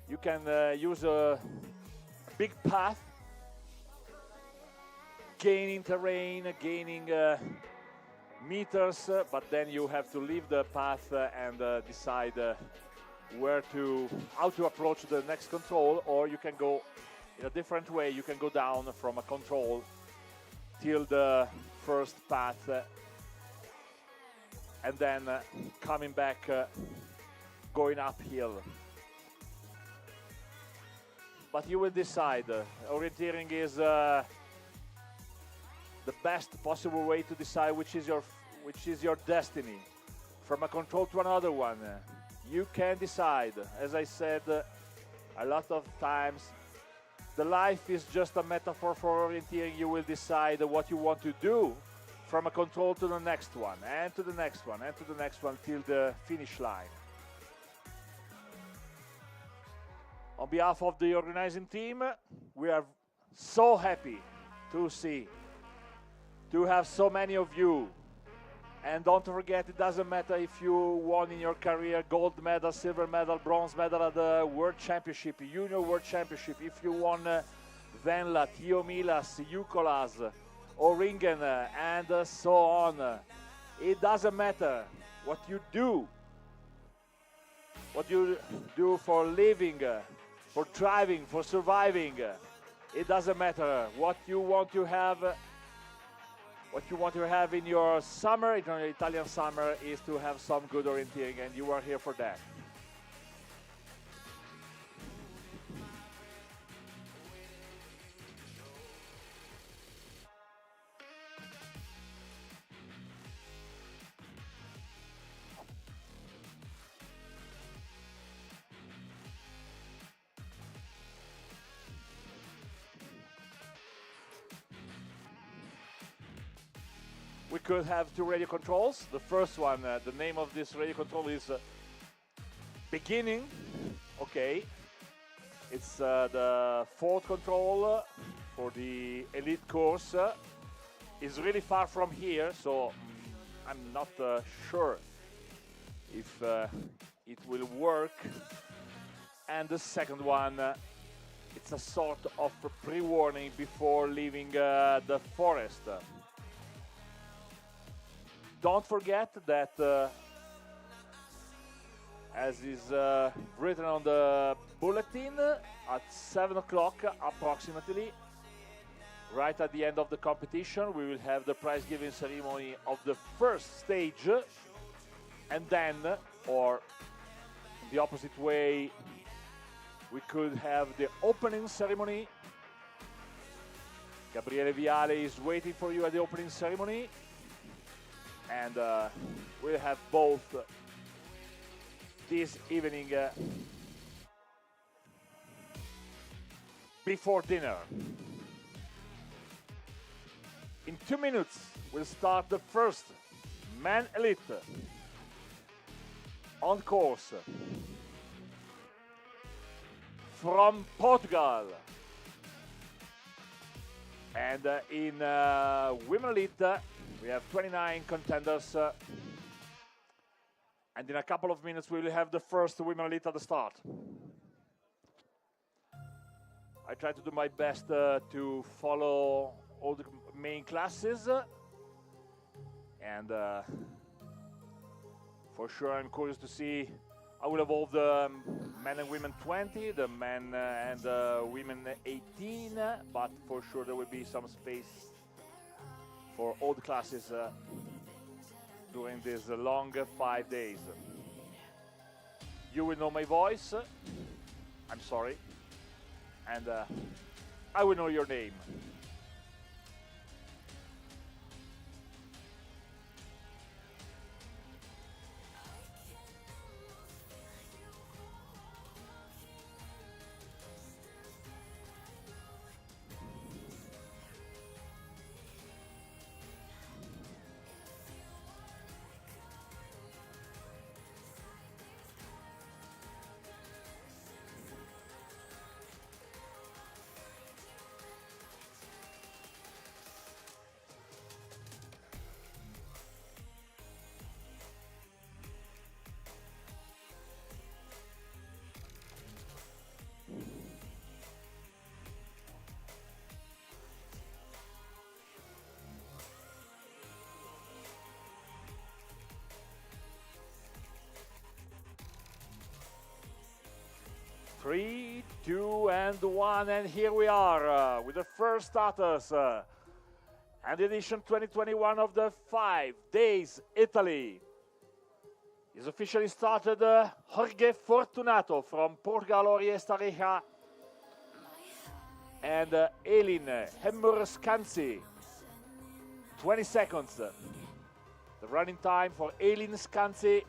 You can use a big path, gaining terrain, gaining meters, but then you have to leave the path and decide how to approach the next control, or you can go in a different way. You can go down from a control till the first path, and then coming back, going uphill. But you will decide. Orienteering is the best possible way to decide which is your destiny, from a control to another one. You can decide. As I said a lot of times, the life is just a metaphor for orienteering. You will decide what you want to do from a control to the next one, and to the next one, and to the next one, till the finish line. On behalf of the organizing team, we are so happy to have so many of you. And don't forget, it doesn't matter if you won in your career gold medal, silver medal, bronze medal at the World Championship, Junior World Championship, if you won Venla, Tio Milas, Jukolas, Oringen, and so on. It doesn't matter what you do for living, for thriving, for surviving. It doesn't matter what you want to have. What you want to have in your summer, in your Italian summer, is to have some good orienteering, and you are here for that. We could have two radio controls. The first one, the name of this radio control is Beginning. Okay. It's the fourth control for the elite course. It's really far from here, so I'm not sure if it will work. And the second one, it's a sort of pre-warning before leaving the forest. Don't forget that, as is written on the bulletin, at 7 o'clock approximately, right at the end of the competition, we will have the prize-giving ceremony of the first stage, and then, or the opposite way, we could have the opening ceremony. Gabriele Viale is waiting for you at the opening ceremony. And we'll have both this evening before dinner. In 2 minutes, we'll start the first Man Elite on course from Portugal. And in Women Elite, we have 29 contenders, and in a couple of minutes we will have the first Women Elite at the start. I try to do my best to follow all the main classes, and for sure I'm curious to see how will evolve the men and women 20, the men and women 18, but for sure there will be some space for all the classes during these long 5 days. You will know my voice, I'm sorry, and I will know your name. 3, 2, and 1, and here we are with the first starters and edition 2021 of the 5 Days Italy. Is officially started Jorge Fortunato from Portugal Oriesta and Elin Hemmerskansi. 20 seconds. The running time for Elin Skansi.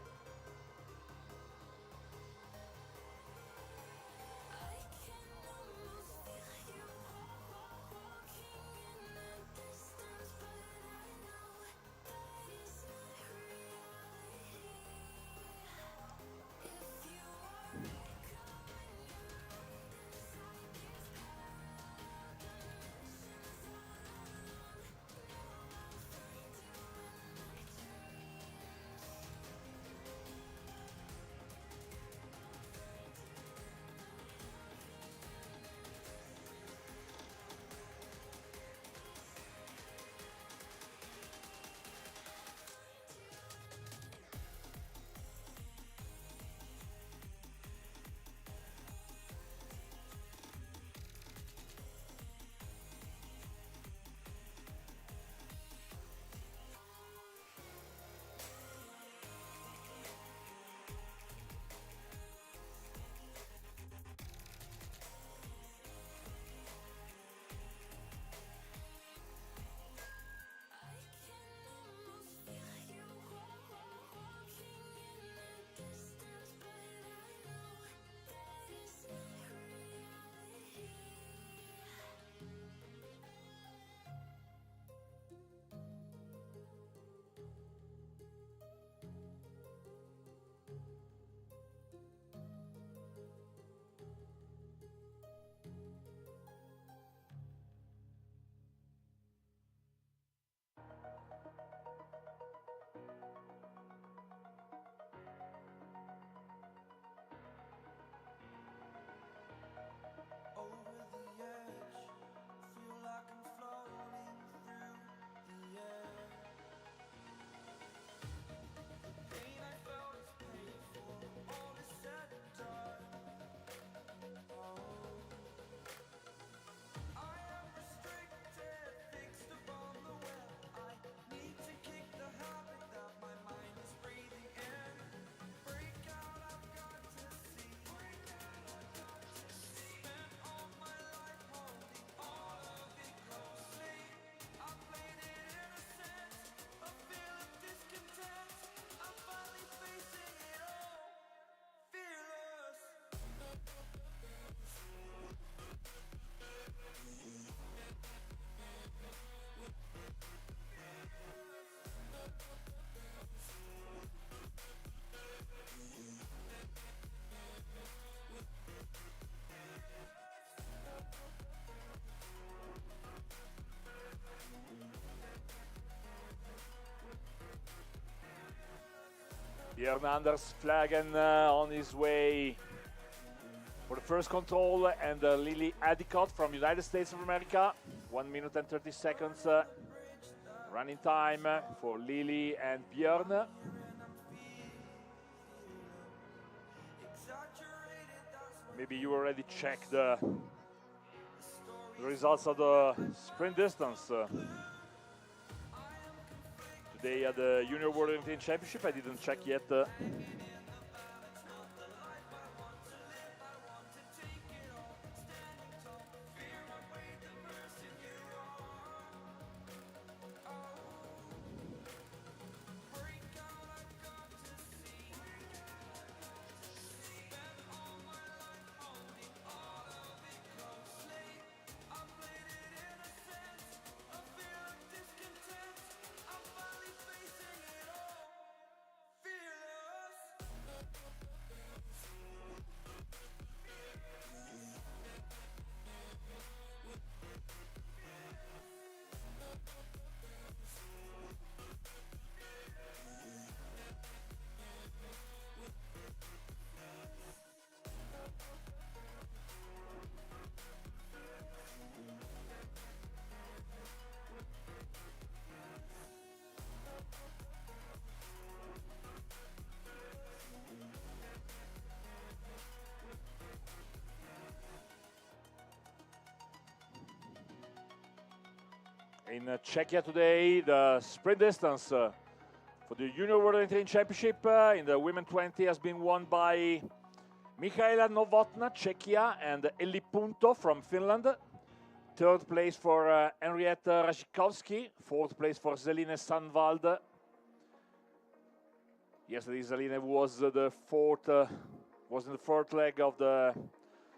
Björn Anders Flagen on his way for the first control, and Lily Adicott from United States of America. 1 minute and 30 seconds running time for Lily and Björn. Maybe you already checked the results of the sprint distance. Today at the Junior World Orientation Championship, I didn't check yet. in Czechia today, the sprint distance for the Junior World Train Championship in the Women 20 has been won by Michaela Novotna, Czechia, and Elli Punto from Finland. Third place for Henrietta Radzikowski. Fourth place for Zeline Sandwald. Yesterday, Zeline was in the fourth leg of the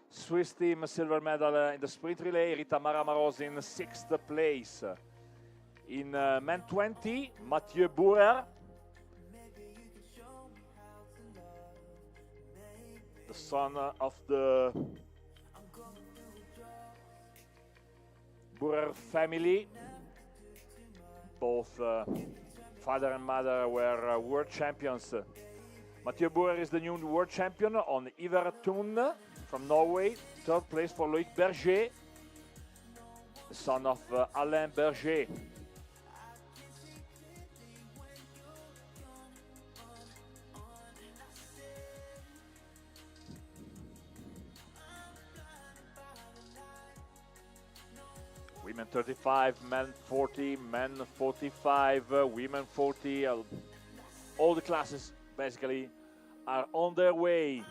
Swiss team silver medal in the sprint relay. Rita Maramaros in sixth place. In men 20, Mathieu Bourer, the son of the Bourer family. Both father and mother were world champions. Mathieu Bourer is the new world champion on Ivertun from Norway. Third place for Loïc Berger, the son of Alain Berger. Women 35, men 40, men 45, women 40. All the classes basically are on their way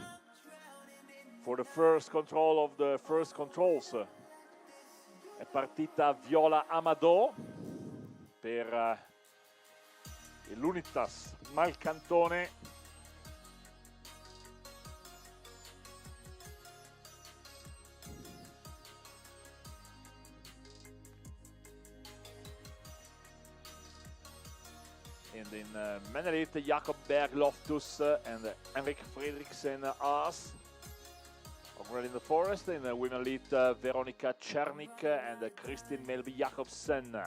for the first control of the first controls. È partita Viola Amadò per l'Unitas Malcantone. And in men elite, Jakob Berg-Loftus and Henrik Fredriksen Aas. Already in the forest. In the women elite, Veronika Czernik and Kristin Melby Jakobsen.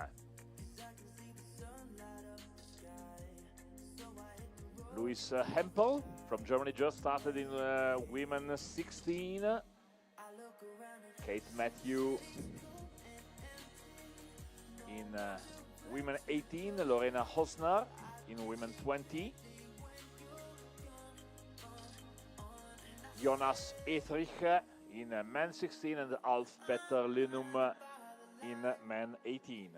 Louis Hempel from Germany just started in women 16. Kate Matthew in women 18, Lorena Hosner in women 20. Jonas Ethrich in men 16 and Alf Petter Linum in men 18.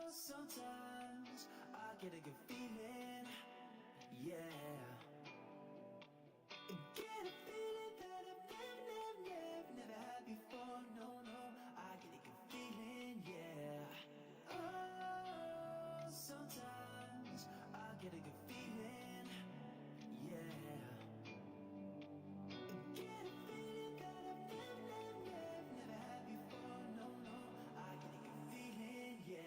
Sometimes I get a good feeling, yeah. Get a feeling that I've never had before, no, no. I get a good feeling, yeah. Oh, sometimes I get a good feeling, yeah. Get a feeling that I've never had before, no, no. I get a good feeling, yeah.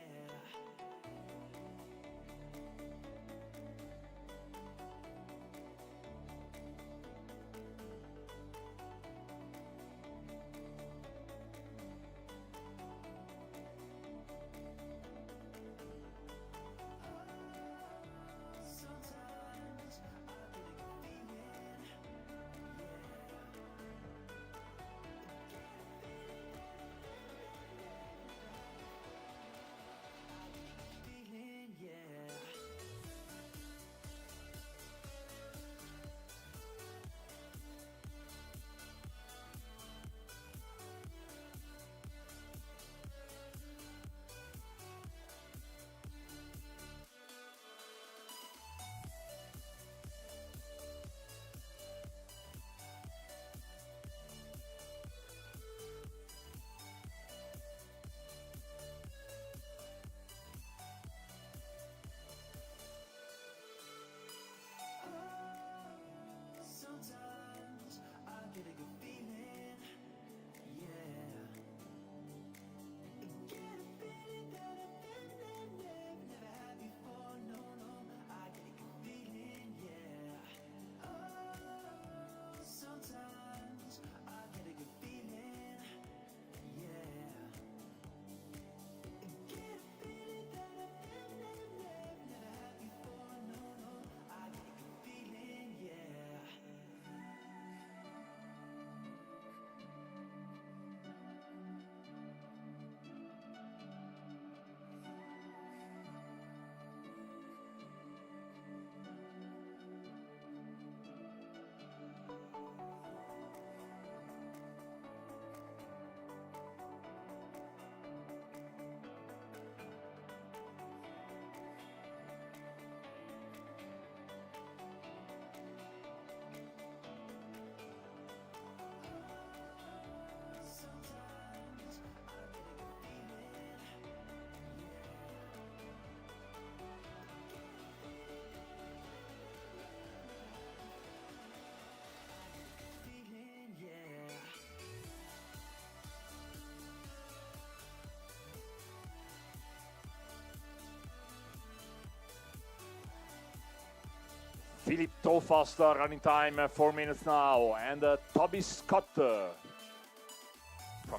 Philip Tofast running time 4 minutes now, and Toby Scott from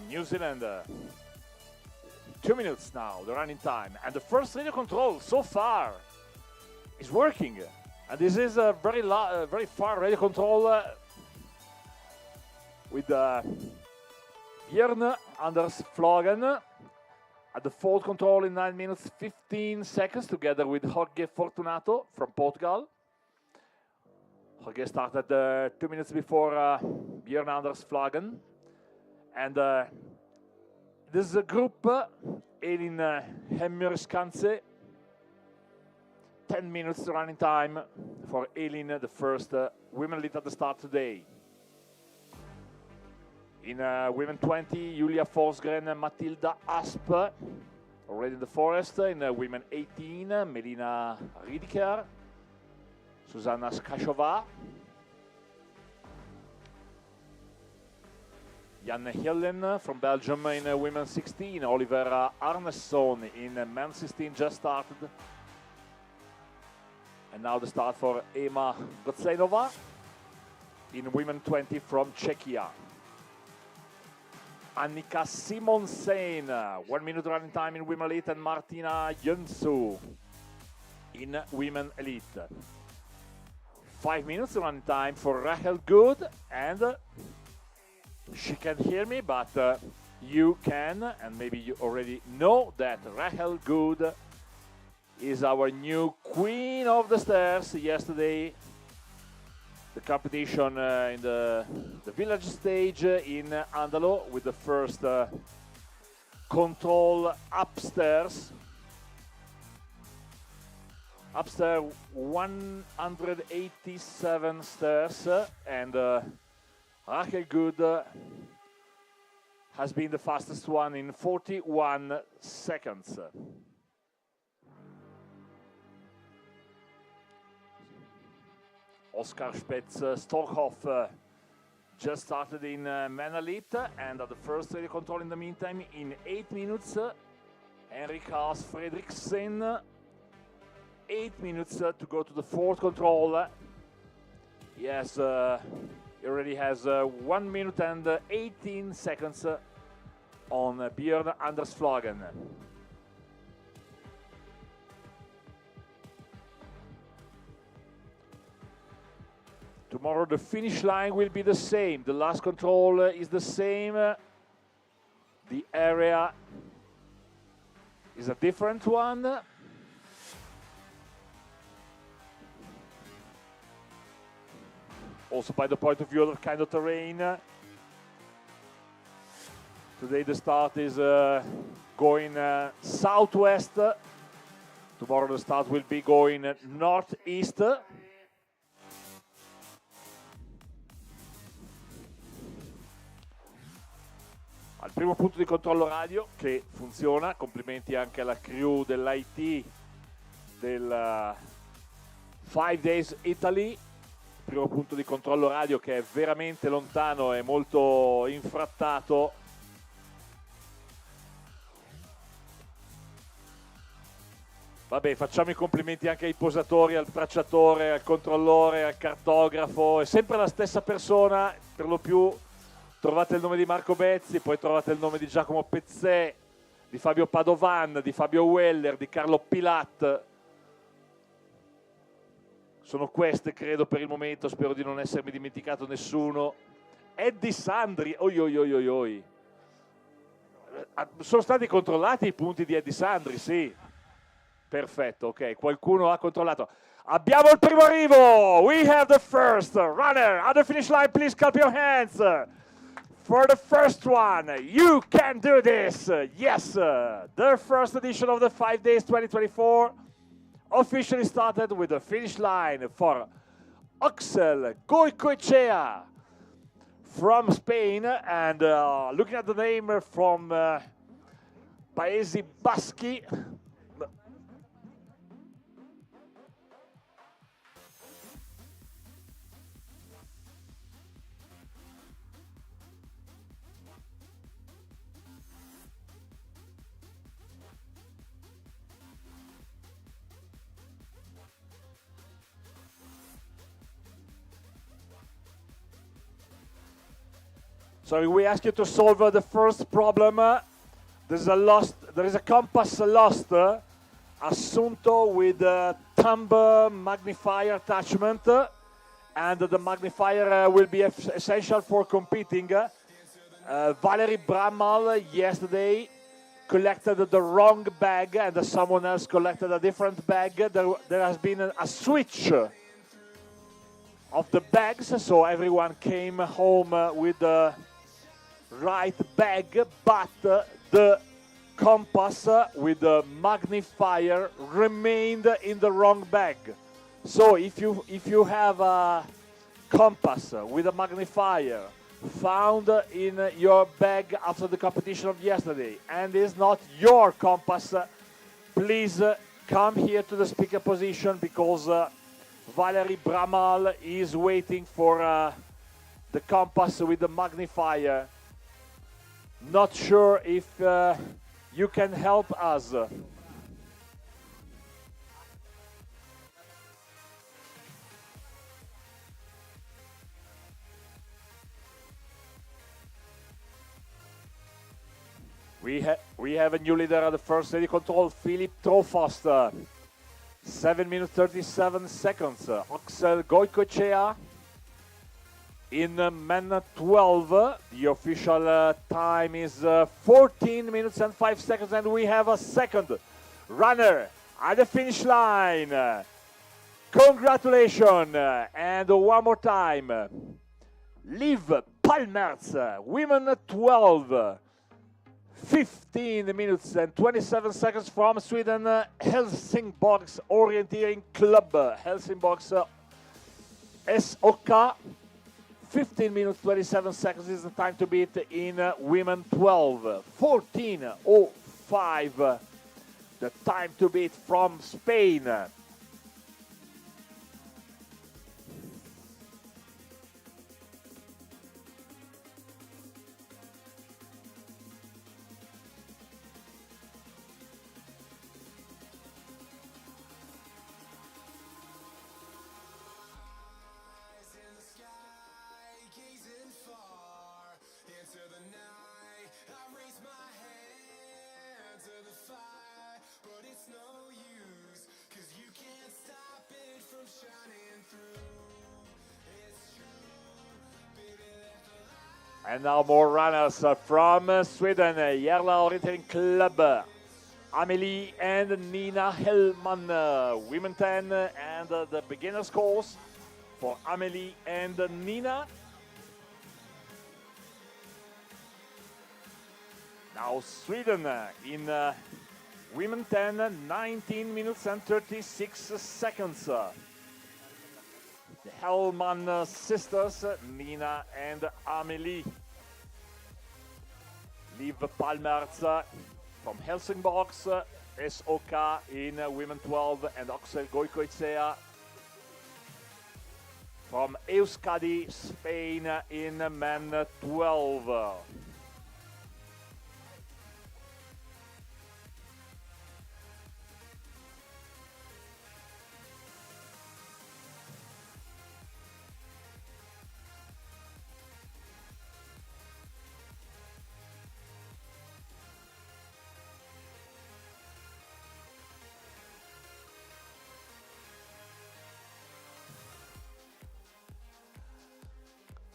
New Zealand 2 minutes now, the running time. And the first radio control so far is working. And this is a very far radio control with Björn Anders Flogen at the fourth control in 9 minutes 15 seconds, together with Jorge Fortunato from Portugal. Jorge started 2 minutes before Björn Anders Flogen. And this is a group, Elin Hemmerskanse. 10 minutes running time for Elin, the first women lead at the start today. In women 20, Julia Forsgren, Matilda Asp, already in the forest. In women 18, Melina Riediker, Susanna Skashova, Jan Hillen from Belgium in women 16, Oliver Arneson in men 16 just started. And now the start for Ema Gotsenova in women 20 from Czechia. Annika Simonsen, 1 minute running time in women elite, and Martina Jönsson in women elite. 5 minutes running time for Rachel Good, and she can hear me, but you can, and maybe you already know that Rachel Good is our new queen of the stairs. Yesterday, the competition in the village stage in Andalo with the first control upstairs. Upstairs 187 stairs, and Rachel Good has been the fastest one in 41 seconds. Oscar Spetz Storkhoff just started in men elite, and at the first radio control in the meantime in 8 minutes. Henrik Haas Fredriksen, 8 minutes to go to the fourth control. Yes, he already has 1 minute and 18 seconds on Björn Anders Flogen. Tomorrow the finish line will be the same. The last control is the same. The area is a different one. Also by the point of view of kind of terrain. Today the start is going southwest. Tomorrow the start will be going northeast. Al primo punto di controllo radio che funziona, complimenti anche alla crew dell'IT del 5 Days Italy, primo punto di controllo radio che è veramente lontano e molto infrattato. Vabbè, facciamo i complimenti anche ai posatori, al tracciatore, al controllore, al cartografo, è sempre la stessa persona, per lo più. Trovate il nome di Marco Bezzi, poi trovate il nome di Giacomo Pezzè, di Fabio Padovan, di Fabio Weller, di Carlo Pilat. Sono queste, credo, per il momento, spero di non essermi dimenticato nessuno. Eddie Sandri, oi oi oi oi oi. Sono stati controllati i punti di Eddie Sandri, sì. Perfetto, ok, qualcuno ha controllato. Abbiamo il primo arrivo! We have the first runner at the finish line, please clap your hands! For the first one, you can do this! Yes! The first edition of the 5 Days 2024 officially started with the finish line for Axel Goicoechea from Spain, and looking at the name from Paesi Baschi, So we ask you to solve the first problem. There is a compass lost, assunto with a thumb magnifier attachment, and the magnifier will be essential for competing. Valerie Bramall yesterday collected the wrong bag, and someone else collected a different bag. There has been a switch of the bags, so everyone came home with the right bag, but the compass with the magnifier remained in the wrong bag. So if you have a compass with a magnifier found in your bag after the competition of yesterday and is not your compass, please come here to the speaker position, because Valerie Bramall is waiting for the compass with the magnifier. Not sure if you can help us. We have a new leader at the first ready control, Philip Trofast. 7 minutes 37 seconds. Axel Goikoechea in men 12. The official time is 14 minutes and 5 seconds, and we have a second runner at the finish line. Congratulations, and one more time. Liv Palmertz, women 12. 15 minutes and 27 seconds from Sweden, Helsingborgs Orienteering Club. Helsingborgs SOK. 15 minutes 27 seconds is the time to beat in women 12. 14:05 the time to beat from Spain. And now more runners from Sweden, Järla Orienteering Club. Amelie and Nina Hellman, women 10, and the beginner's course for Amelie and Nina. Now Sweden in women 10, 19 minutes and 36 seconds. The Hellman sisters, Nina and Amelie. Liv Palmertz from Helsingborgs SOK in women 12, and Axel Goikoechea from Euskadi, Spain in men 12.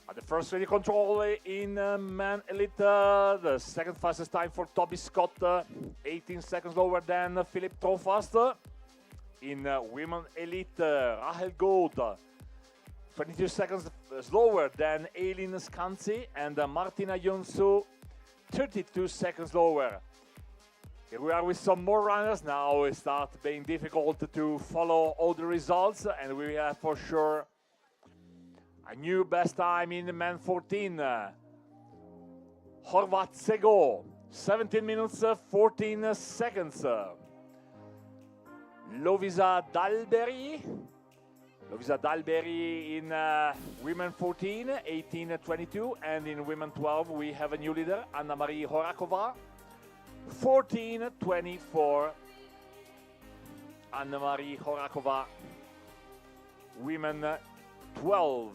At the first ready control in man elite, the second fastest time for Toby Scott, 18 seconds lower than Philip Trofast. In women elite, Rahel Gold, 22 seconds slower than Eileen Skansi, and Martina Jonsu, 32 seconds lower. Here we are with some more runners. Now it starts being difficult to follow all the results, and we have for sure a new best time in men 14. Horvat Sego, 17 minutes 14 seconds. Lovisa Dalberry in women 14, 18:22, and in women 12 we have a new leader, Anna-Marie Horakova, 14:24. Anna-Marie Horakova, women 12.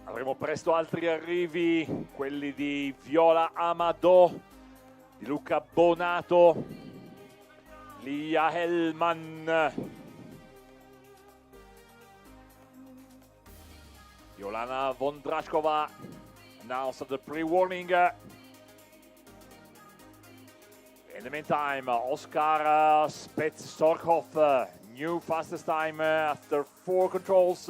Avremo presto altri arrivi, quelli di Viola Amadò, di Luca Bonato, Lia Hellman, Jolana Vondrashkova announced the pre-warning. In the meantime, Oskar Spets-Storkhoff, new fastest time after 4 controls,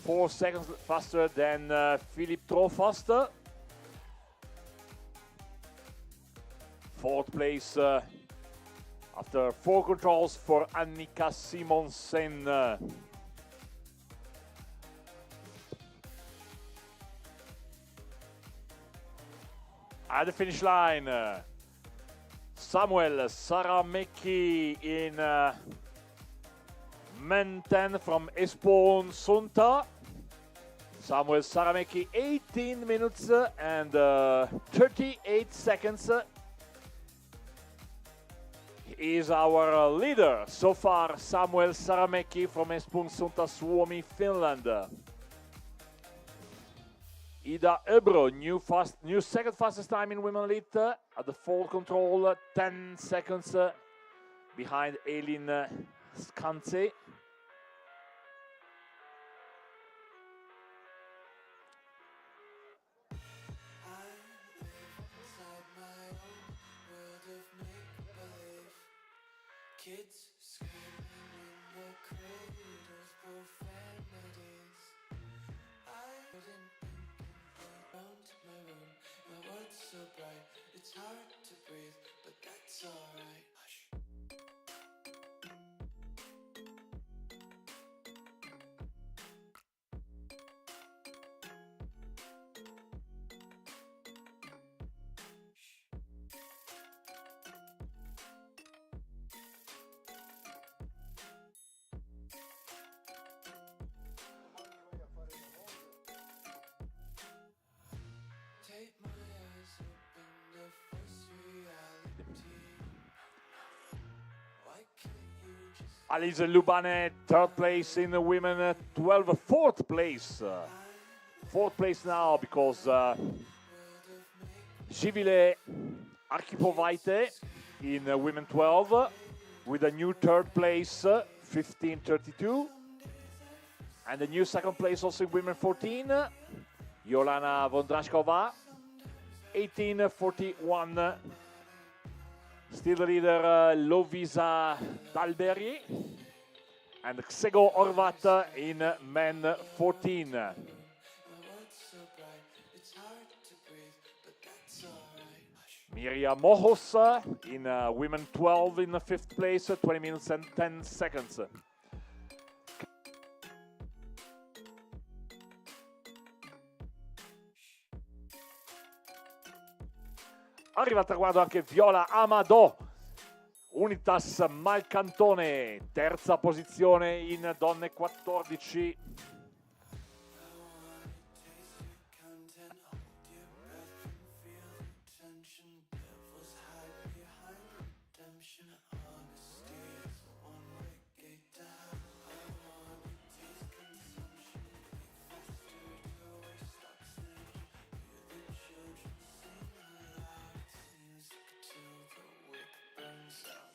4 seconds faster than Philip Trofast. Fourth place after 4 controls for Annika Simonsen. At the finish line, Samuel Saramecki in men 10 from Espoon Sunta. Samuel Saramecki, 18 minutes and 38 seconds. He is our leader so far, Samuel Saramecki from Espoon Sunta, Suomi, Finland. Ida Ebro, new second fastest time in women elite at the full control, 10 seconds behind Elin Skanse. Kids screaming in the cradles, profanities. I wasn't thinking around my room. My world's so bright, it's hard to breathe, but that's alright. Hush. Take my eyes open to face reality. Why can't you just Alice Lubane, third place in the women 12, fourth place. Fourth place now because Živile Archipovaite in women 12 with a new third place, 15:32. And a new second place also in women 14, Jolana Vondrashkova, 18:41. Still the leader, Lovisa Dalberi, and Xego Orvat in men 14. my world's so bright, it's hard to breathe, but that's alright. Hush. Mirja Mohos in women 12 in the fifth place, 20 minutes and 10 seconds. Arriva al traguardo anche Viola Amadò, Unitas Malcantone, terza posizione in donne 14. Content, hold your breath and feel the tension. Devils hide behind redemption. Honesty is a one-way gate to hell. I wanna taste consumption. Think faster to waste oxygen. Hear the children sing aloud. Seems like till the wick burns out.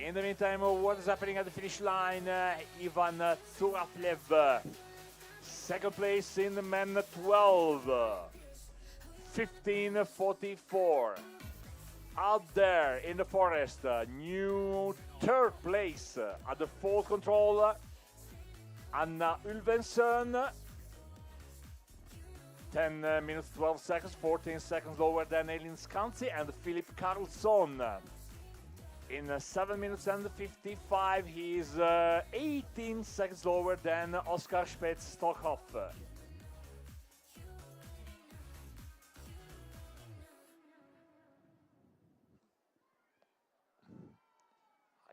In the meantime, what is happening at the finish line? Ivan Turaflev, second place in the men 12, 15:44. Out there in the forest, new third place at the fourth control, Anna Ulvensen, 10 minutes 12 seconds, 14 seconds lower than Elin Skansi, and Philip Carlsson in 7 minutes and 55. He is 18 seconds lower than Oskar Spetz-Stockhoff.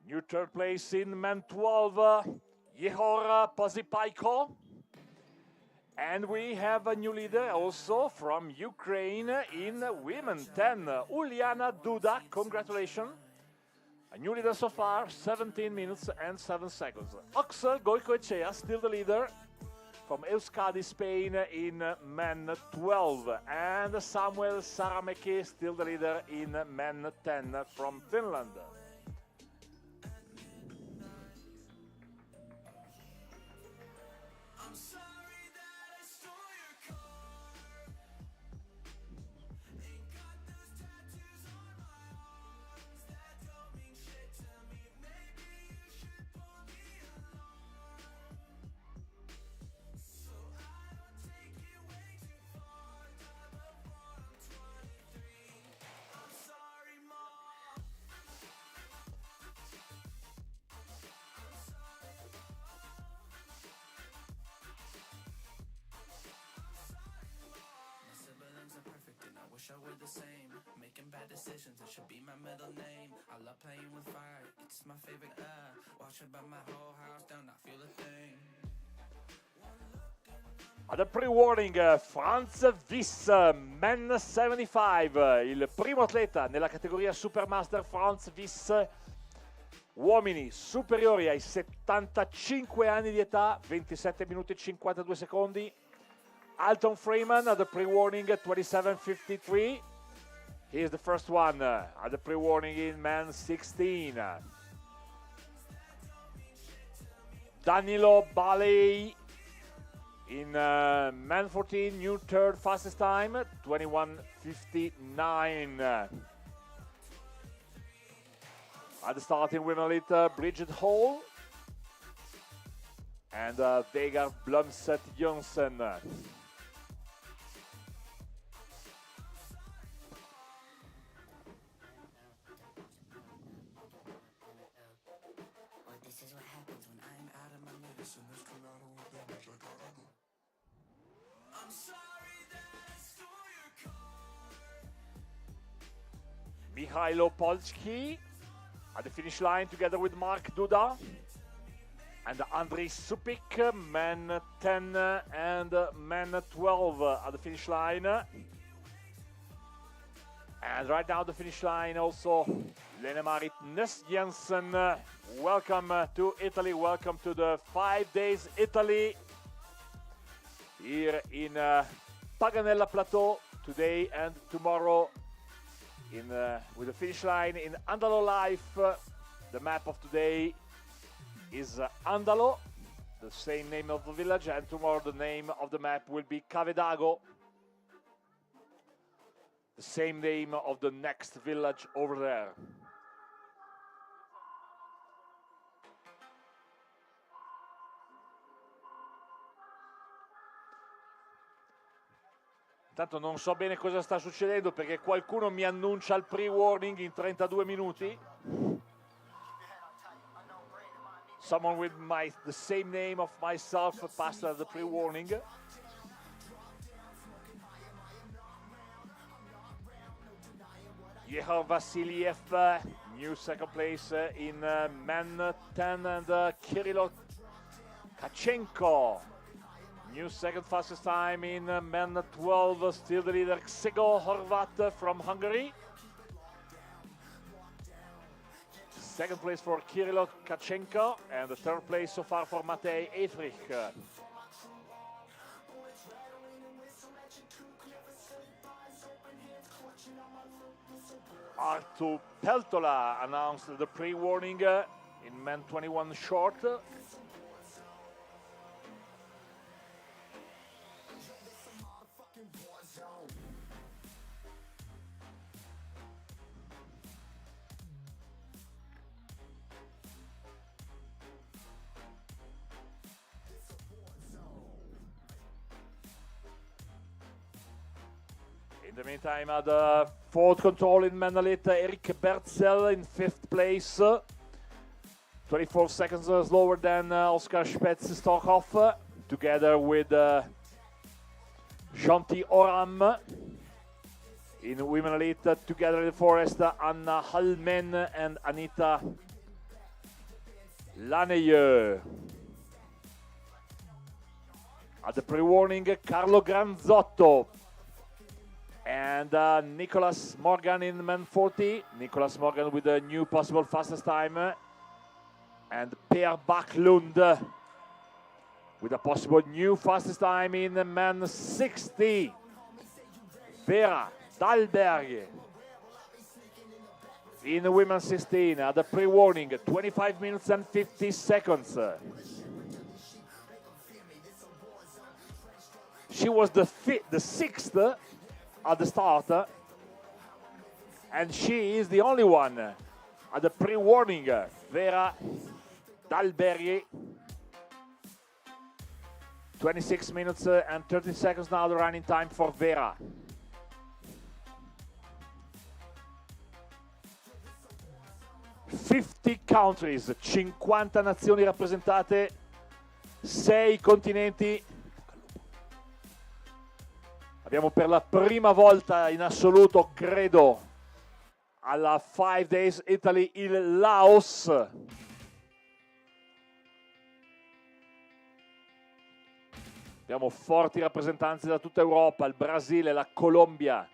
New third place in men 12, Yehor Pozipaiko. And we have a new leader also from Ukraine in women 10, Uliana Duda. Congratulations. A new leader so far, 17 minutes and 7 seconds. Oxel Goicoechea, still the leader from Euskadi, Spain in men 12. And Samuel Sarameki, still the leader in men 10 from Finland. I were the same, making bad decisions, it should be my middle name. I love playing with fire, it's my favorite, watch it by my whole house down, I feel a thing. Ad a pre-warning, Franz Wiss, men 75, il primo atleta nella categoria Supermaster. Franz Wiss, uomini superiori ai 75 anni di età, 27 minuti e 52 secondi. Alton Freeman at the pre-warning 27:53. He is the first one at the pre-warning in men 16. Danilo Balei in men 14, new third fastest time, 21:59. At the starting women elite, Bridget Hall and Vegard Blomset Jørgensen. Mihailo Polski at the finish line together with Mark Duda and Andrei Supik, men 10 and men 12 at the finish line. And right now the finish line also Lene-Marit Ness Jensen. Welcome to Italy, welcome to the 5 days Italy here in Paganella Plateau today and tomorrow. With the finish line in Andalo Life. The map of today is Andalo, the same name of the village, and tomorrow the name of the map will be Cavedago, the same name of the next village over there. Intanto non so bene cosa sta succedendo perché qualcuno mi annuncia il pre-warning in 32 minuti. Someone with the same name of myself passed the pre-warning. Yehor Vasiliev, new second place in men 10, and Kirilo Kachenko, new second fastest time in men 12, still the leader Ksego Horvat from Hungary. Second place for Kirilo Kachenko, and the third place so far for Matej Eifrich. Arttu Peltola announced the pre-warning in men 21 short. In the meantime, at the fourth control in men elite, Erik Bertzel in 5th place. 24 seconds slower than Oskar Spetz-Stockhoff, together with Shanti Oram. In women elite, together in the forest, Anna Halmen and Anita Laneyeux. At the pre-warning, Carlo Granzotto and Nicholas Morgan in men 40. Nicholas Morgan with a new possible fastest time. And Per Backlund with a possible new fastest time in men 60. Vera Dahlberg in the women 16 at the pre-warning, 25 minutes and 50 seconds. She was the 6th at the start, and she is the only one at the pre-warning. Vera Dahlberg, 26 minutes and 30 seconds now the running time for Vera. "50 countries", 50 nazioni rappresentate, 6 continenti. Abbiamo per la prima volta in assoluto, credo, alla 5 Days Italy il Laos. Abbiamo forti rappresentanze da tutta Europa, il Brasile, la Colombia,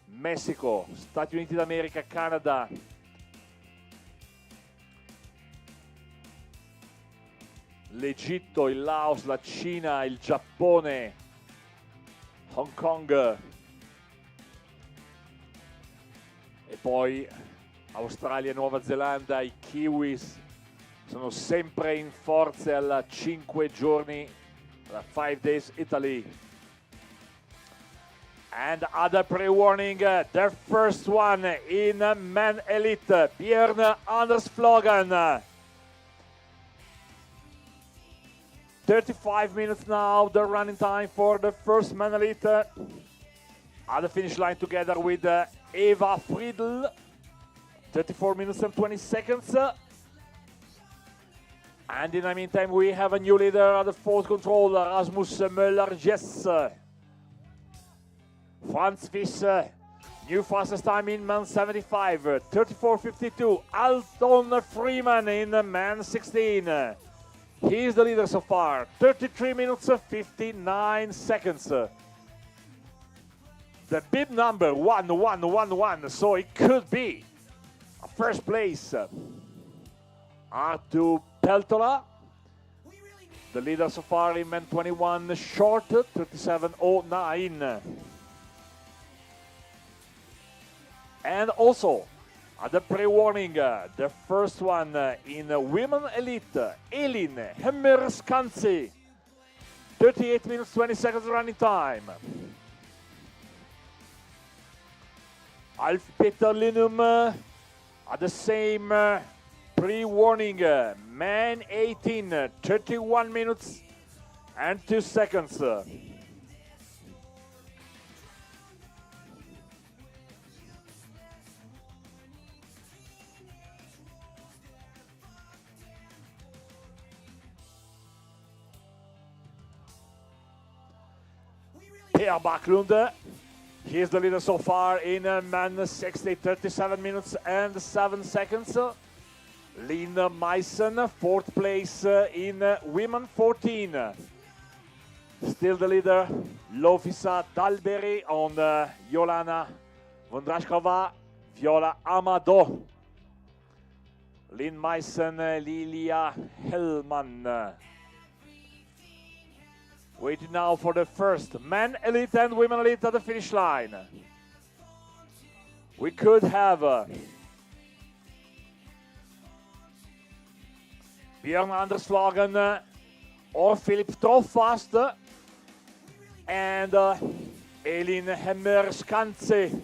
Messico, Stati Uniti d'America, Canada. L'Egitto, il Laos, la Cina, il Giappone, Hong Kong e poi Australia e Nuova Zelanda. I Kiwis sono sempre in forze alla 5 giorni, alla 5 Days Italy. And other pre-warning, their first one in men elite, Björn Anders Flogan. 35 minutes now, the running time for the first man elite. At the finish line together with Eva Friedl. 34 minutes and 20 seconds. And in the meantime, we have a new leader at the fourth control, Rasmus Möller-Jess. Franz Fisch, new fastest time in man 75, 34.52. Alton Freeman in man 16. He is the leader so far, 33 minutes, 59 seconds. The bib number, 1111, so it could be a first place. Arttu Peltola, the leader so far in men 21 short, 37.09. And also, at the pre-warning, the first one in women elite, Elin Hemmerskansi, 38 minutes, 20 seconds running time. Alf Peter Linum at the same pre-warning, man 18, 31 minutes and 2 seconds. Per Backlund, he is the leader so far in man 60, 37 minutes and 7 seconds. Lynn Meissen, 4th place in women 14. Still the leader, Lovisa Dalberi on Jolana Vondrashkova, Viola Amado. Lynn Meissen, Lilia Hellman. Waiting now for the first men elite and women elite at the finish line. we could have Björn Anders Vlagen or Philip Trofast and Elin Hemmerskanse.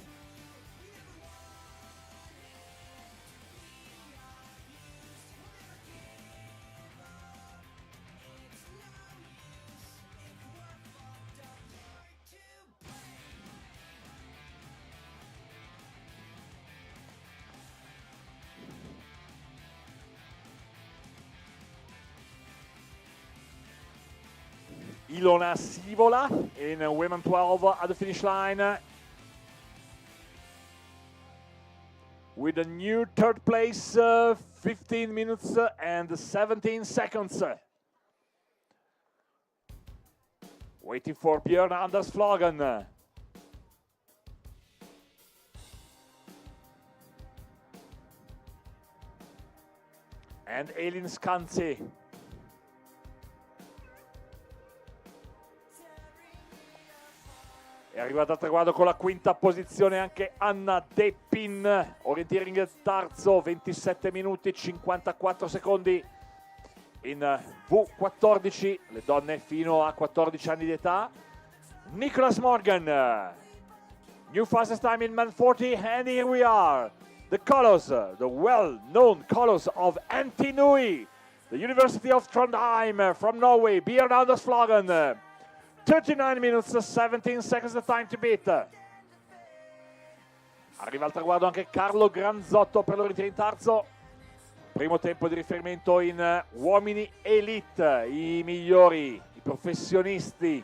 Ilona Sivola in women 12 at the finish line with a new third place, 15 minutes and 17 seconds. Waiting for Björn Anders Vlagen. And Elin Skansi. È arrivata al traguardo con la quinta posizione anche Anna Deppin, orienteering terzo, 27 minuti e 54 secondi in V14, le donne fino a 14 anni di età. Nicholas Morgan, new fastest time in man 40, and here we are. The colors, the well-known colors of Antinui, the University of Trondheim from Norway, Björn Anders Vlagen. 39 minutes, 17 seconds the time to beat. Arriva al traguardo anche Carlo Granzotto per l'orientere in terzo. Primo tempo di riferimento in uomini elite, i migliori, i professionisti.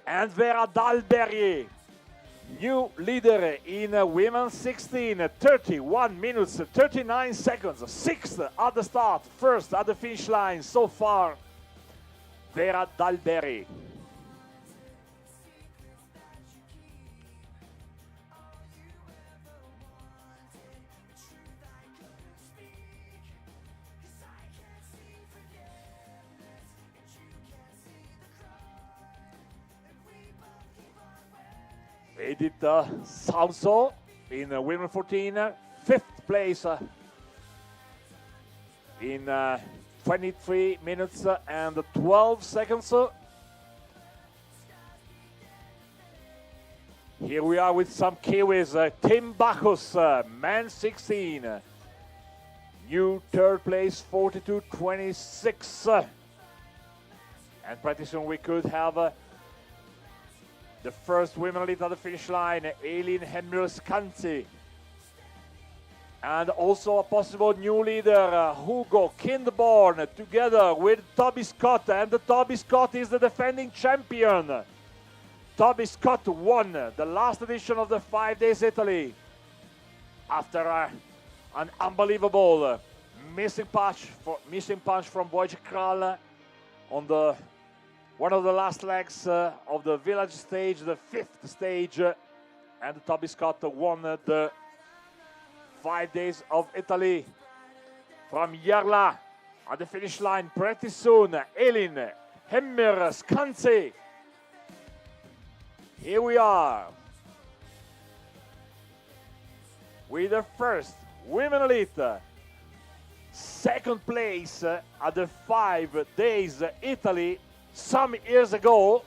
And Vera Dalberg, new leader in women 16, 31 minutes, 39 seconds, 6th at the start, 1st at the finish line so far. Vera Dalberg. Edith Salso in women 14, 5th place in 23 minutes and 12 seconds. Here we are with some Kiwis. Tim Bacchus, man 16. New third place, 42.26. And pretty soon we could have the first women elite at the finish line, Elin Hemmerskanse. And also a possible new leader, Hugo Kindborn, together with Toby Scott. And Toby Scott is the defending champion. Toby Scott won the last edition of the 5 Days Italy after an unbelievable missing punch from Wojciech Kral on one of the last legs of the village stage, the 5th stage. And Toby Scott won the 5 Days of Italy from Järla at the finish line pretty soon. Elin Hemmerskanse. Here we are with the first women elite, second place at the 5 Days Italy some years ago.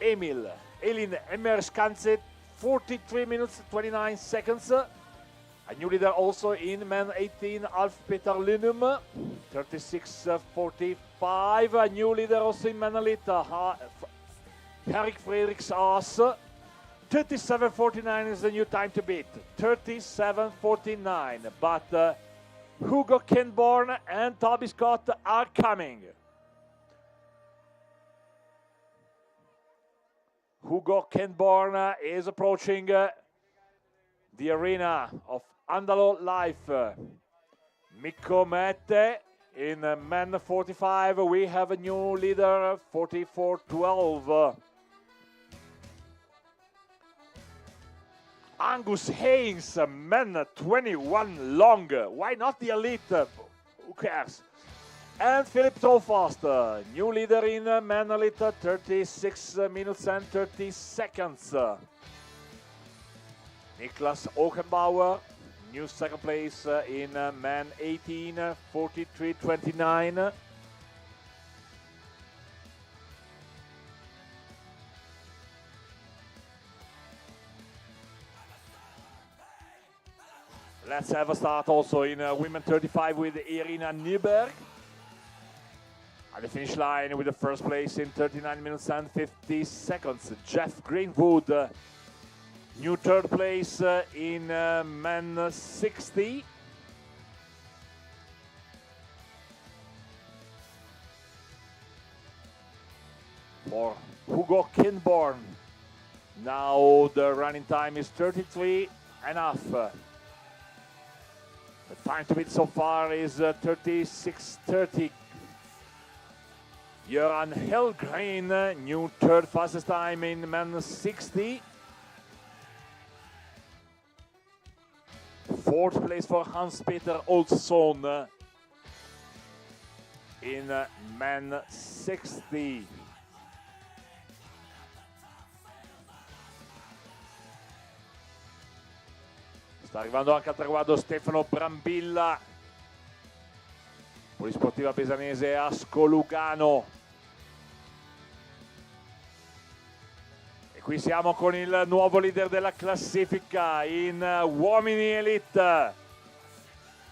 Elin Hemmerskanse, 43 minutes 29 seconds. A new leader also in men 18, Alf Peter Lynum, 36.45. A new leader also in men elite, Erik Fredriks Aas, 37.49 is the new time to beat. 37.49. But Hugo Kindborn and Toby Scott are coming. Hugo Kindborn is approaching the arena of Andalo Life. Mikko Mette in men 45. We have a new leader, 44.12. Angus Haynes, men 21 long. Why not the elite? Who cares? And Philip Trofast, new leader in men elite, 36 minutes and 30 seconds. Niklas Ochenbauer, new second place in man 18, 43.29. Let's have a start also in women 35 with Irina Nyberg. At the finish line with the first place in 39 minutes and 50 seconds. Jeff Greenwood, new third place in men 60. For Hugo Kinborn, now the running time is 33 and a half. The time to beat so far is 36:30. Göran Hellgren, new third fastest time in men 60. Fourth place for Hans-Peter Olsson in men 60. Sta arrivando anche al traguardo Stefano Brambilla, polisportiva pesanese Ascolugano. E qui siamo con il nuovo leader della classifica in uomini elite.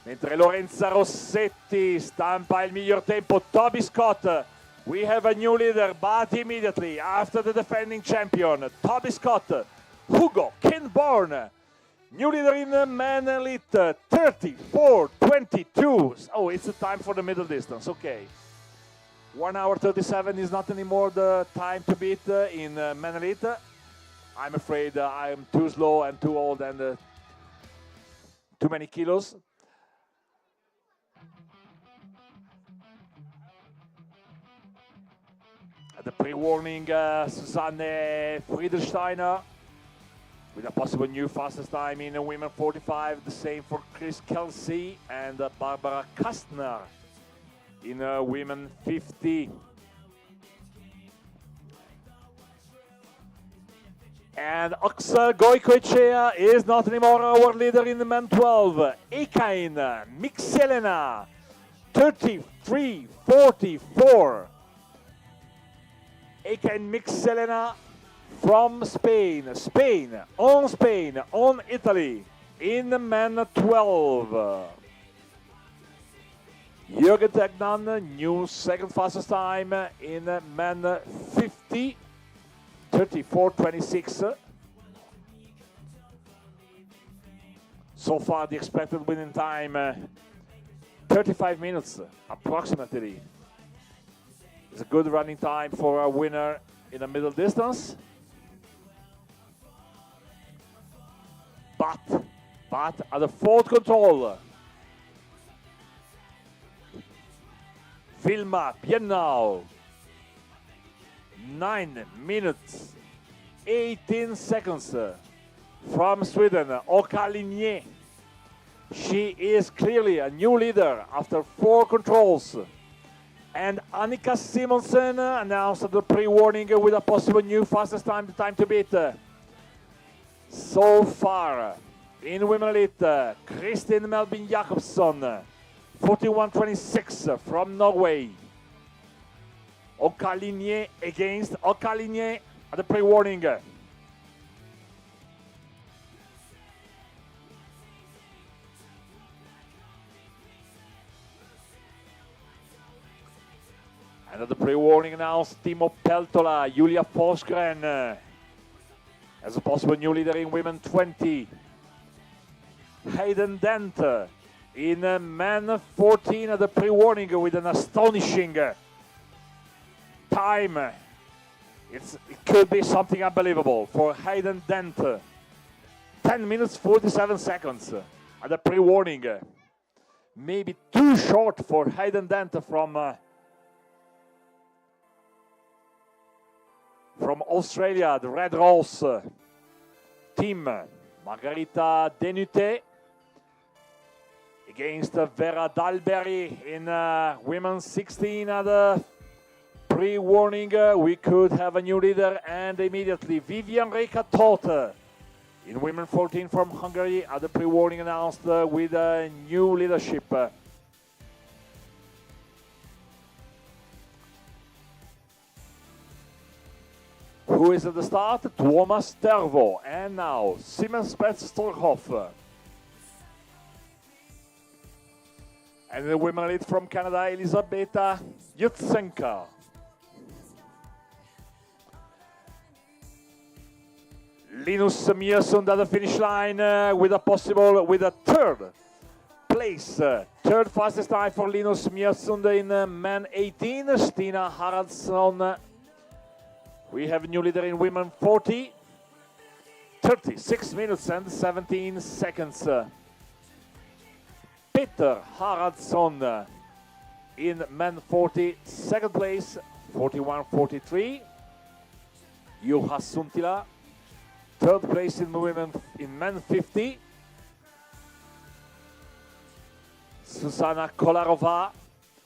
Mentre Lorenza Rossetti stampa il miglior tempo, Toby Scott. We have a new leader, but immediately after the defending champion, Toby Scott, Hugo Kinborn. New leader in men elite, 34:22. Oh, it's the time for the middle distance, okay. 1 hour 37 is not anymore the time to beat in men elite. I'm afraid I'm too slow and too old and too many kilos. At the pre-warning, Susanne Friedensteiner with a possible new fastest time in women 45. The same for Chris Kelsey and Barbara Kastner in women 50. And Oksel Goikoechea is not anymore our leader in the men 12. Ekain Mixelena, 33:44. Ekain Mixelena from Spain, on Italy, in the men 12. Jürgen Tegnan, new second fastest time in men 50, 34:26. So far the expected winning time, 35 minutes approximately. It's a good running time for a winner in the middle distance. But at the fourth control, Vilma Piennau, 9 minutes, 18 seconds from Sweden, Oka Linné. She is clearly a new leader after 4 controls. And Annika Simonsen announced at the pre-warning with a possible new fastest time, the time to beat. So far, in women elite, Kristin Melvin Jakobsson, 41:26 from Norway. Oka Linné against Oka Linné at the pre-warning. And at the pre-warning now, Timo Peltola, Julia Forsgren as a possible new leader in women 20. Hayden Dent in men 14 at the pre-warning with an astonishing time. It could be something unbelievable for Hayden Dent. 10 minutes 47 seconds at the pre-warning. Maybe too short for Hayden Dent from Australia, the Red Rose team. Margarita Denuté against Vera Dalberry in women's 16 at the pre-warning. We could have a new leader, and immediately Vivian Reka Toth In women 14 from Hungary, at the pre-warning announced with new leadership. Who is at the start? Thomas Tervo. And now, Siemens Storhoff. And the women lead from Canada, Elisabetta Yutsenka. Linus Miersund at the finish line with a third place. Third fastest time for Linus Miersund in men 18. Stina Haraldsson. We have a new leader in women 40. 36 minutes and 17 seconds. Peter Haraldsson in men 40. Second place, 41-43. Juha Suntila. Third place in men 50. Susanna Kolarova.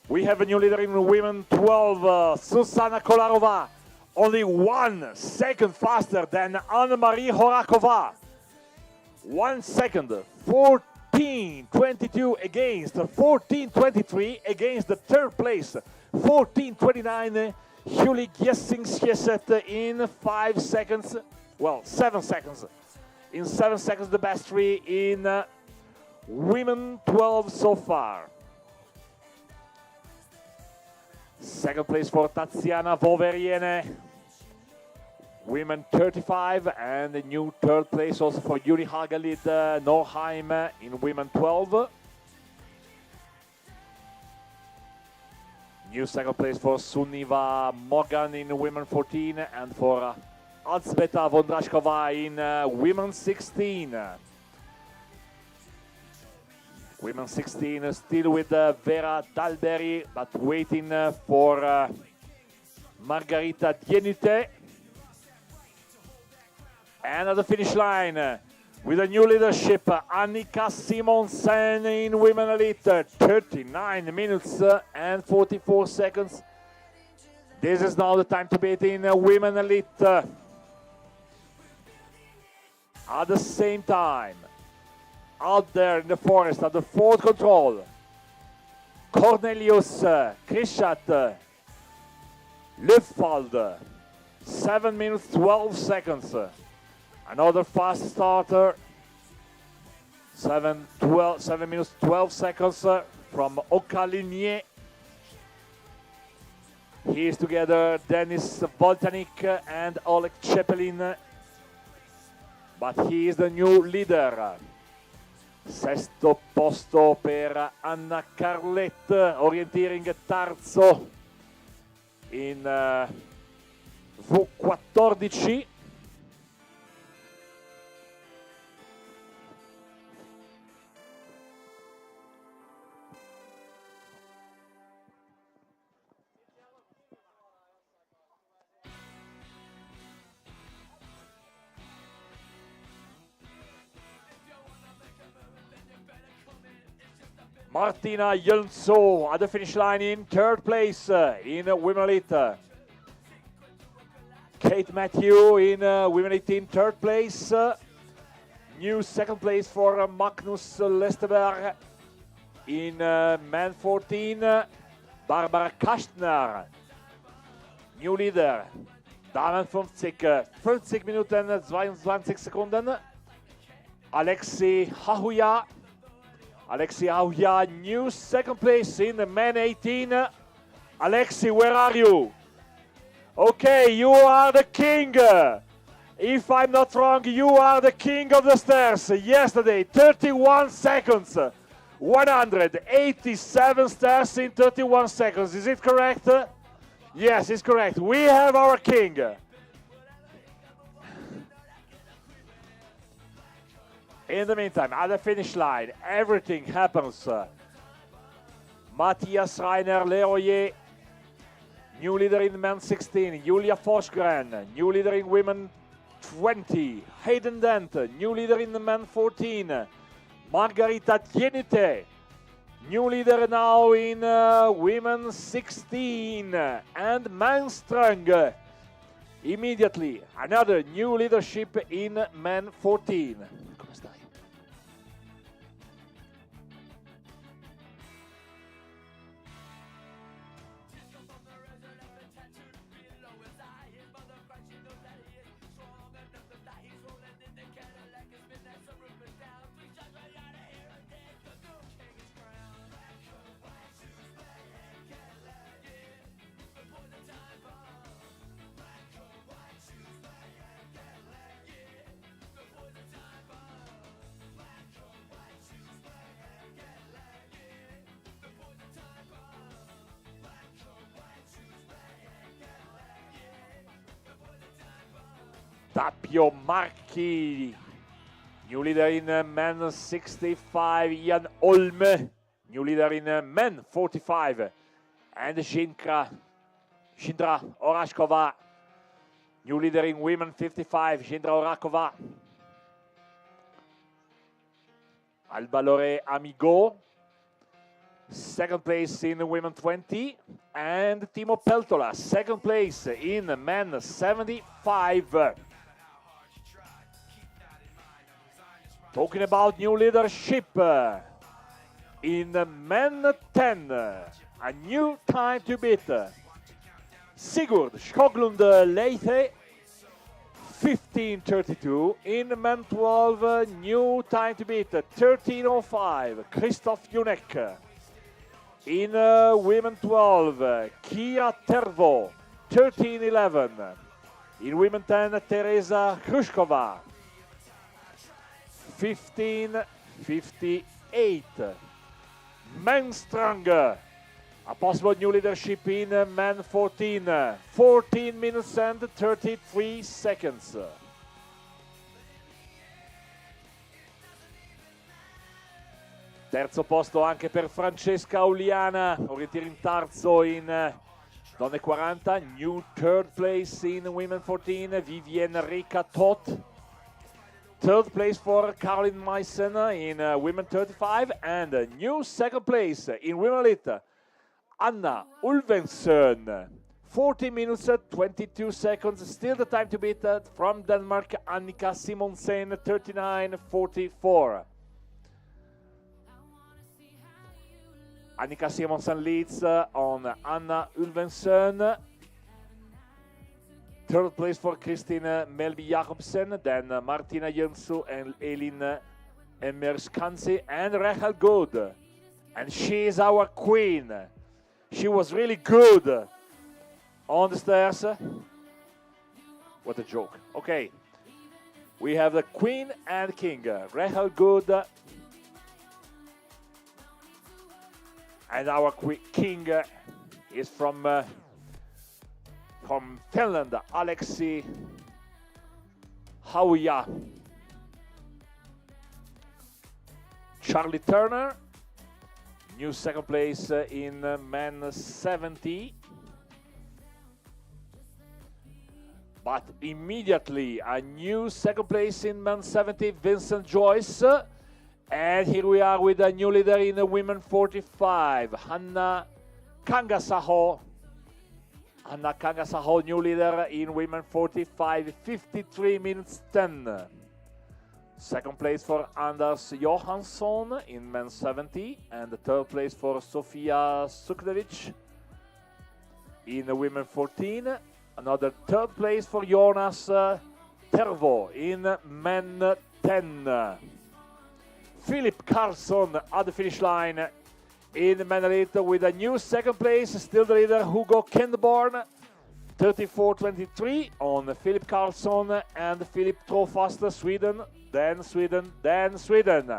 We have a new leader in women 12. Susanna Kolarova. Only 1 second faster than Anna-Marie Horakova. 1 second. 14:22 against 14:23 against the third place. 14:29. Julie Giessing-Schieset in 5 seconds. Well, 7 seconds. In 7 seconds, the best three in women 12 so far. Second place for Tatiana Voveriene. Women 35, and a new third place also for Yuri Hagalid Norheim in women 12. New second place for Sunniva Morgan in women 14, and for Alzbeta Vondrashkova in women 16. Women 16 still with Vera Dalberry, but waiting for Margarita Dienute. And at the finish line, with a new leadership, Annika Simonsen in women elite, 39 minutes and 44 seconds. This is now the time to beat in women elite. At the same time, out there in the forest at the fourth control, Cornelius Krishat Lefald, 7 minutes 12 seconds. Another fast starter, 7 minutes 12 seconds from Okalinier. He is together Denis Voltanik and Oleg Chepelin, but he is the new leader. Sesto posto per Anna Carlette, orienteering terzo in V14. Martina Jönso at the finish line in third place in women elite. Kate Matthew in women 18 third place. New second place for Magnus Lesterberg in men 14. Barbara Kastner, new leader. Damen 50 Minuten 22 Sekunden. Alexi Hahuya, new second place in the men 18. Alexi, where are you? Okay, you are the king. If I'm not wrong, you are the king of the stairs. Yesterday, 31 seconds. 187 stairs in 31 seconds. Is it correct? Yes, it's correct. We have our king. In the meantime, at the finish line, everything happens. Matthias Reiner Leroyer, new leader in men 16. Julia Forsgren, new leader in women 20. Hayden Dent, new leader in the men 14. Margarita Tienite, new leader now in women 16. And Manström Immediately, another new leadership in men 14. Come stai? Tapio Marchi, new leader in men 65, Ian Olme, new leader in men 45, and Shindra Orashkova, new leader in women 55, Shindra Orakova. Albalore Amigo, second place in women 20, and Timo Peltola, second place in men 75. Talking about new leadership, in men 10, a new time to beat. Sigurd Skoglund Leite, 15:32. In men 12, new time to beat, 13:05. Christoph Junek. In women 12, Kia Tervo, 13:11. In women 10, Teresa Hrushkova, 15:58. Men Strong, a possible new leadership in men 14, 14 minutes and 33 seconds. Terzo posto anche per Francesca Uliana, orientiere in terzo in donne 40, new third place in women 14, Vivienne Rika Toth. Third place for Caroline Meissen in women 35, and a new second place in women elite, Anna Ulvensen, 40 minutes 22 seconds, still the time to beat from Denmark, Annika Simonsen, 39:44. Annika Simonsen leads on Anna Ulvensen. Third place for Christine Melby Jacobsen, then Martina Jönsson and Elin Emerskansi, and Rachel Good. And she is our queen. She was really good on the stairs. What a joke. Okay. We have the queen and king, Rachel Good. And our king is from Finland, Aleksi Hauja. Charlie Turner, new second place in men 70. But immediately a new second place in men 70, Vincent Joyce. And here we are with a new leader in the women 45, Hanna Kangasaho. Hanna Kangasaho, new leader in women 45, 53 minutes 10. Second place for Anders Johansson in men 70, and the third place for Sofia Sukdevic in the women 14. Another third place for Jonas Tervo in men 10. Philip Carlson at the finish line in the men elite with a new second place, still the leader Hugo Kendborn, 34:23 on Philip Carlson and Philip Trofast, Sweden, then Sweden, then Sweden.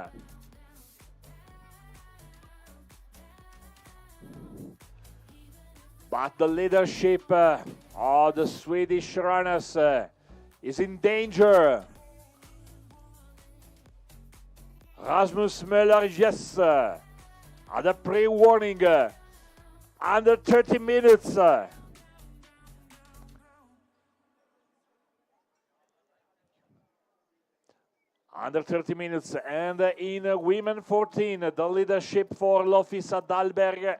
But the leadership of the Swedish runners is in danger. Rasmus Möller, yes, at a pre-warning, under 30 minutes. Under 30 minutes, and in women 14, the leadership for Lofisa Dahlberg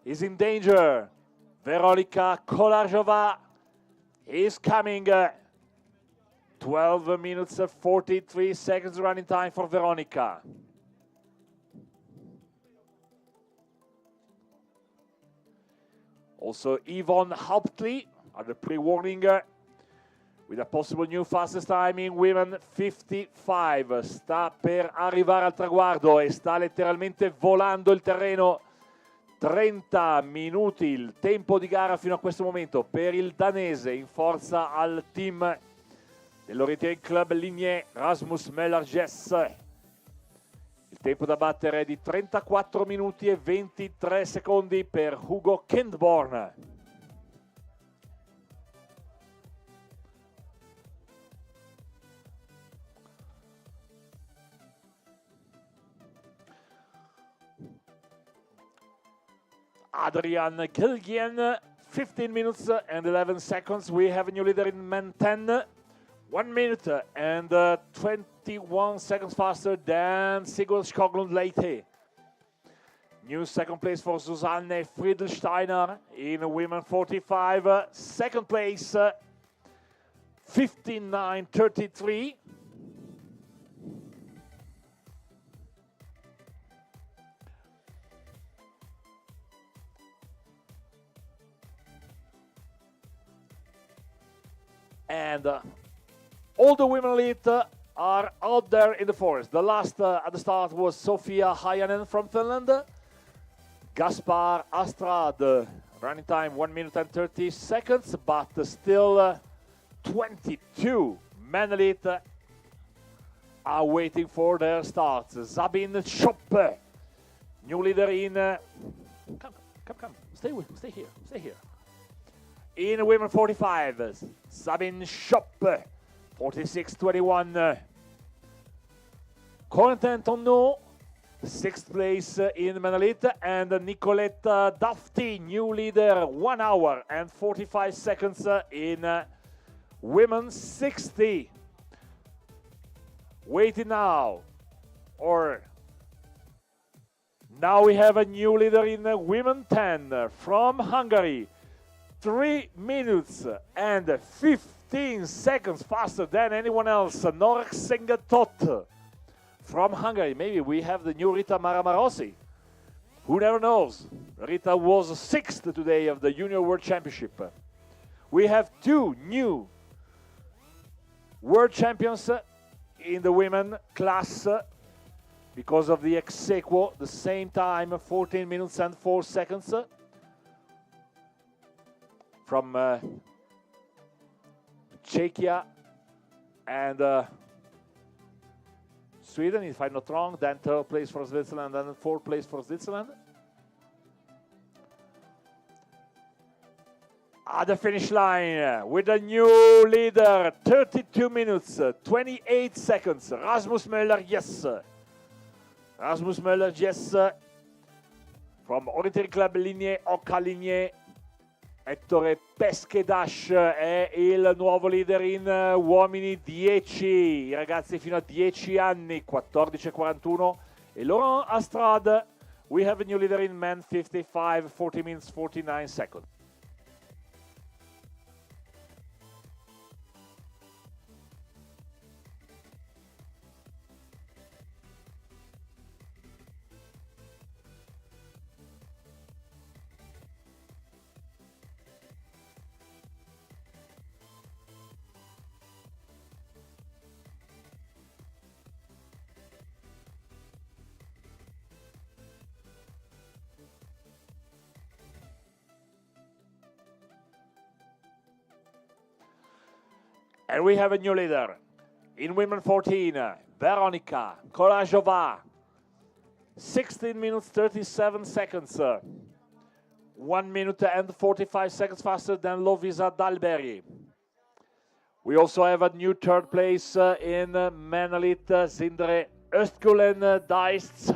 is in danger. Veronika Kolarjova, is coming. 12 minutes 43 seconds running time for Veronica. Also Yvonne Hauptli at the pre-warning with a possible new fastest time in women 55. Sta per arrivare al traguardo e sta letteralmente volando il terreno. 30 minuti il tempo di gara fino a questo momento per il danese in forza al team dell'Orientering Club Ligné Rasmus Möller-Jess. Il tempo da battere è di 34 minuti e 23 secondi per Hugo Kindborn. Adrian Gilgien, 15 minutes and 11 seconds. We have a new leader in men 10. 1 minute and 21 seconds faster than Sigurd Skoglund Leite. New second place for Susanne Friedelsteiner in women 45. Second place, 59.33. And all the women elite are out there in the forest. The last at the start was Sofia Hayanen from Finland. Gaspar Astrad, running time 1 minute and 30 seconds, but still 22 men elite are waiting for their starts. Sabine Schoppe, new leader in... Come, stay here. In women 45, Sabine Schoppe, 46.21. Corentin Tonneau, 6th place in men elite, and Nicolette Dafti, new leader, 1 hour and 45 seconds in women 60. Waiting now, or now we have a new leader in women 10 from Hungary. 3 minutes and 15 seconds faster than anyone else. Nork Sengatot from Hungary. Maybe we have the new Rita Maramarossi. Who never knows? Rita was 6th today of the Junior World Championship. We have 2 new world champions in the women class because of the ex aequo, the same time, 14 minutes and 4 seconds. From Czechia and Sweden, if I'm not wrong, then 3rd place for Switzerland and 4th place for Switzerland. At the finish line with a new leader, 32 minutes, 28 seconds, Rasmus Möller-Jess. Rasmus Möller-Jess from Orientering Club Ligné Oka Ligné. Ettore Peskedash è il nuovo leader in uomini 10, i ragazzi fino a 10 anni, 14.41. E Laurent Astrad, we have a new leader in men 55, 40 minutes, 49 seconds. And we have a new leader in women 14, Veronika Kolajova, 16 minutes 37 seconds, 1 minute and 45 seconds faster than Lovisa Dalberg. We also have a new 3rd place in men elite, Sindre Östkulen Deist,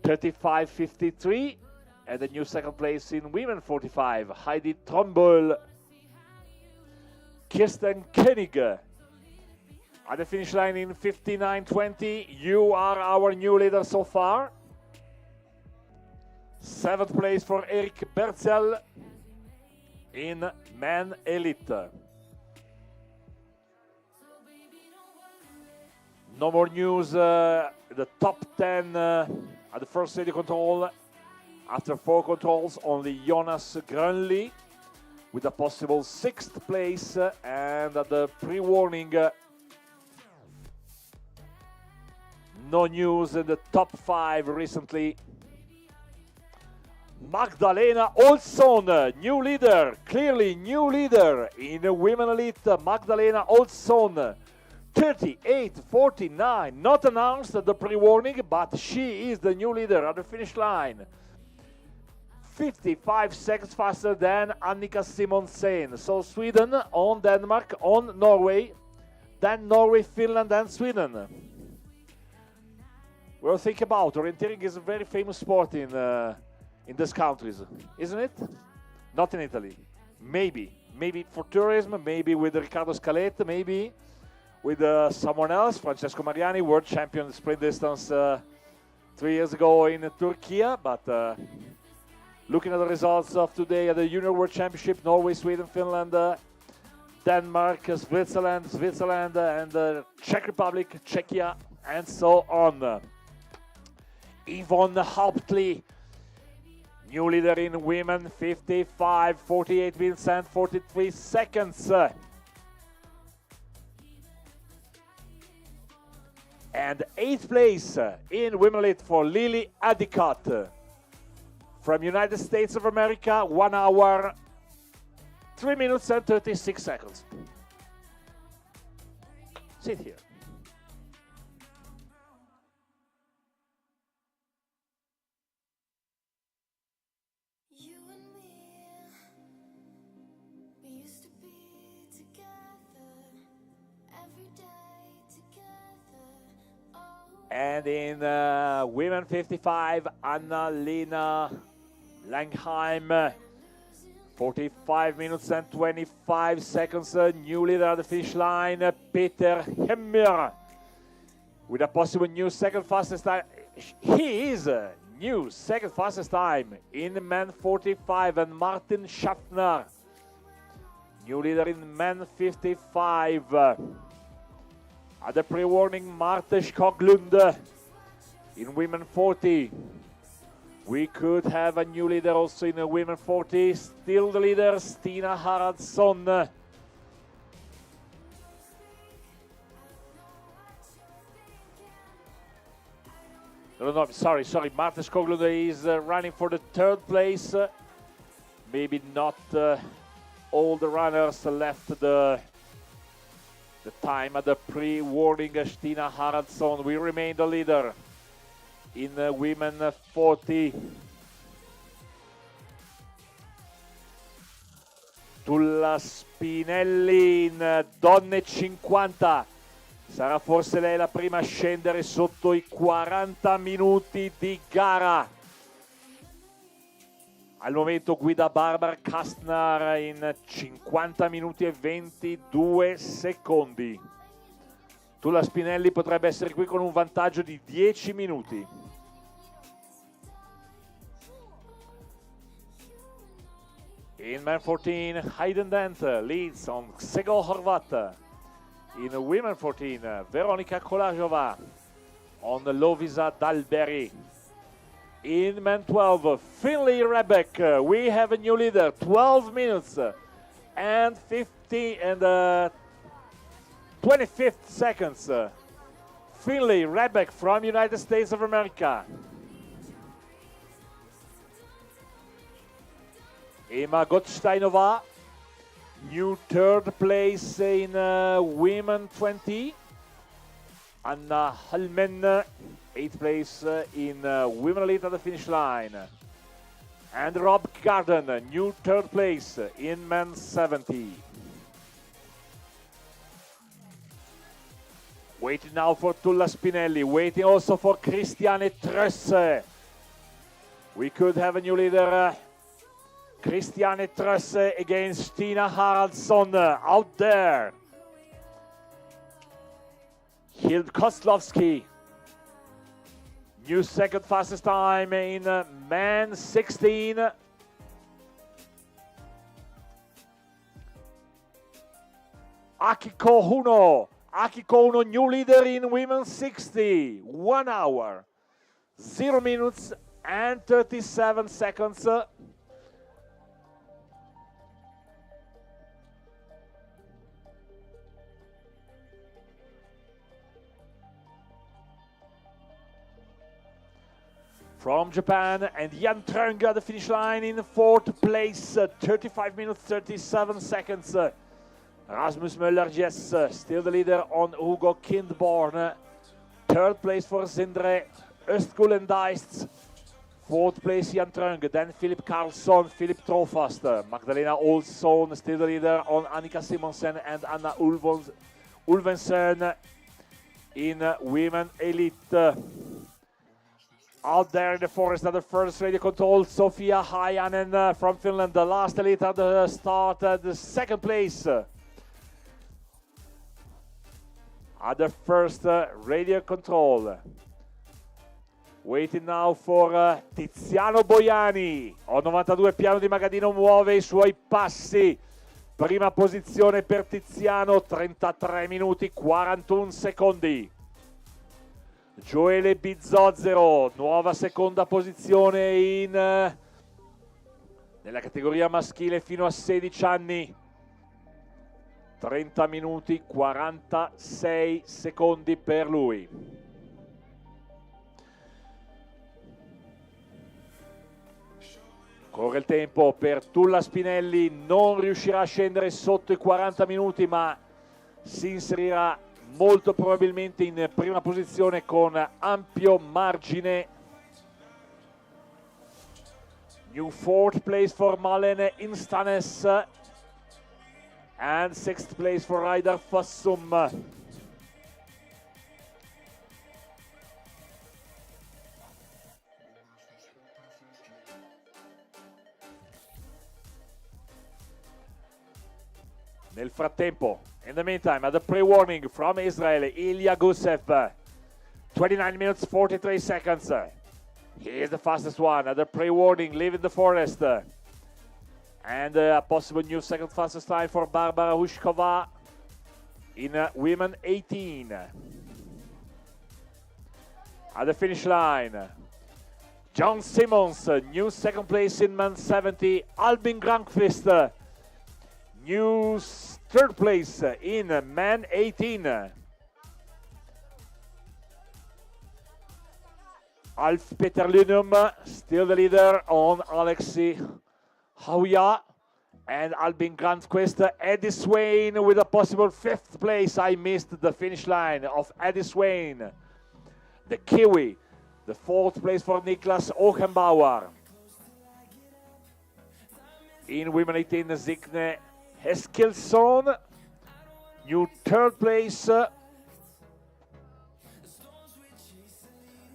35.53, and a new 2nd place in women 45, Heidi Trombol, Kirsten Koenig. At the finish line in 59.20, you are our new leader so far. 7th place for Erik Berzel. in men elite. No more news. The top 10 at the first radio control. After 4 controls, only Jonas Grönli with a possible 6th place. And at the pre-warning, no news in the top 5 recently. Magdalena Olsson, new leader, clearly new leader in the women elite. Magdalena Olsson, 38:49, not announced at the pre-warning, but she is the new leader at the finish line. 55 seconds faster than Annika Simonsen. So Sweden on Denmark, on Norway, then Norway, Finland, and Sweden. Well, think about orienteering is a very famous sport in these countries, isn't it? Not in Italy. Maybe for tourism, maybe with Riccardo Scaletta, maybe with someone else, Francesco Mariani, world champion sprint distance 3 years ago in Turkey. But looking at the results of today at the Junior World Championship, Norway, Sweden, Finland, Denmark, Switzerland, and Czech Republic, Czechia, and so on. Yvonne Hauptli, new leader in women, 55:48 minutes and 43 seconds. And 8th place in women elite for Lily Adicott from United States of America, 1 hour, 3 minutes and 36 seconds. Sit here. You and me, we used to be together every day together. Oh. And in women 55, Anna-Lena Langheim, 45 minutes and 25 seconds. New leader at the finish line, Peter Hemmer, with a possible new second fastest time. He is new second fastest time in men 45, and Martin Schaffner, new leader in men 55. At the pre-warning, Marte Skoglund in women 40. We could have a new leader also in women 40. Still the leader, Stina Haraldsson. No, sorry. Marte Skoglund is running for the 3rd place. Maybe not all the runners left the time at the pre-warning. Stina Haraldsson will remain the leader in women 40. Tulla Spinelli in donne 50. Sarà forse lei la prima a scendere sotto i 40 minuti di gara. Al momento guida Barbara Kastner in 50 minuti e 22 secondi. Tulla Spinelli potrebbe essere qui con un vantaggio di 10 minuti. In men 14, Hayden Dent leads on Ksego Horvat. In women 14, Veronika Kolajova on Lovisa Dalberi. In men 12, Finley Rebeck. We have a new leader, 12 minutes and 25 seconds. Finley Rebeck from United States of America. Emma Gottsteinova, new 3rd place in women 20. Anna Halmen, 8th place in women elite at the finish line. And Rob Garden, new 3rd place in men 70. Waiting now for Tulla Spinelli, waiting also for Christiane Trösse. We could have a new leader. Christiane Trösse against Stina Haraldsson out there. Hild Kostlowski, new 2nd fastest time in men 16. Akiko Uno. Akiko Uno, new leader in women's 60. 1 hour, 0 minutes and 37 seconds. From Japan, and Jan Trung at the finish line in 4th place, 35 minutes 37 seconds. Rasmus Möller, yes, still the leader on Hugo Kindborn. 3rd place for Sindre Östgulendeist. 4th place Jan Trung, then Philip Karlsson, Philip Trofast, Magdalena Olsson, still the leader on Annika Simonsen and Anna Ulvensen in Women Elite. Out there in the forest at the first radio control, Sofia Hayanen from Finland, the last elite at the start, the 2nd place. At the first radio control. Waiting now for Tiziano Boiani. O 92 Piano di Magadino muove i suoi passi. Prima posizione per Tiziano, 33 minuti 41 secondi. Gioele Bizzozero, nuova seconda posizione nella categoria maschile fino a 16 anni. 30 minuti 46 secondi per lui. Corre il tempo per Tulla Spinelli, non riuscirà a scendere sotto i 40 minuti, ma si inserirà molto probabilmente in prima posizione con ampio margine. New 4th place for Malene Instanes and 6th place for Raidar Fassum. Nel frattempo, in the meantime, at the pre-warning from Israel, Ilya Gusev, 29 minutes 43 seconds. He is the fastest one at the pre-warning, leaving the forest. And a possible new 2nd fastest time for Barbara Hushkova in women 18. At the finish line, John Simmons, new 2nd place in men 70. Albin Granqvist, new 3rd place in men 18. Alf Peter Lynum, still the leader on Alexei Hauya and Albin Granqvist. Eddie Swain with a possible 5th place. I missed the finish line of Eddie Swain, the Kiwi. The 4th place for Niklas Ochenbauer. In women 18, Zigne Eskilsson, new 3rd place.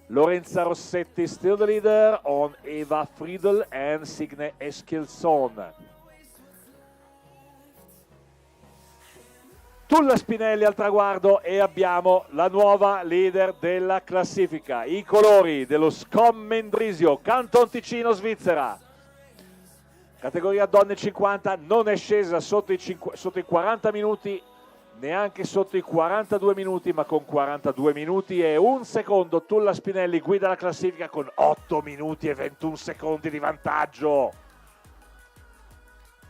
Lorenza Rossetti, still the leader on Eva Friedel and Signe Eskilsson. Tulla Spinelli al traguardo e abbiamo la nuova leader della classifica. I colori dello SCOM Mendrisio, Canton Ticino, Svizzera. Categoria donne 50, non è scesa sotto i 40 minuti, neanche sotto i 42 minuti, ma con 42 minuti e 1 secondo Tulla Spinelli guida la classifica con 8 minuti e 21 secondi di vantaggio.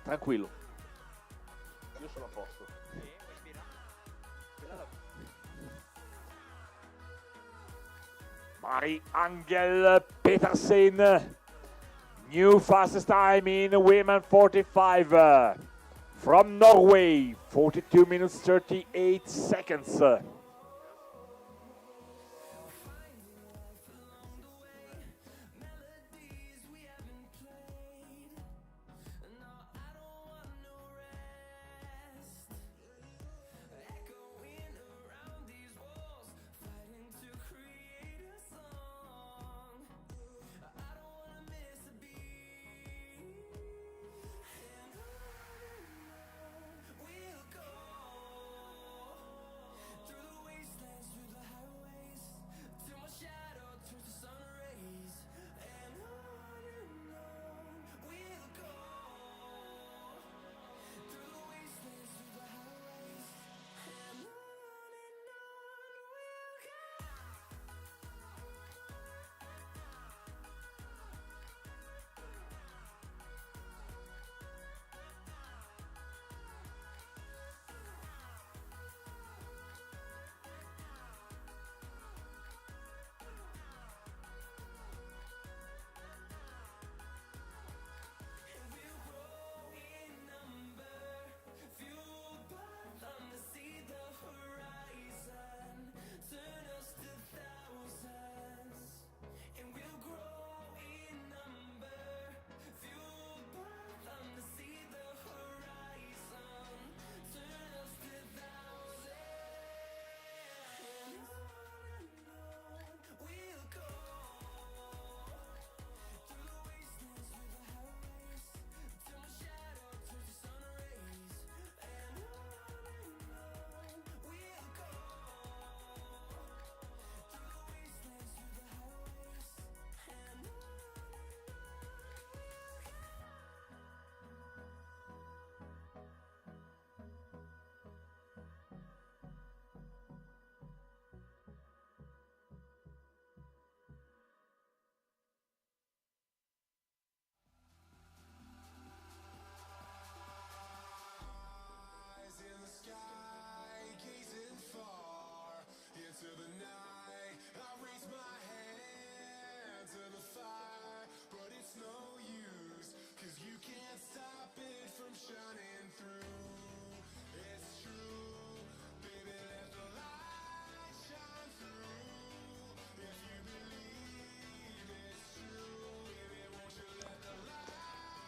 Tranquillo. Io sono a posto. Mari Angel Petersen, new fastest time in women 45. From Norway, 42 minutes 38 seconds.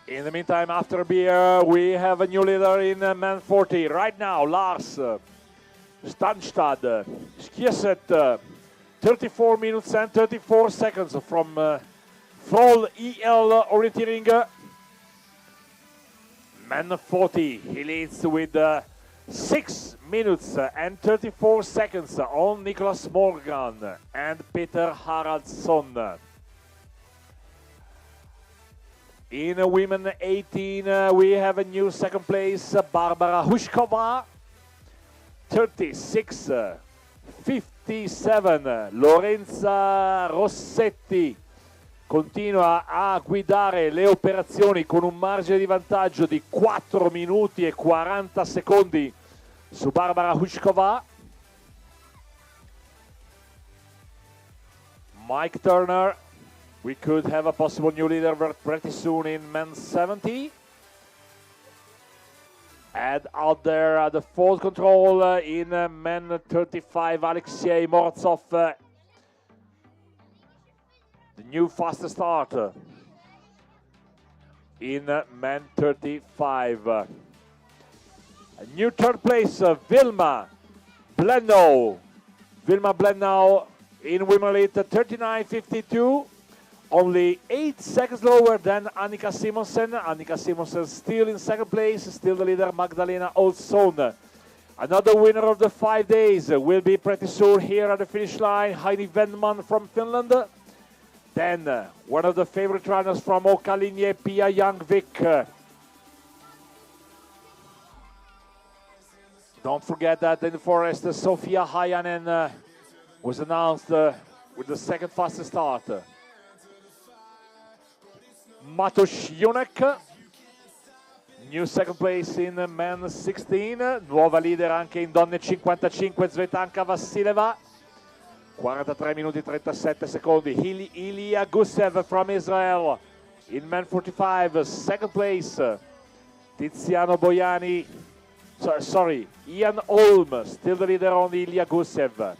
In the meantime, after beer, we have a new leader in men 40. Right now, Lars Stanstad, Skieset, 34 minutes and 34 seconds from Froll EL Orientering. Men 40, he leads with 6 minutes and 34 seconds on Nicholas Morgan and Peter Haraldsson. In women 18, we have a new second place, Barbara Hushkova, 36-57. Lorenza Rossetti continua a guidare le operazioni con un margine di vantaggio di 4 minuti e 40 secondi su Barbara Hushkova. Mike Turner, we could have a possible new leader pretty soon in men's 70. And out there at the fourth control in men 35, Alexei Morozov, the new fastest start in men 35. A new third place, Vilma Blennow. Vilma Blennow in women elite 39.52. Only 8 seconds lower than Annika Simonsen. Annika Simonsen still in second place, still the leader, Magdalena Olsson. Another winner of the 5 days will be pretty soon here at the finish line, Heidi Wendman from Finland. Then one of the favorite runners from Okalinje, Pia Youngvik. Don't forget that in the forest, Sofia Hayanen was announced with the second fastest start. Matos Junek, new second place in men 16, nuova leader anche in donne 55, Svetanka Vassileva, 43 minuti 37 secondi. Ilya Gusev from Israel in men 45, second place. Tiziano Boiani, Ian Holm, still the leader on Ilya Gusev.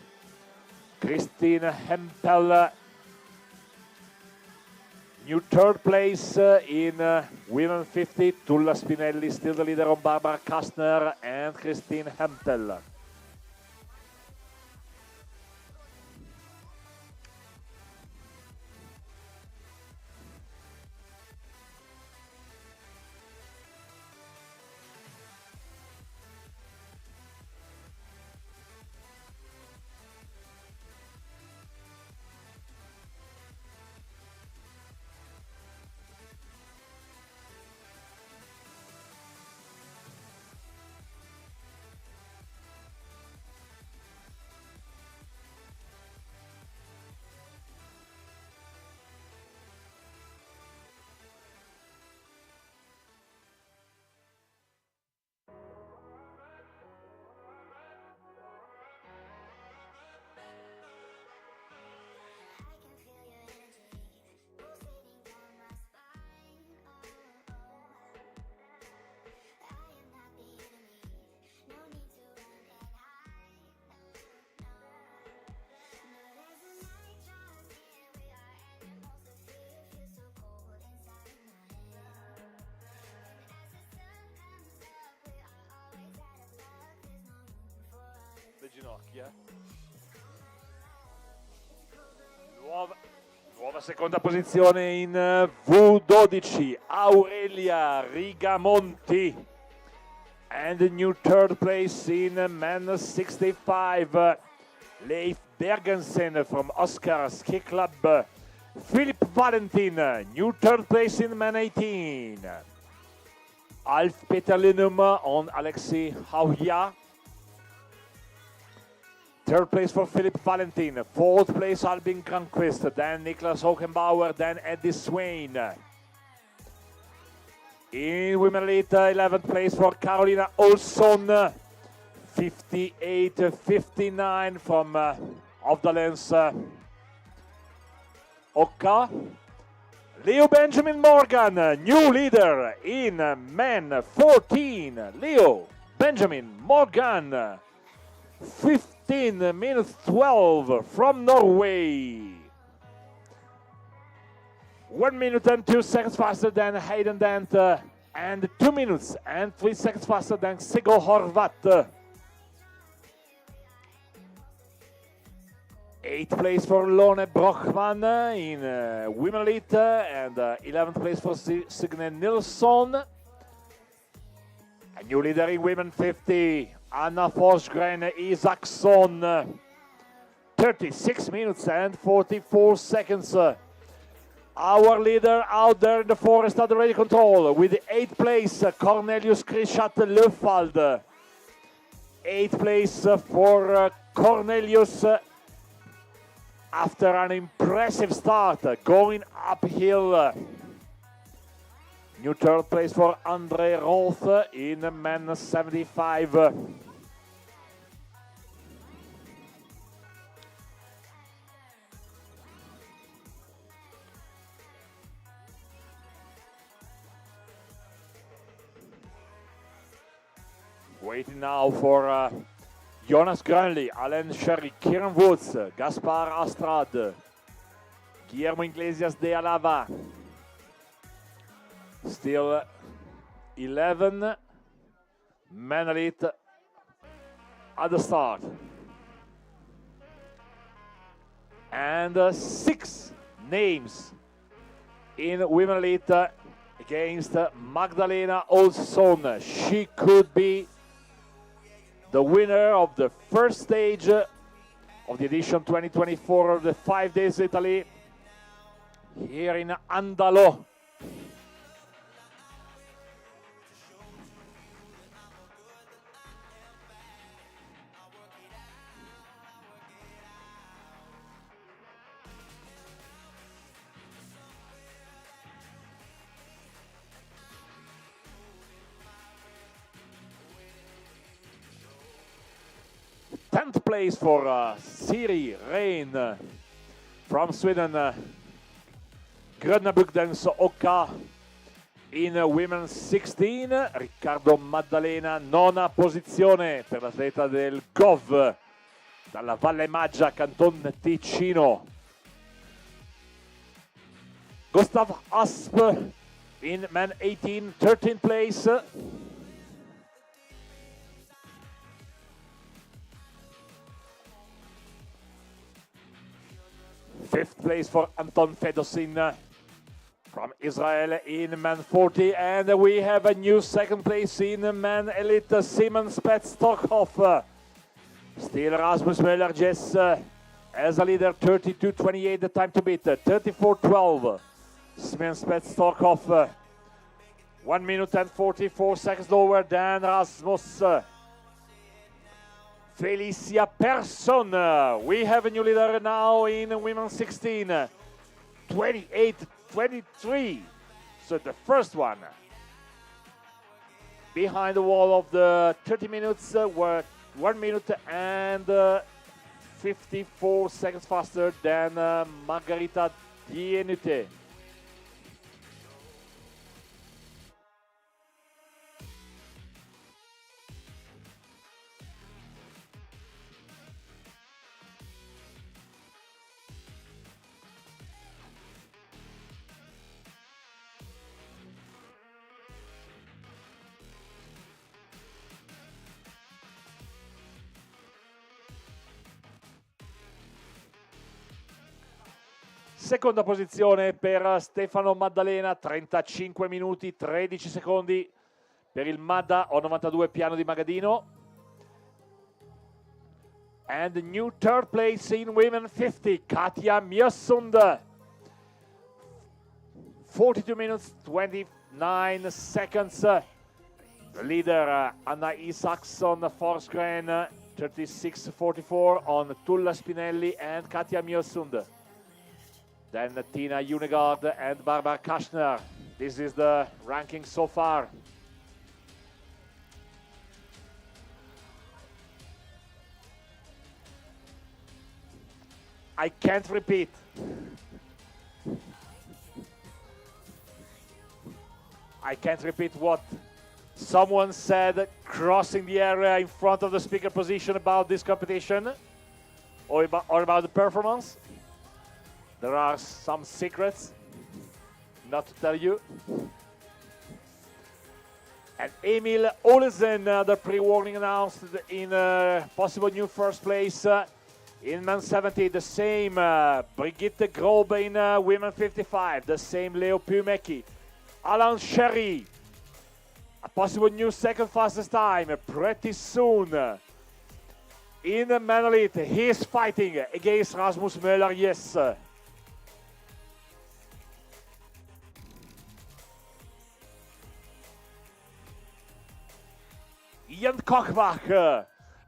Christine Hempel, new third place in women 50. Tulla Spinelli, still the leader on Barbara Kastner and Christine Hempel. Ginocchia. Nuova seconda posizione in V12, Aurelia Rigamonti. And a new third place in men 65, Leif Bergensen from Oscar Ski Club. Philip Valentin, new third place in men 18. Alf Peter Linum on Alexei Hauja. Third place for Philip Valentin. Fourth place, Albin Granqvist. Then Niklas Hockenbauer. Then Eddie Swain. In women elite, 11th place for Carolina Olsson. 58-59 from Ovdalens Okka. Leo Benjamin Morgan, new leader in men 14. Leo Benjamin Morgan. 15 minutes 12 from Norway. 1 minute and 2 seconds faster than Hayden Dent, and 2 minutes and 3 seconds faster than Sego Horvat. 8th place for Lone Brochman in Women Elite, and 11th place for Signe Nilsson. A new leader in Women 50, Anna Forsgren Isaksson. 36 minutes and 44 seconds. Our leader out there in the forest at the ready control with the 8th place, Cornelius Krishat Leufald. 8th place for Cornelius after an impressive start, going uphill. New 3rd place for Andre Roth in men 75. Waiting now for Jonas Grönli, Alain Sherry, Kieran Woods, Gaspar Astrad, Guillermo Iglesias de Alava. Still 11 men elite at the start. And 6 names in women elite against Magdalena Olsson. She could be the winner of the first stage of the edition 2024 of the 5 Days Italy here in Andalo. Tenth place for Siri Rein from Sweden. Gröna Bygdens Oka in women 16. Riccardo Maddalena, nona posizione per l'atleta del GOV dalla Valle Maggia, Canton Ticino. Gustav Asp in men 18, 13th place. 5th place for Anton Fedosin from Israel in men 40, and we have a new 2nd place in men elite, Simon Spets Stockhoff. Still Rasmus Möller Jess as a leader, 32.28 the time to beat, 34.12. Simon Spets Stockhoff 1 minute and 44 seconds lower than Rasmus. Felicia Persson. We have a new leader now in women 16, 28-23. So the first one behind the wall of the 30 minutes were 1 minute and 54 seconds faster than Margarita Dienute. Seconda posizione per Stefano Maddalena, 35 minuti 13 secondi per il Madda O92 piano di Magadino. And new 3rd place in women 50, Katja Mjösund. 42 minutes 29 seconds. The leader Anna Isaksson Forsgren, 36.44 on Tulla Spinelli and Katja Mjösund. Then Tina Unegard and Barbara Kashner. This is the ranking so far. I can't repeat. I can't repeat what someone said crossing the area in front of the speaker position about this competition or about the performance. There are some secrets. not to tell you. And Emil Olesen, the pre-warning announced in possible new first place in men 70. The same Brigitte Grobe in women 55. The same Leo Pumecki. Alan Sherry, a possible new second fastest time pretty soon. In the men elite, he is fighting against Rasmus Möller, yes. Jan Kochbach,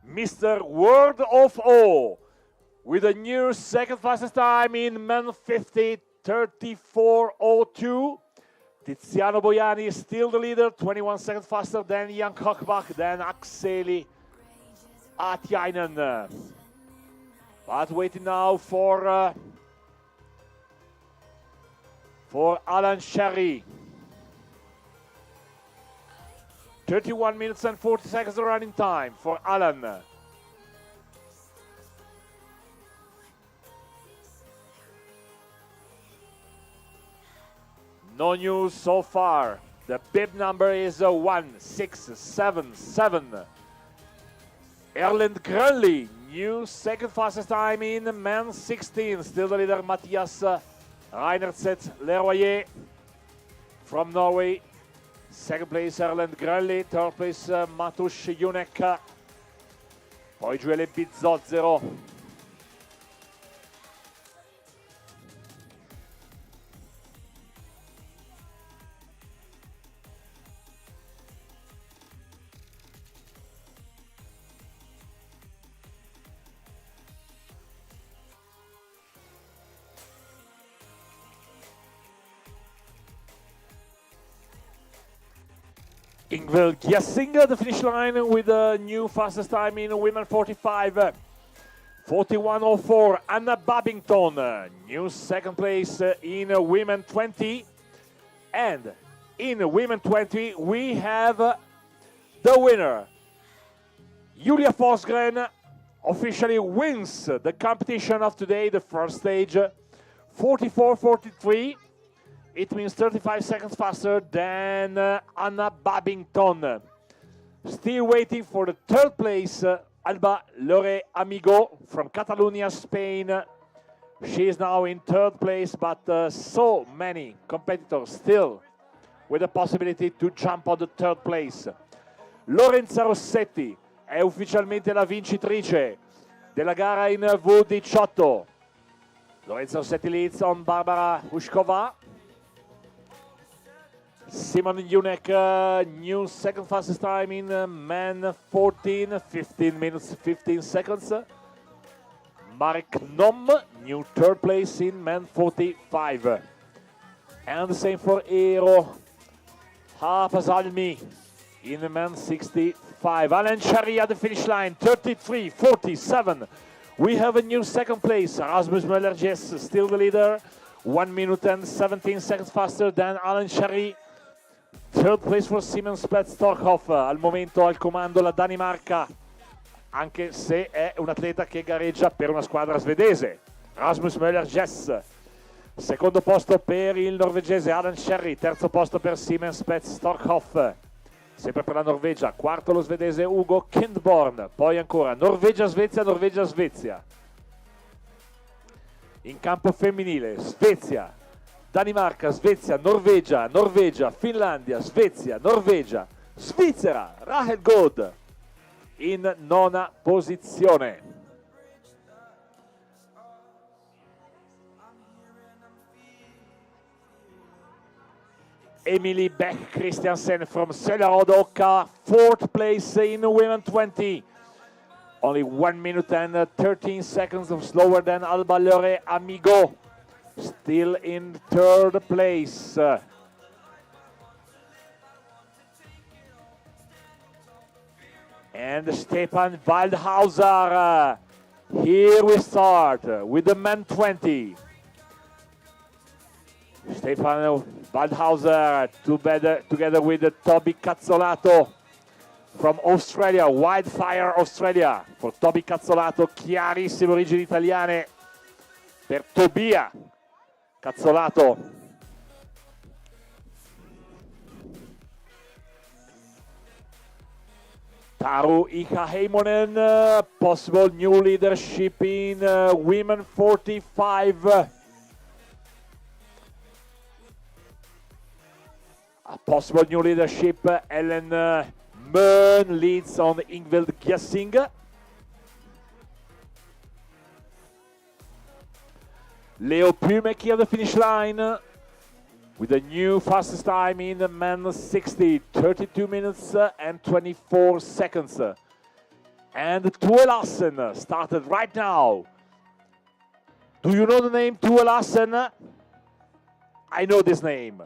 Mr. World of O, with a new second fastest time in men 50, 34.02. Tiziano Boiani is still the leader, 21 seconds faster than Jan Kochbach, then Akseli Atiainen. But waiting now for Alan Sherry. 31 minutes and 40 seconds the running time for Alan. No news so far. The bib number is 1677. Erlend Grönli, new second fastest time in men 16. Still the leader Matthias Reinertset Leroyer from Norway. Second place Erlend Grönli, third place Matusz Junek. Poi giù le Bizozzero. Ingvild Gjessing, the finish line with a new fastest time in women 45. 41.04. Anna Babington, new second place in women 20. And in women 20, we have the winner. Julia Forsgren officially wins the competition of today, the first stage, 44.43. It means 35 seconds faster than Anna Babington. Still waiting for the third place, Alba Lore Amigo from Catalonia, Spain. She is now in third place, but so many competitors still with the possibility to jump on the third place. Lorenza Rossetti è ufficialmente la vincitrice della gara in V18. Lorenza Rossetti leads on Barbara Hushkova. Simon Junek, new second fastest time in men 14, 15 minutes, 15 seconds. Marek Nom, new third place in men 45. And the same for Eero Haapsalmi in men 65. Alan Cherry at the finish line, 33.47. We have a new second place. Rasmus Möller, yes, still the leader. 1 minute and 17 seconds faster than Alan Cherry. Third place for Simon Spets-Storkhoff, al momento al comando la Danimarca, anche se è un atleta che gareggia per una squadra svedese. Rasmus Möller Jess, secondo posto per il norvegese Alan Sherry, terzo posto per Simon Spets-Storkhoff, sempre per la Norvegia, quarto lo svedese Ugo Kindborn, poi ancora Norvegia-Svezia, Norvegia-Svezia. In campo femminile, Svezia, Danimarca, Svezia, Norvegia, Norvegia, Finlandia, Svezia, Norvegia, Svizzera, Rahel God in nona posizione. Emily Beck Christiansen from Søllerød, fourth place in women 20. Only 1 minute and 13 seconds slower than Alba Lore Amigo. Still in third place. And Stefan Waldhauser. Here we start with the men 20. Stefan Waldhauser together with Toby Cazzolato from Australia, Wildfire Australia. For Toby Cazzolato, chiarissime origini italiane per Tobia Cazzolato. Taru Ika Heimonen, possible new leadership in women 45. A possible new leadership, Ellen Meun leads on Ingvild Gjessing. Leo Pumek here at the finish line with a new fastest time in the men's 60, 32 minutes and 24 seconds. And Tue Lassen started right now. Do you know the name Tue Lassen? I know this name.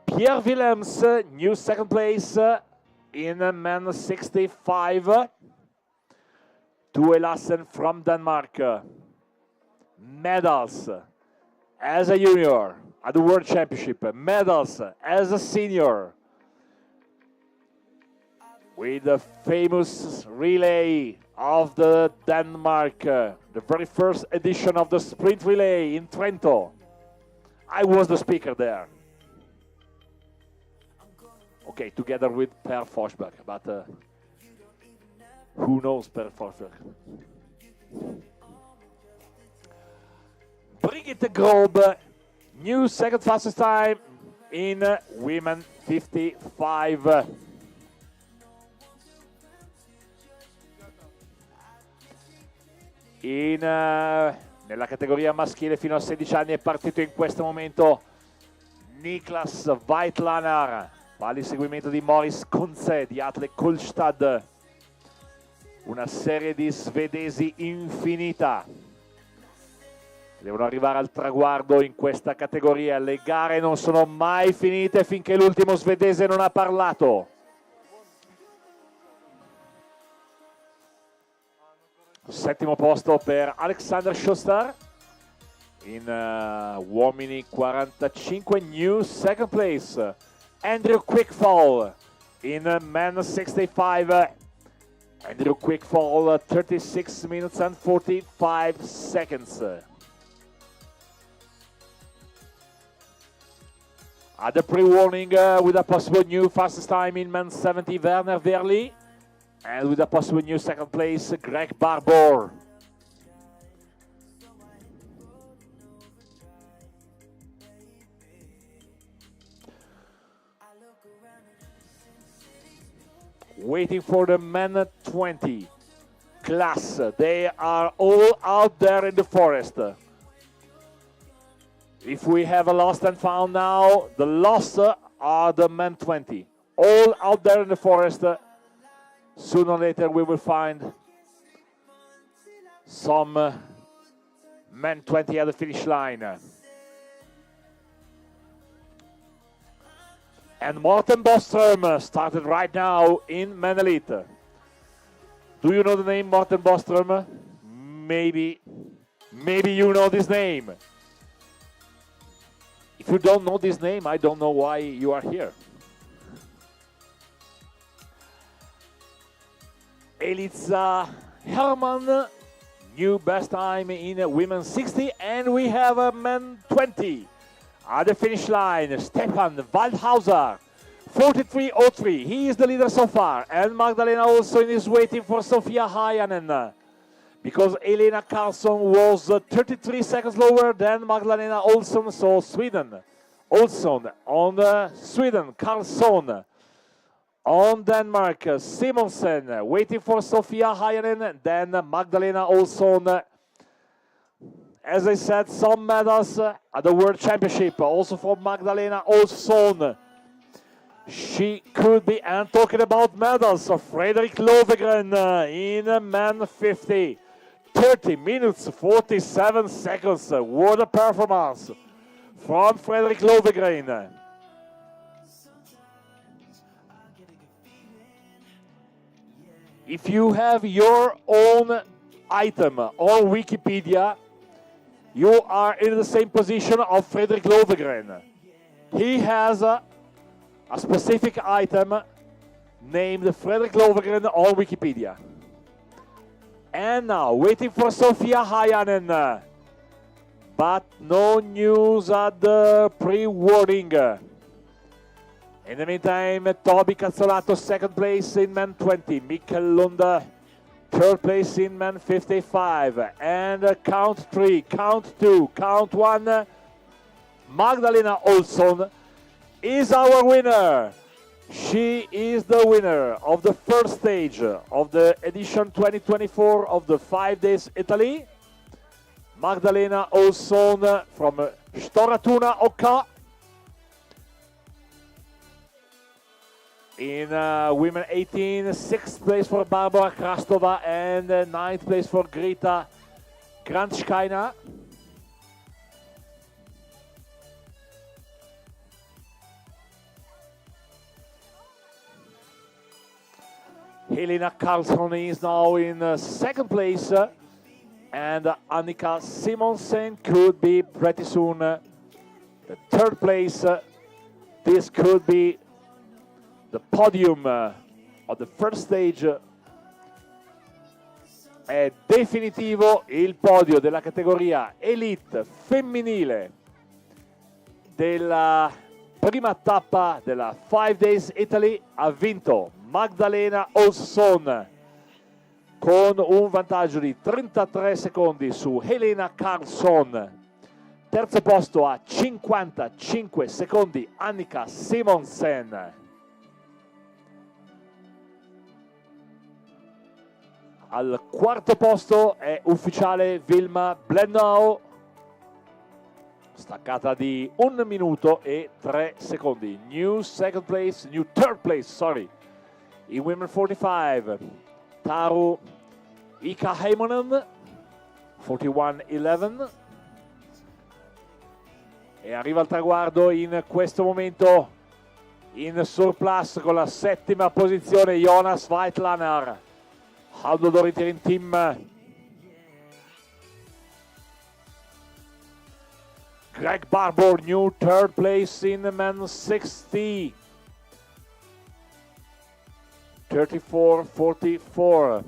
Pierre Willems, new second place in men's 65. Tue Lassen from Denmark. Medals as a junior at the World Championship, medals as a senior with the famous relay of the Denmark, the very first edition of the sprint relay in Trento. I was the speaker there. Okay, together with Per Forsberg, but who knows Per Forsberg? Brigitte Grobe, new second fastest time in women 55. Nella categoria maschile fino a 16 anni è partito in questo momento Niklas Weitlaner, va all'inseguimento di Morris Kunze di Atle Kolstad. Una serie di svedesi infinita. Devono arrivare al traguardo in questa categoria. Le gare non sono mai finite finché l'ultimo svedese non ha parlato. Settimo posto per Alexander Schuster in uomini 45, new second place. Andrew Quickfall in men 65. Andrew Quickfall 36 minutes and 45 seconds. At the pre-warning with a possible new fastest time in men's 70, Werner Verli. And with a possible new second place, Greg Barbour. Waiting for the men 20 class. They are all out there in the forest. If we have a lost and found now, the lost are the men 20. All out there in the forest. Sooner or later we will find some men 20 at the finish line. And Morten Boström started right now in Men Elite. Do you know the name Morten Boström? Maybe you know this name. If you don't know this name, I don't know why you are here. Elitza Hermann, new best time in women's 60, and we have a men 20 at the finish line. Stefan Waldhauser, 43.03. He is the leader so far, and Magdalena Olsson is waiting for Sofia Hayanen because Elena Karlsson was 33 seconds lower than Magdalena Olsson. So Sweden, Olsson on Sweden, Karlsson on Denmark, Simonsen waiting for Sofia Hayanen, then Magdalena Olsson. As I said, some medals at the World Championship, also for Magdalena Olsson. She could be, and talking about medals, Fredrik Lovegren in men 50. 30 minutes, 47 seconds. What a performance from Fredrik Lovegren. If you have your own item on Wikipedia, you are in the same position of Fredrik Lovegren. He has a specific item named Fredrik Lovegren on Wikipedia. And now, waiting for Sofia Hayanen. But no news at the pre-warning. In the meantime, Toby Cazzolato, second place in men 20. Mikkel Lunda, third place in men 55. And count 3, count 2, count 1. Magdalena Olsson is our winner. She is the winner of the first stage of the edition 2024 of the 5 Days Italy. Magdalena Olsson from Storatuna Oka. In women 18, 6th place for Barbara Krastova and 9th place for Greta Granchkaina. Helena Karlsson is now in 2nd place and Annika Simonsen could be pretty soon the 3rd place. This could be the podium of the first stage. È definitivo il podio della categoria Elite femminile della prima tappa della 5 Days Italy. Ha vinto Magdalena Olsson con un vantaggio di 33 secondi su Helena Karlsson. Terzo posto a 55 secondi Annika Simonsen. Al quarto posto è ufficiale Vilma Blennow, staccata di 1 minuto e 3 secondi. New third place, sorry. In Women 45, Taru Ika-Heimonen, 41-11. E arriva al traguardo in questo momento in surplus con la 7ª posizione Jonas Weitlaner. Aldo Doritirin Team. Greg Barbour, new 3rd place in men 60. 34-44.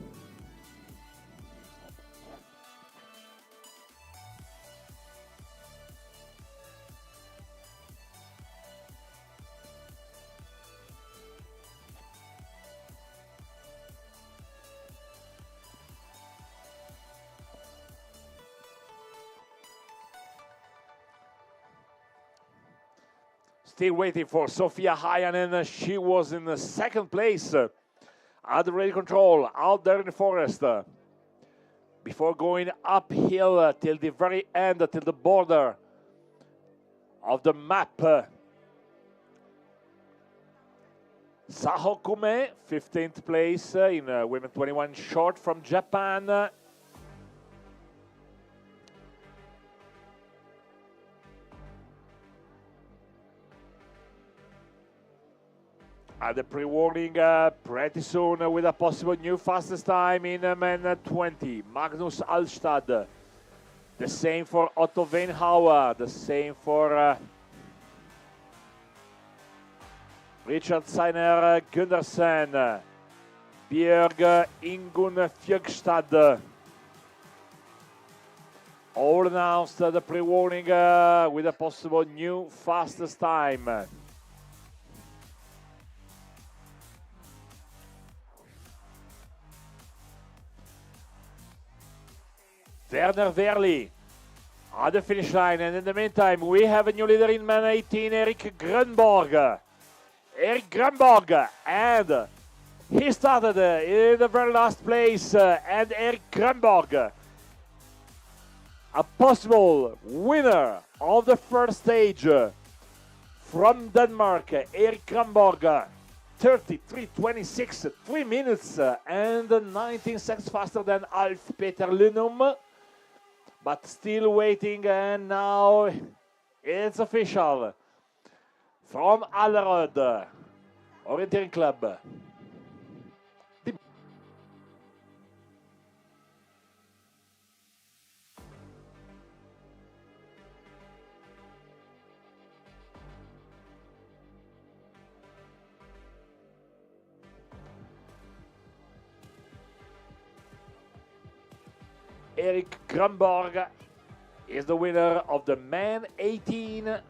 Still waiting for Sofia Hayanen. She was in the 2nd place at the ready control out there in the forest before going uphill till the very end, till the border of the map. Saho Kume, 15th place in women 21 short from Japan. At the pre-warning pretty soon with a possible new fastest time in men 20. Magnus Alstad. The same for Otto Weinhauer. The same for Richard Seiner Gundersen. Björg Ingun Fjörgstad. All announced the pre-warning with a possible new fastest time. Werner Verli at the finish line, and in the meantime we have a new leader in man 18, Erik Grönborg. Erik Grönborg, and he started in the very last place, and Erik Grönborg, a possible winner of the first stage from Denmark. Erik Grönborg, 33:26, 3 minutes and 19 seconds faster than Alf Peter Lynum. But still waiting, and now it's official. From Allerød, Orienteering Club. Erik Grönborg is the winner of the man 18, the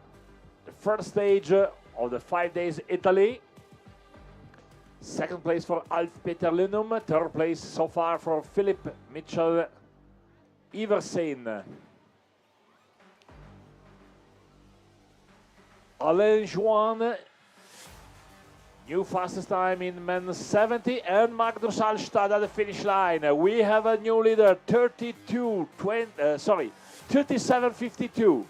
first stage of the 5 days Italy. Second place for Alf Peter Lynum. Third place so far for Philip Mitchell Iversen. Alain Juan, new fastest time in men's 70, and Magnus Alstad at the finish line. We have a new leader, 37.52.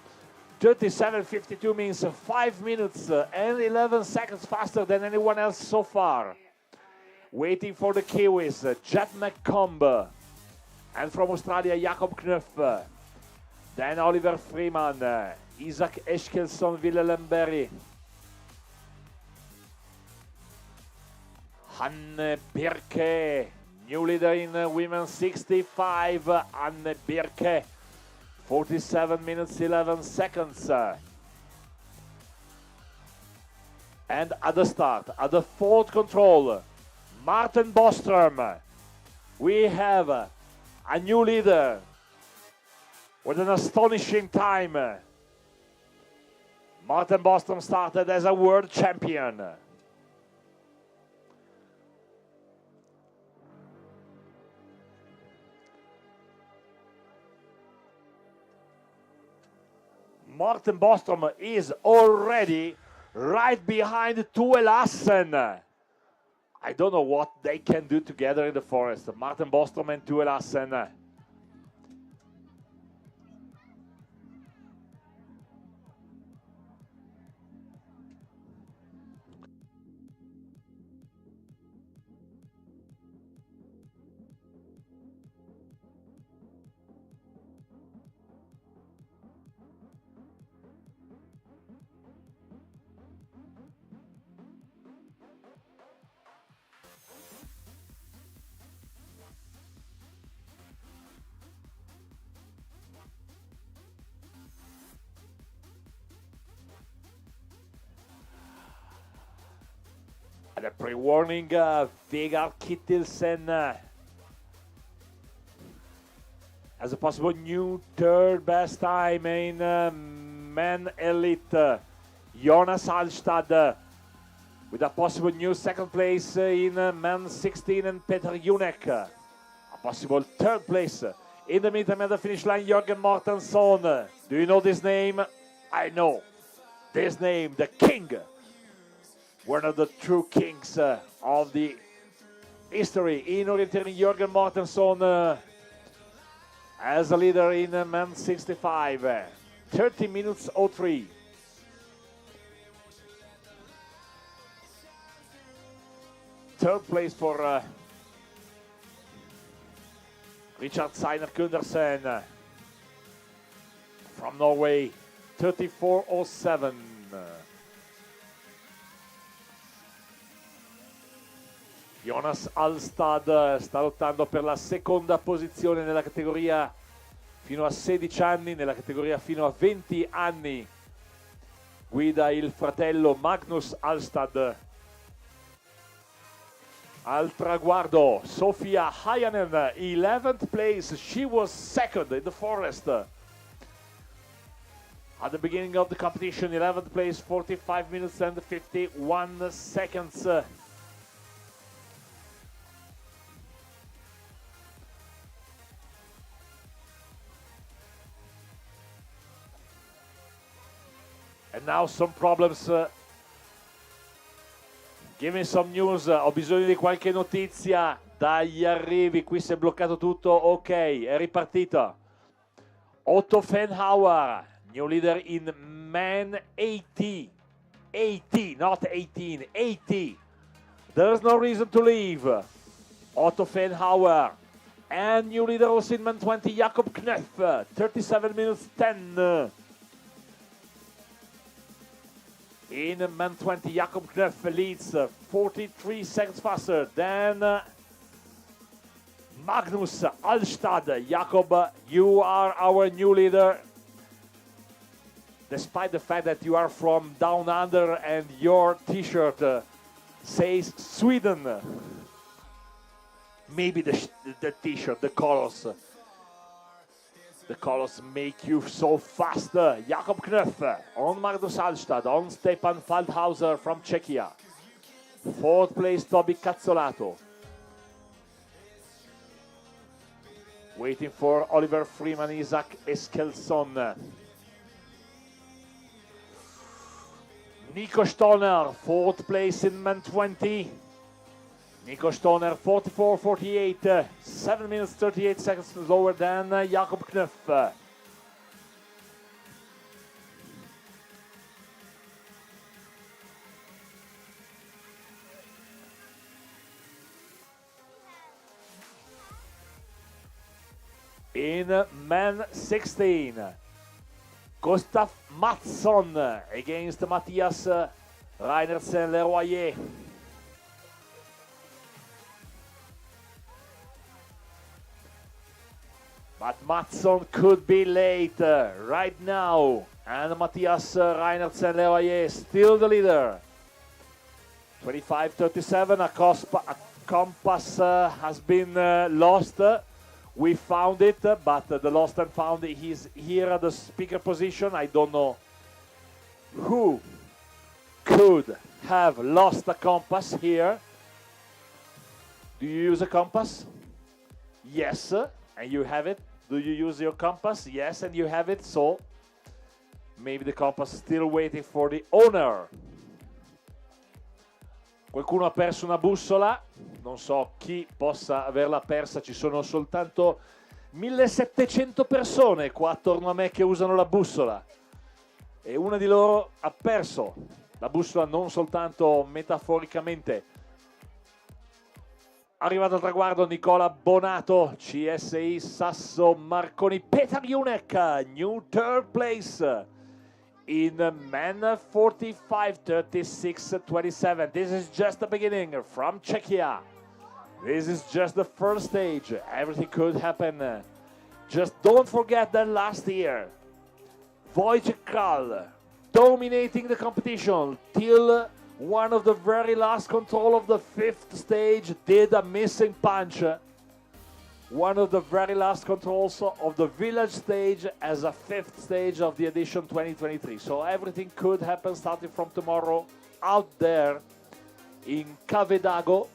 37.52 means 5 minutes and 11 seconds faster than anyone else so far. Waiting for the Kiwis, Jet McComb, and from Australia, Jakob Knuff, then Oliver Freeman, Isaac Eskilsson, Willem Berry, Hanne Birke, new leader in women's 65, Anne Birke, 47 minutes 11 seconds. And at the start, at the fourth control, Martin Bostrom, we have a new leader with an astonishing time. Martin Bostrom started as a world champion. Martin Bostrom is already right behind Tuel Lassen. I don't know what they can do together in the forest. Martin Bostrom and Tuel Lassen. And a pre-warning, Vegard Kittelsen as a possible new third best time in men elite. Jonas Alstad with a possible new second place in men 16, and Peter Junek a possible third place. In the meantime, at the finish line, Jürgen Mortensson. Do you know this name? I know this name, the King. One of the true kings of the history in orienteering, Jürgen Mortensson as a leader in men's 65, 30 minutes 03. Third place for Richard Seiner Kundersen from Norway, 34.07. Jonas Alstad sta lottando per la seconda posizione nella categoria fino a 16 anni, nella categoria fino a 20 anni guida il fratello Magnus Alstad. Al traguardo Sofia Hayanen, 11th place, she was second in the forest. At the beginning of the competition, 11th place, 45 minutes and 51 seconds. And now some problems. Give me some news. Ho bisogno di qualche notizia dagli arrivi. Qui si è bloccato tutto. Ok, è ripartito. Otto Fenhauer, new leader in men 80. 80, not 18. 80. There's no reason to leave. Otto Fenhauer. And new leader also in men 20, Jakob Kneff. 37 minutes 10. In men 20, Jakob Kneff leads 43 seconds faster than Magnus Alstad. Jakob, you are our new leader. Despite the fact that you are from down under and your t-shirt says Sweden. Maybe the t-shirt, the colors The colors make you so fast. Jakob Knöff on Magnus Hallstatt, on Stepan Feldhauser from Czechia. Fourth place, Toby Cazzolato. Waiting for Oliver Freeman, Isaac Eskelsson. Nico Stoner, fourth place in men 20. Nico Stoner, 44-48, 7 minutes 38 seconds lower than Jakob Knöff. In men 16, Gustav Mattsson against Matthias Reinertsen-Leroyer. But Mattsson could be late right now, and Matthias Reinertsen-Leroyer still the leader. 25:37, a compass has been lost. We found it, but the lost and found is here at the speaker position. I don't know who could have lost a compass here. Do you use a compass? Yes, and you have it. Do you use your compass? Yes, and you have it. So maybe the compass is still waiting for the owner. Qualcuno ha perso una bussola, non so chi possa averla persa, ci sono soltanto 1700 persone qua attorno a me che usano la bussola e una di loro ha perso la bussola non soltanto metaforicamente. Arrivato al traguardo Nicola Bonato, CSI Sasso Marconi, Petar Junek, new third place. In men 45, 36, 27. This is just the beginning from Czechia. This is just the first stage. Everything could happen. Just don't forget that last year, Wojciech Kral dominating the competition till one of the very last control of the fifth stage did a missing punch. One of the very last controls of the village stage as a fifth stage of the edition 2023. So everything could happen starting from tomorrow out there in Cavedago.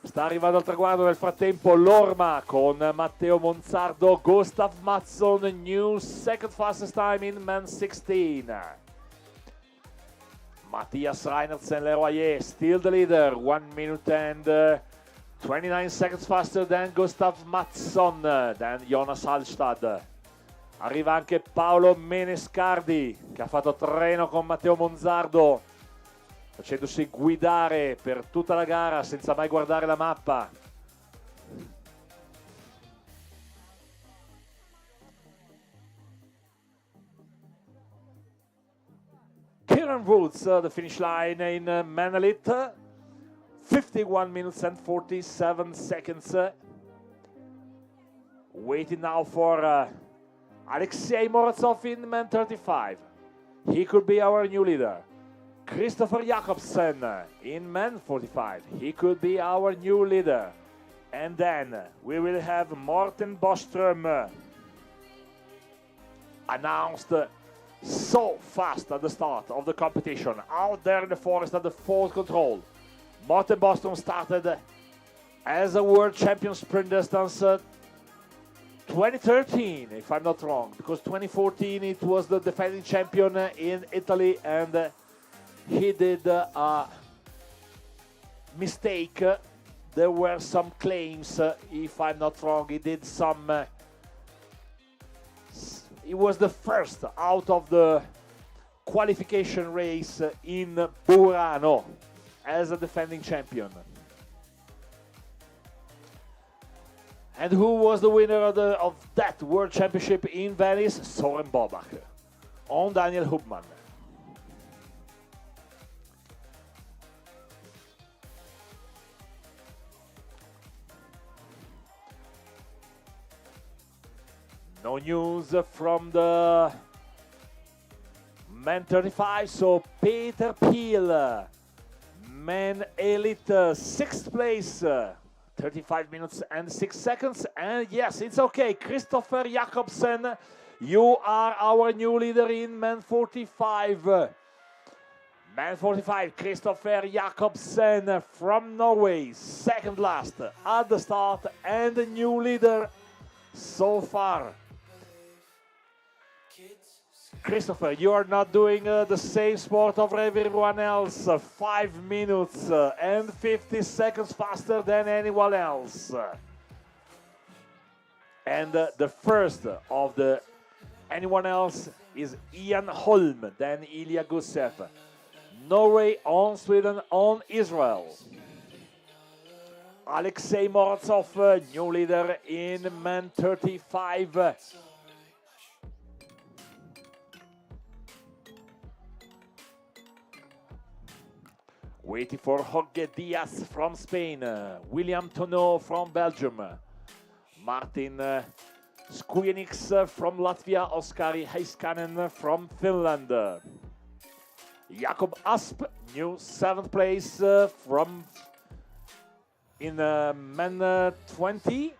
Sta arrivando al traguardo nel frattempo l'Orma con Matteo Monzardo, Gustav Mattsson, new second fastest time in men 16. Matthias Reinertsen-Leroyer still the leader, 1 minute and 29 seconds faster than Gustav Mattsson, than Jonas Hallstatt. Arriva anche Paolo Menescardi che ha fatto treno con Matteo Monzardo, facendosi guidare per tutta la gara senza mai guardare la mappa. Kieran Woods, the finish line in Men Elite. 51 minutes and 47 seconds. Waiting now for Alexei Morozov in men 35. He could be our new leader. Christopher Jakobsen in men 45. He could be our new leader. And then we will have Morten Boström, announced so fast at the start of the competition. Out there in the forest at the fourth control. Morten Boström started as a world champion sprint distance 2013, if I'm not wrong, because 2014 it was the defending champion in Italy and he did a mistake. There were some claims, if I'm not wrong, he did some... He was the first out of the qualification race in Burano as a defending champion. And who was the winner of that World Championship in Venice? Soren Bobach on Daniel Hubmann. No news from the men 35, so Peter Peel, men elite, 6th place, 35 minutes and 6 seconds. And yes, it's okay. Christopher Jakobsen, you are our new leader in men 45. Man 45, Christopher Jakobsen from Norway, second last at the start and the new leader so far. Christopher, you are not doing the same sport of everyone else. 5 minutes and 50 seconds faster than anyone else. And the first of the anyone else is Ian Holm, then Ilya Gusev. Norway on Sweden on Israel. Alexei Morozov, new leader in men 35. Waiting for Jorge Diaz from Spain, William Tonneau from Belgium, Martin Skujeniks from Latvia, Oskari Heiskanen from Finland. Jakob Asp, new 7th place from in men 20,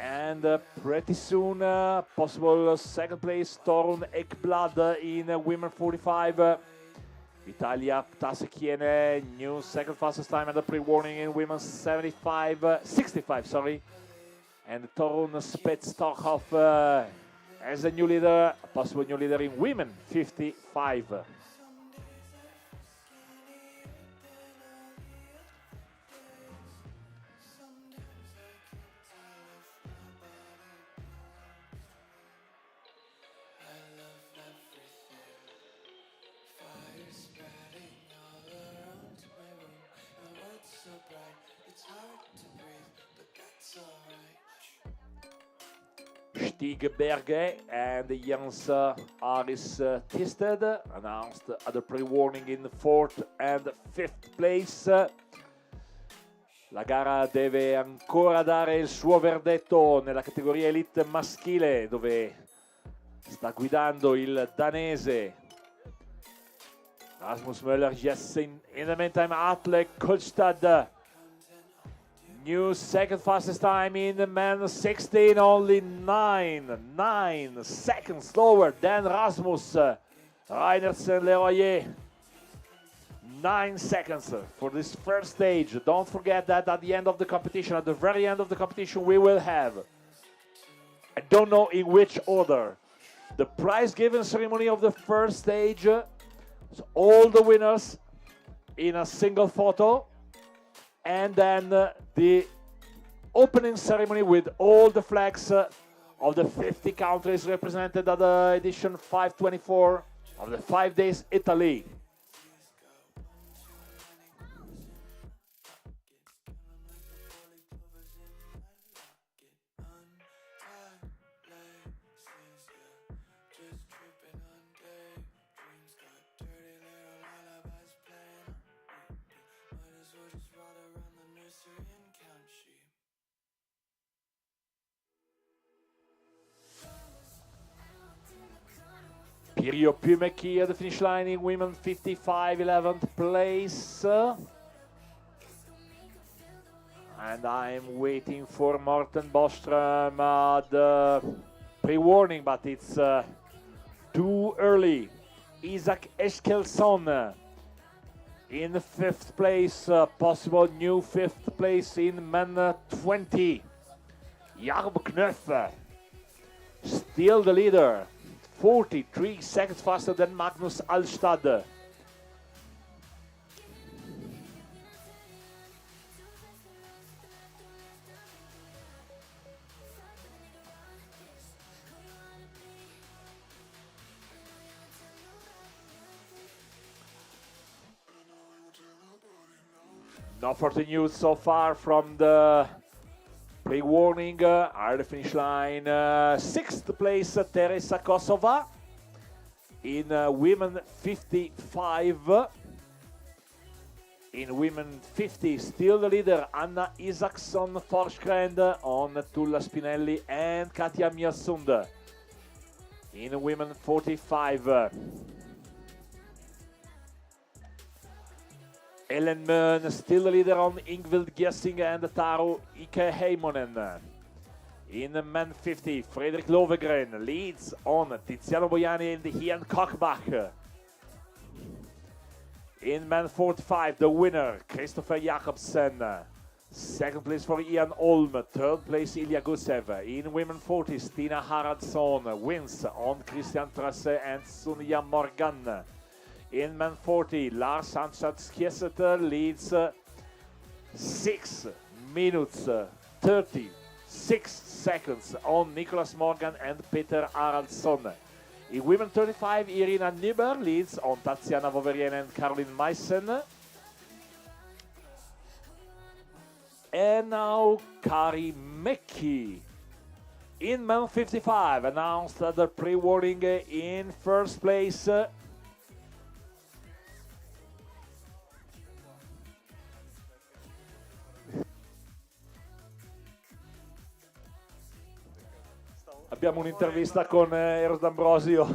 and pretty soon possible 2nd place Torun Ekblad in women 45. Vitalia Ptasekiene, new 2nd fastest time at the pre-warning in women 65, sorry. And Torun Spetstarhoff as a new leader, possible new leader in women 55. Stig Berge and Jens Aris Tisted announced at the pre-warning in 4th and 5th place. La gara deve ancora dare il suo verdetto nella categoria elite maschile, dove sta guidando il danese Rasmus Möller. Yes, in the meantime, Atle Kulstad, new 2nd fastest time in the men 16, only 9 seconds slower than Rasmus Reinertsen Leroyer. 9 seconds for this first stage. Don't forget that at the end of the competition, at the very end of the competition, we will have, I don't know in which order, the prize giving ceremony of the first stage. So all the winners in a single photo, and then the opening ceremony with all the flags of the 50 countries represented at the edition 524 of the 5 days Italy. Pirjo Pymäki at the finish line in women 55, 11th place. And I'm waiting for Morten Boström at the pre-warning, but it's too early. Isaac Eskilsson in 5th place, possible new 5th place in men 20. Jakob Knöff, still the leader. 43 seconds faster than Magnus Alstad. No further news so far from the pre-warning. At the finish line, 6th place Teresa Kosova in women 55. In women 50, still the leader Anna Isaksson Forsgren on Tulla Spinelli and Katja Mjøsund. In women 45. Ellen Mön still the leader on Ingvild Gessing and Taru Ike Heimonen. In men 50, Fredrik Lovegren leads on Tiziano Boiani and Ian Kochbach. In men 45, the winner, Christopher Jakobsen. Second place for Ian Olm, third place Ilya Gusev. In women 40, Stina Haraldsson wins on Christian Trasse and Sunja Morgan. In men 40, Lars Sanchez Kieseter leads 6 minutes 36 seconds on Nicholas Morgan and Peter Haraldsson. In women 35, Irina Nieber leads on Tatiana Voverien and Caroline Meissen. And now Kari Mekki. In men 55, announced at the pre-warning in first place. Abbiamo un'intervista con Eros D'Ambrosio.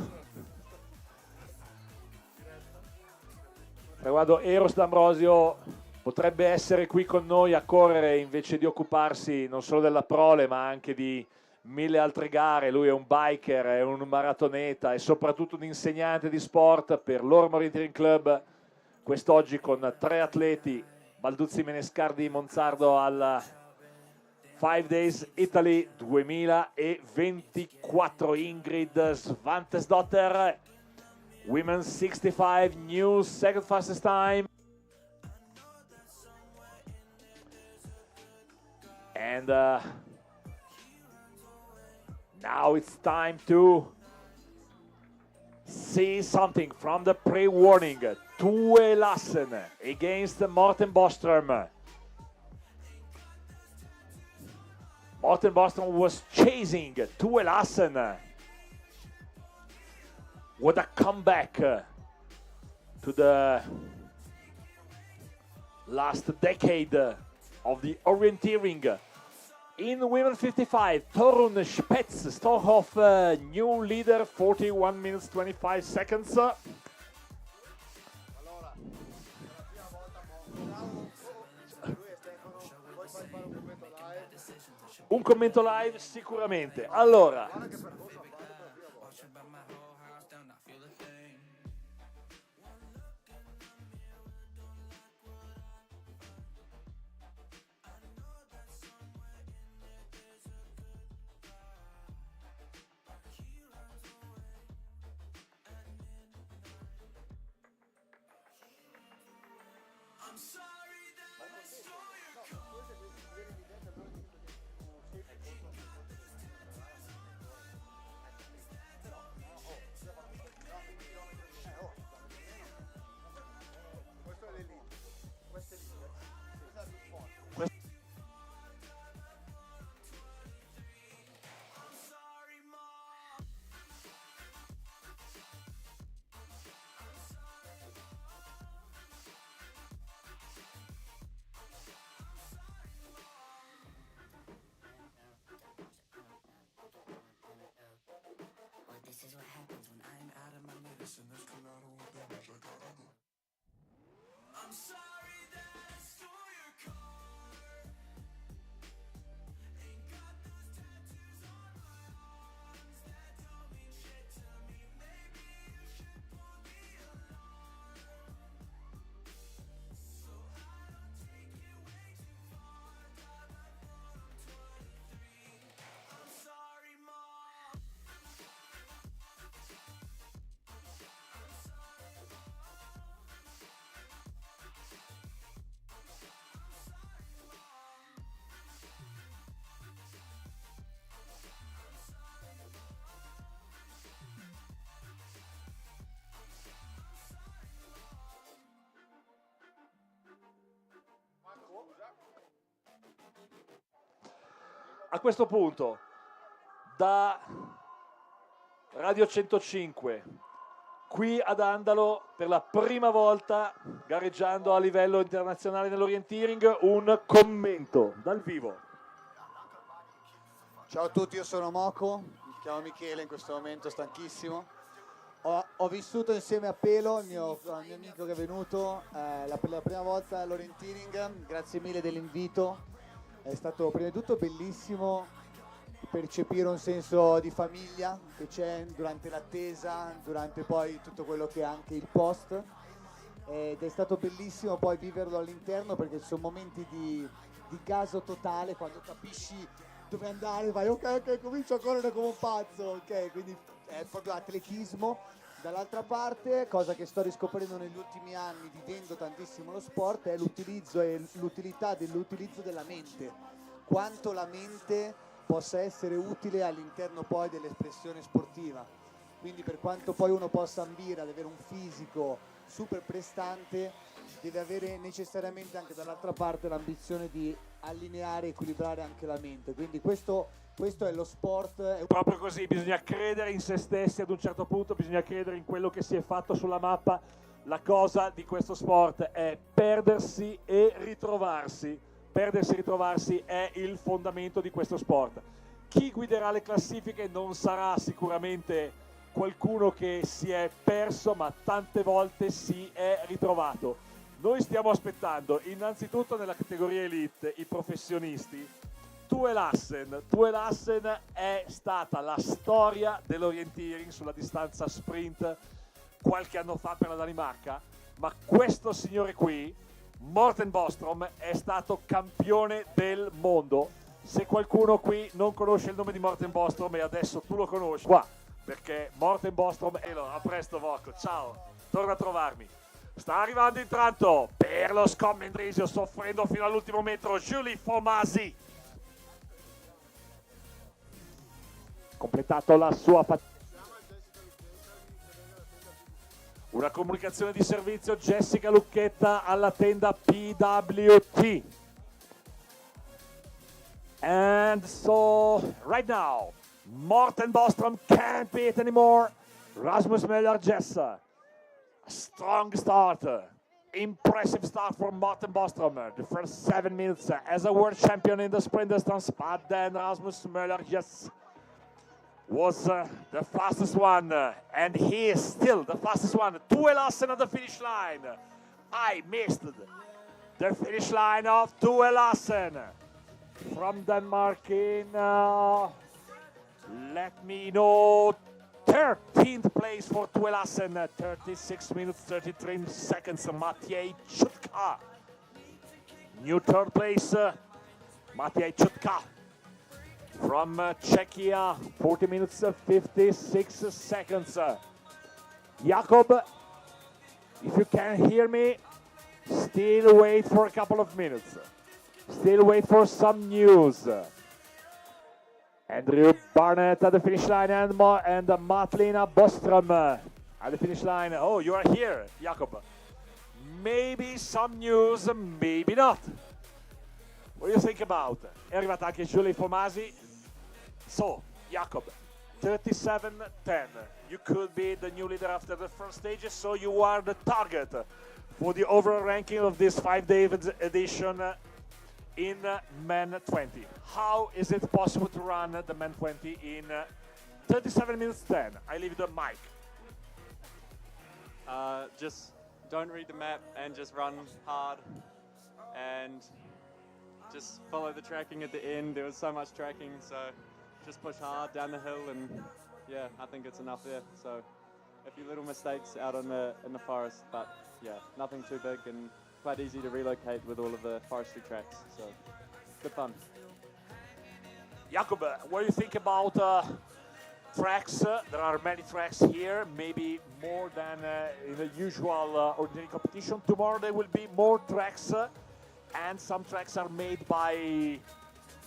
Riguardo Eros D'Ambrosio potrebbe essere qui con noi a correre invece di occuparsi non solo della prole ma anche di 1000 altre gare. Lui è un biker, è un maratoneta e soprattutto un insegnante di sport per l'Ormo Orienteering Club. Quest'oggi con 3 atleti, Balduzzi Menescardi Monzardo al 5 Days Italy 2024. Ingrid Svantesdotter, Women's 65, new second fastest time. And now it's time to see something from the pre-warning. Tue Lassen against Morten Boström. Morten Boström was chasing Tue Lassen. What a comeback to the last decade of the orienteering. In women 55, Torun Spetz, Storhoff, new leader, 41 minutes 25 seconds. Un commento live sicuramente. Allora, This is what happens when I'm out of my medicine. I'm sorry that I stole your car. Ain't got those tattoos on my arms that don't mean shit to me. Maybe you should pull the alarm, so I don't take it way too far. Got my phone on 23. I'm sorry, Mom. a questo punto, da Radio 105, qui ad Andalo, per la prima volta, gareggiando a livello internazionale nell'orienteering, un commento dal vivo. Ciao a tutti, io sono Moco, mi chiamo Michele, in questo momento stanchissimo. Ho vissuto insieme a Pelo, il mio amico che è venuto per la prima volta all'Orienteering. Grazie mille dell'invito. È stato prima di tutto bellissimo percepire un senso di famiglia che c'è durante l'attesa, durante poi tutto quello che è anche il post. Ed è stato bellissimo poi viverlo all'interno, perché ci sono momenti di gaso totale quando capisci dove andare, vai ok, comincio a correre come un pazzo, ok, quindi è proprio atletismo. Dall'altra parte, cosa che sto riscoprendo negli ultimi anni vivendo tantissimo lo sport, è l'utilizzo e l'utilità dell'utilizzo della mente, quanto la mente possa essere utile all'interno poi dell'espressione sportiva. Quindi per quanto poi uno possa ambire ad avere un fisico super prestante, deve avere necessariamente anche dall'altra parte l'ambizione di allineare e equilibrare anche la mente. Quindi questo è lo sport. Proprio così, bisogna credere in se stessi ad un certo punto, bisogna credere in quello che si è fatto sulla mappa. La cosa di questo sport è perdersi e ritrovarsi. Perdersi e ritrovarsi è il fondamento di questo sport. Chi guiderà le classifiche non sarà sicuramente qualcuno che si è perso, ma tante volte si è ritrovato. Noi stiamo aspettando innanzitutto nella categoria elite i professionisti. Tuelassen è stata la storia dell'orienteering sulla distanza sprint qualche anno fa per la Danimarca, ma questo signore qui, Morten Bostrom, è stato campione del mondo. Se qualcuno qui non conosce il nome di Morten Bostrom, e adesso tu lo conosci qua, perché Morten Bostrom a presto Vocco, ciao, torna a trovarmi. Sta arrivando intanto per lo Scomendrisio, soffrendo fino all'ultimo metro, Julie Fomasi. Completato la sua una comunicazione di servizio, Jessica Lucchetta alla tenda PWT. And so, right now, Morten Bostrom can't beat anymore. Rasmus Möller-Jesse. Strong start. Impressive start from Morten Bostrom. The first 7 minutes as a world champion in the sprint distance. But then Rasmus Möller-Jesse was the fastest one, and he is still the fastest one. Tuelassen at the finish line. I missed the finish line of Tuelassen from Denmark in, let me know, 13th place for Tuelassen, 36 minutes, 33 seconds, Matej Chutka. New third place, Matej Chutka. From Czechia, 40 minutes, 56 seconds. Jakob, if you can hear me, still wait for a couple of minutes. Still wait for some news. Andrew Barnett at the finish line and Matlina Bostrom at the finish line. Oh, you are here, Jakob. Maybe some news, maybe not. What do you think about? È arrivata anche Julie Fomasi. So, Jakob, 37-10. You could be the new leader after the first stage, so you are the target for the overall ranking of this 5-day edition in Men 20. How is it possible to run the Men 20 in 37 minutes 10? I leave the mic. Just don't read the map and just run hard and just follow the tracking at the end. There was so much tracking, so just push hard down the hill, and yeah, I think it's enough there. So a few little mistakes out in the forest, but yeah, nothing too big and quite easy to relocate with all of the forestry tracks. So good fun. Jakob, what do you think about tracks? There are many tracks here, maybe more than in the usual ordinary competition. Tomorrow there will be more tracks, and some tracks are made by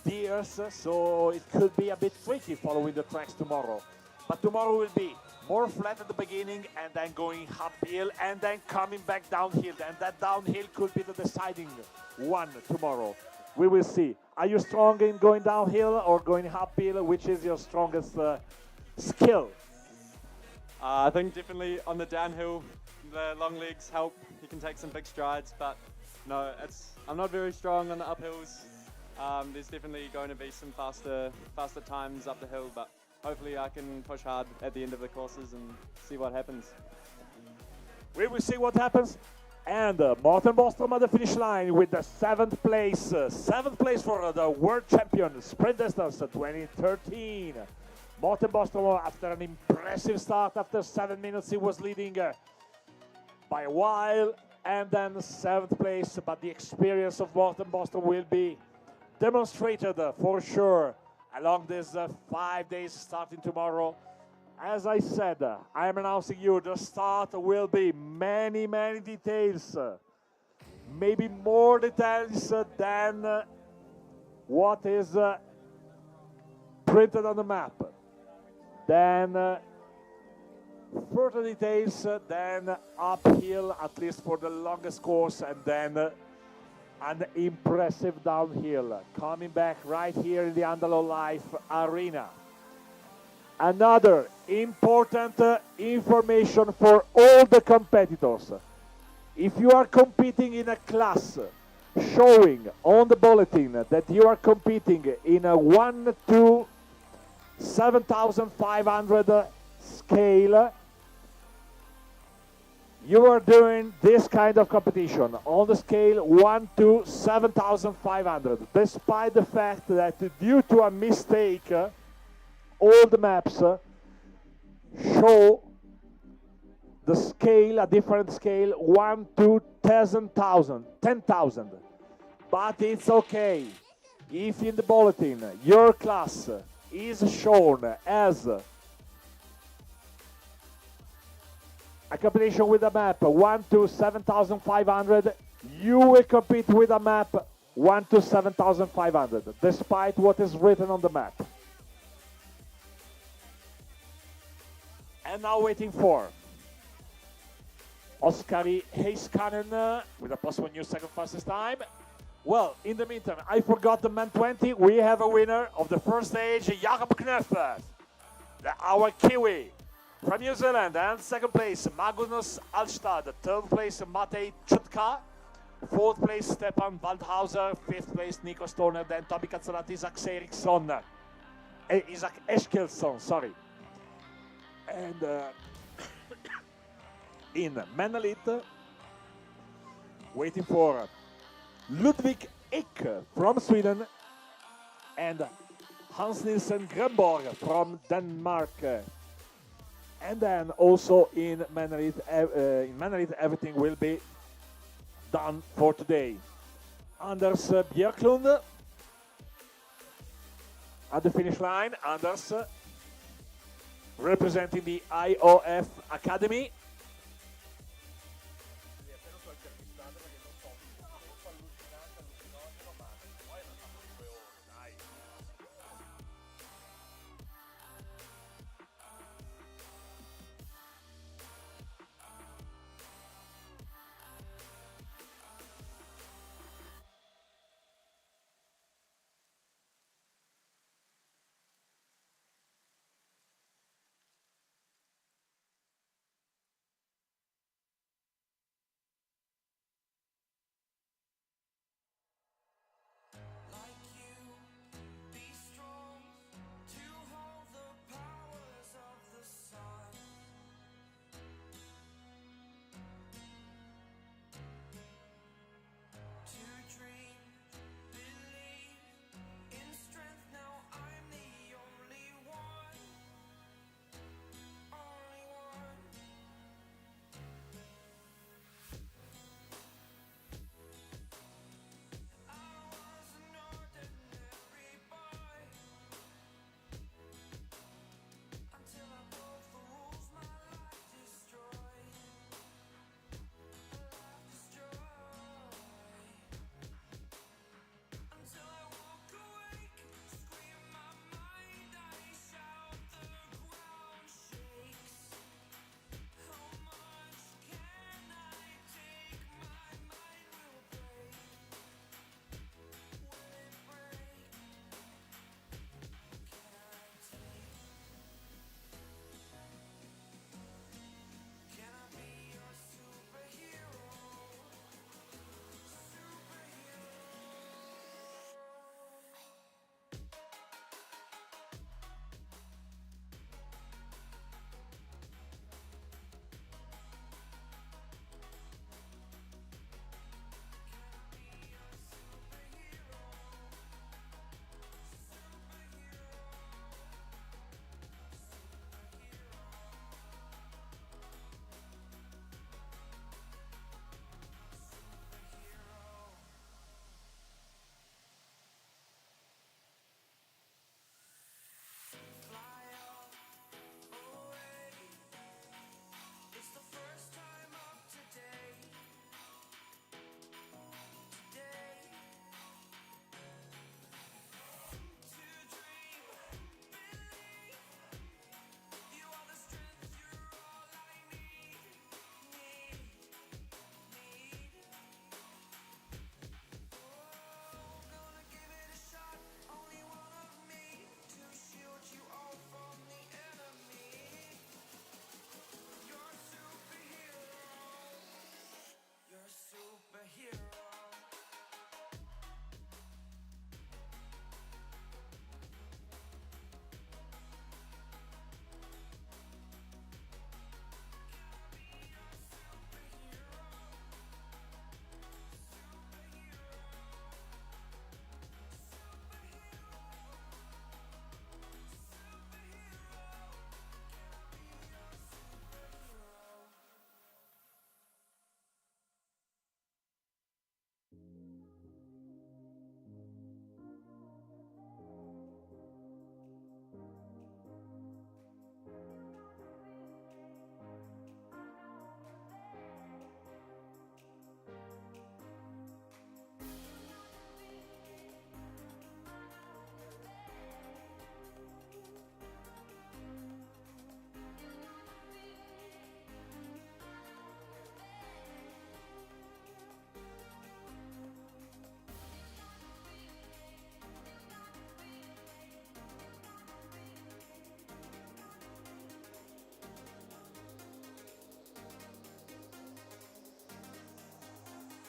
deers, so it could be a bit tricky following the tracks tomorrow. But tomorrow will be more flat at the beginning and then going uphill and then coming back downhill. And that downhill could be the deciding one tomorrow. We will see. Are you strong in going downhill or going uphill? Which is your strongest skill? I think definitely on the downhill, the long legs help. You can take some big strides, but no, I'm not very strong on the uphills. There's definitely going to be some faster times up the hill, but hopefully I can push hard at the end of the courses and see what happens. We will see what happens. And Morten Bostrom at the finish line with the 7th place. 7th place for the world champion, sprint distance 2013. Morten Bostrom, after an impressive start, after 7 minutes, he was leading by a while. And then 7th place, but the experience of Morten Bostrom will be demonstrated for sure along this 5 days starting tomorrow. As I said, I am announcing you the start will be many details, maybe more details than what is printed on the map, then further details, then uphill at least for the longest course, and then an impressive downhill coming back right here in the Andalo Life Arena. Another important information for all the competitors. If you are competing in a class showing on the bulletin that you are competing in a 1 to 7,500 scale, you are doing this kind of competition on the scale 1 to 7,500, despite the fact that due to a mistake, all the maps show the scale, a different scale, 1 to 10,000. But it's okay. If in the bulletin your class is shown as a competition with a map 1 to 7,500, you will compete with a map 1 to 7,500, despite what is written on the map. And now waiting for Oskari Heiskanen with a possible new second fastest time. Well, in the meantime, I forgot the man 20. We have a winner of the first stage, Jakob Knöffer, our Kiwi from New Zealand. And second place, Magnus Alstad. Third place, Matej Chutka. Fourth place, Stefan Waldhauser. Fifth place, Nico Stoner. Then Tobi Katsalat, Isaac Eriksson. Isaac Eskilsson, sorry. And in Menalit, waiting for Ludwig Ek from Sweden and Hans Nielsen Grenborg from Denmark. And then also in Menalit, everything will be done for today. Anders Björklund at the finish line. Anders representing the IOF Academy.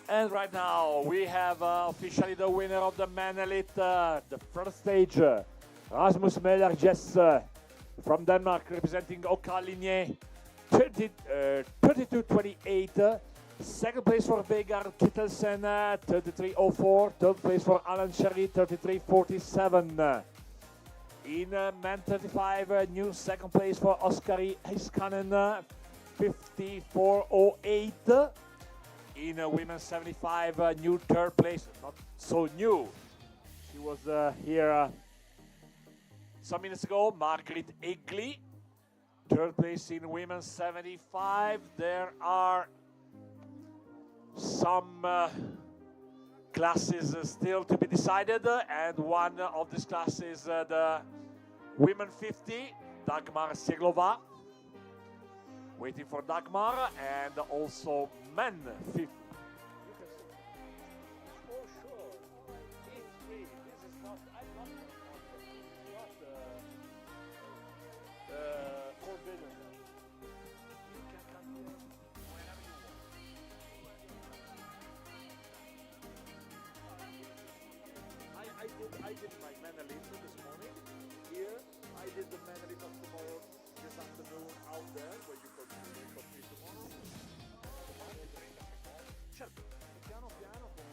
And right now we have officially the winner of the Man Elite, the first stage, Rasmus Møller Jess from Denmark, representing Oka Linje, 32-28. Second place for Vegard Kittelsen, 33-04. Third place for Alan Sherry, 33-47. In men 35, new second place for Oskari Heiskanen, 54-08. In women 75, new third place, not so new. She was here some minutes ago, Margaret Egli. Third place in women 75. There are some classes still to be decided, and one of these classes, the women 50, Dagmar Seglova. Waiting for Dagmar, and also men 50. Oh, sure. It's me. This is not, I'm not forbidden. You can come here whenever you want. I did my Menelith this morning here. I did the Menelith of tomorrow this afternoon out there where you could compete tomorrow. Certo, piano piano poi.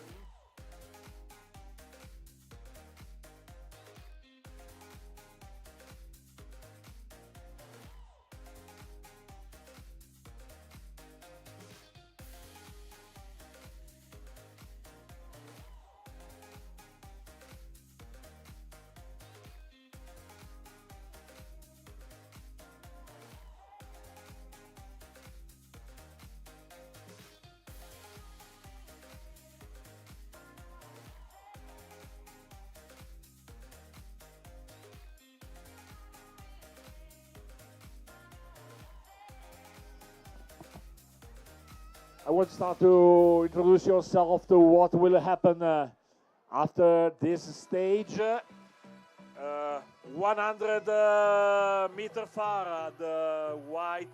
I want to start to introduce yourself to what will happen after this stage. 100 meter far, the white,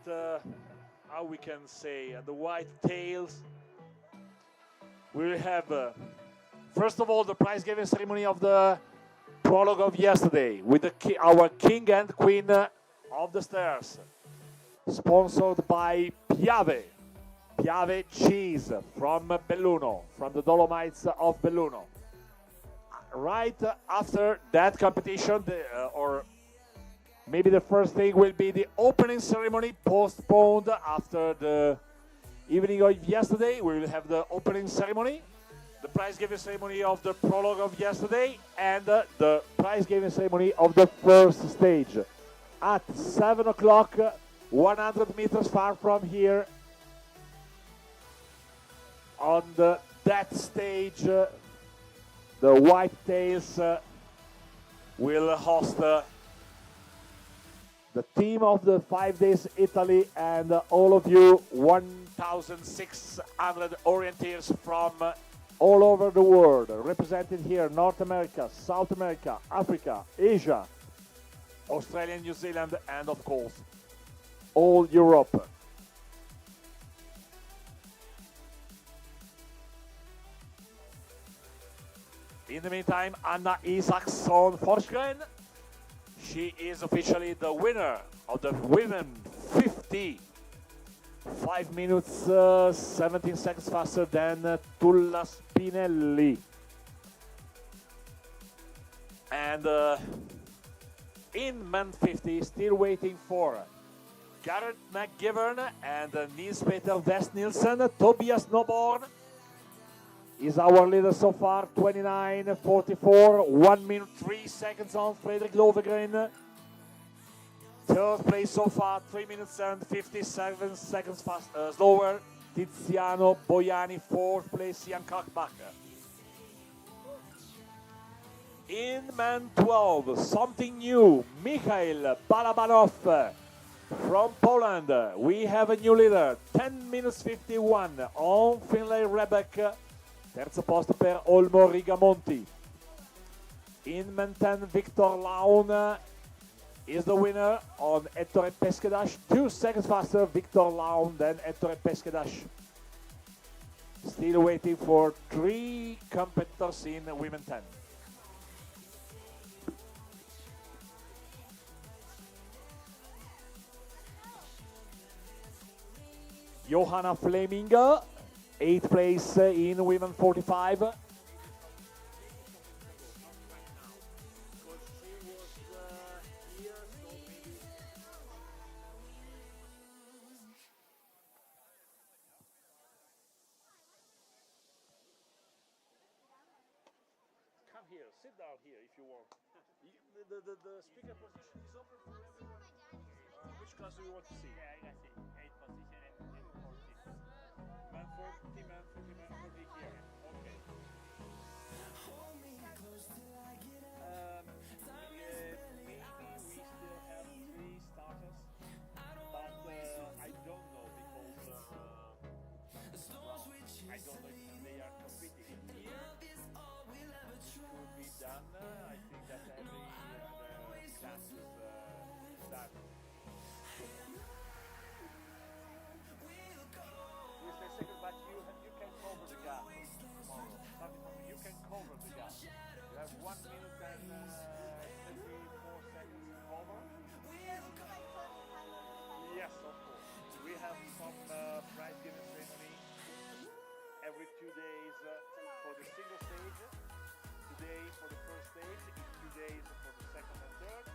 how we can say, the white tails. We'll have, first of all, the prize giving ceremony of the prologue of yesterday with our king and queen of the stairs, sponsored by Piave. Piave cheese from Belluno, from the Dolomites of Belluno. Right after that competition, or maybe the first thing will be the opening ceremony, postponed after the evening of yesterday. We will have the opening ceremony, the prize giving ceremony of the prologue of yesterday, and the prize giving ceremony of the first stage. At 7 o'clock, 100 meters far from here, on that stage, the White Tails will host the team of the 5 days Italy, and all of you 1,600 orienteers from all over the world, represented here: North America, South America, Africa, Asia, Australia, New Zealand, and of course, all Europe. In the meantime, Anna Isaksson Forsgren, she is officially the winner of the women 50. 5 minutes, 17 seconds faster than Tulla Spinelli. And in men 50, still waiting for Garrett McGivern and Nils Peter West Nielsen. Tobias Noborn is our leader so far, 29.44, 1 minute 3 seconds on Fredrik Lovegren. Third place so far, 3 minutes and 57 seconds slower, Tiziano Boiani. Fourth place, Jan Kalkbacher. In men 12, something new, Mikhail Balabanov from Poland. We have a new leader, 10 minutes 51 on Finlay Rebek. Terzo posto per Olmo Rigamonti. In men 10, Victor Laun is the winner on Ettore Peskedash. 2 seconds faster, Victor Laun, than Ettore Peskedash. Still waiting for 3 competitors in women 10. Johanna Fleming, 8th place in women 45. Come here, sit down here if you want. The speaker position is open for everyone. Which class do you want to see? Yeah, I see. 8 position and 40. Man 40, man 40, man 40 here. Okay. Maybe we still have 3 starters, but I don't know because well, I don't know if they are competing here. Could be done. I think that every other class is done. We stay second, but you can cover the gap tomorrow. Starting from you can cover the gap. You have 1 minute and 34 seconds to cover. Yes, of course. We have some prize giving ceremony every 2 days for the single stage. Today for the first stage, in 2 days for the second and third.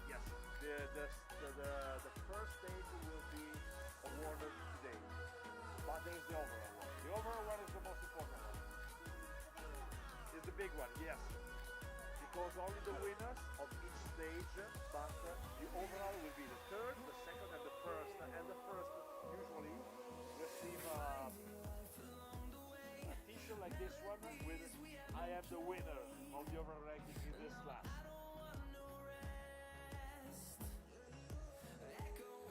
Yes, the first stage will be awarded today. But there's the overall one. The overall one is the most important one. It's the big one, yes. Because only the winners of each stage, but the overall will be the third, the second and the first. And the first usually receive a t-shirt like this one with I am the winner of the overall ranking in this class.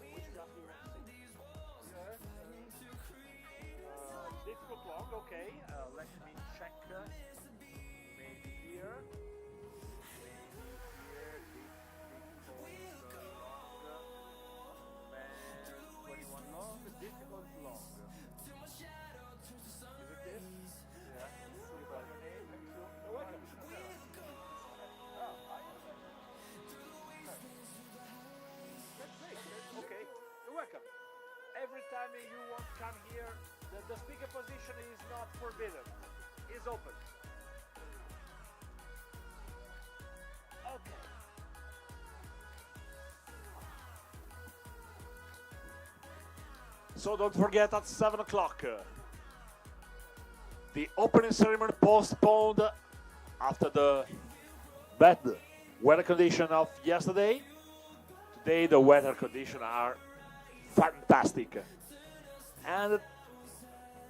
Which class do you want to see? Difficult long, okay. Let me check. Maybe here. Difficult long. Man 21 long. Difficult long. Is it this? Yeah. You're welcome. That's great. Okay. You're welcome. Every time you want to come here, the speaker position is not forbidden. It's open. Okay. So don't forget at 7 o'clock. The opening ceremony postponed after the bad weather condition of yesterday. Today the weather conditions are fantastic. And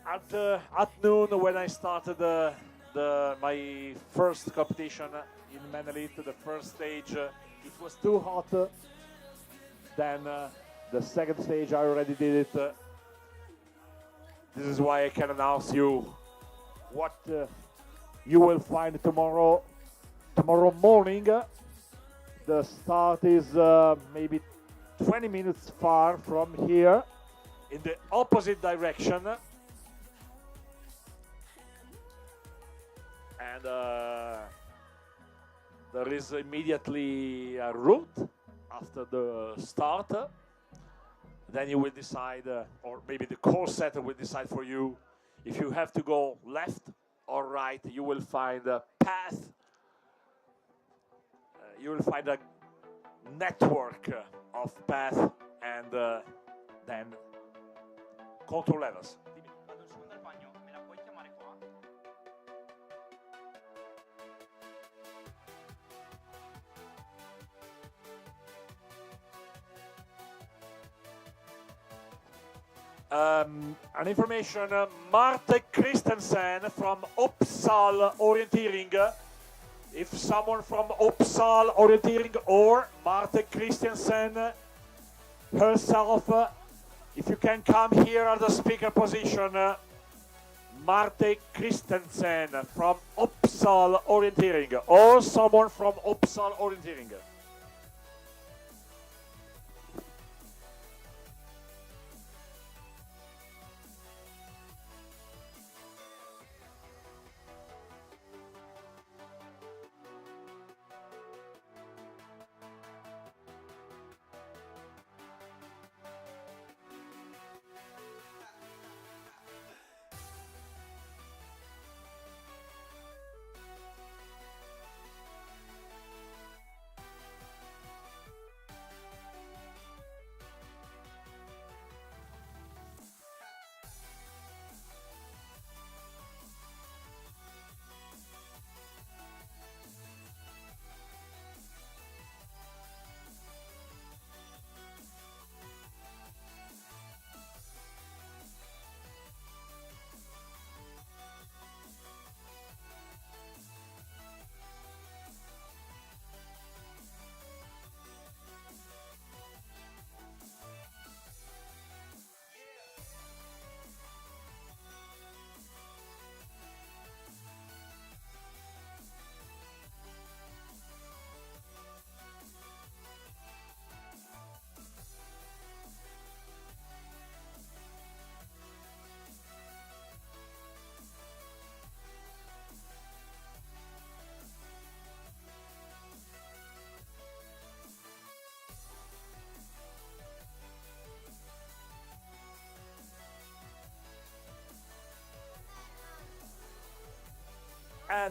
at noon when I started my first competition in Menelite, the first stage, it was too hot. Then the second stage I already did it. This is why I can announce you what you will find tomorrow morning. The start is maybe 20 minutes far from here in the opposite direction. And there is immediately a route after the start. Then you will decide, or maybe the course setter will decide for you, if you have to go left or right. You will find a path. You will find a network of path and then control levels. Vado un secondo al bagno, me la puoi chiamare qua? An information, Marte Christensen from Uppsala Orientering. If someone from Uppsala Orientering or Marte Christensen herself, if you can come here at the speaker position, Marte Christensen from Uppsala Orientering or someone from Uppsala Orientering.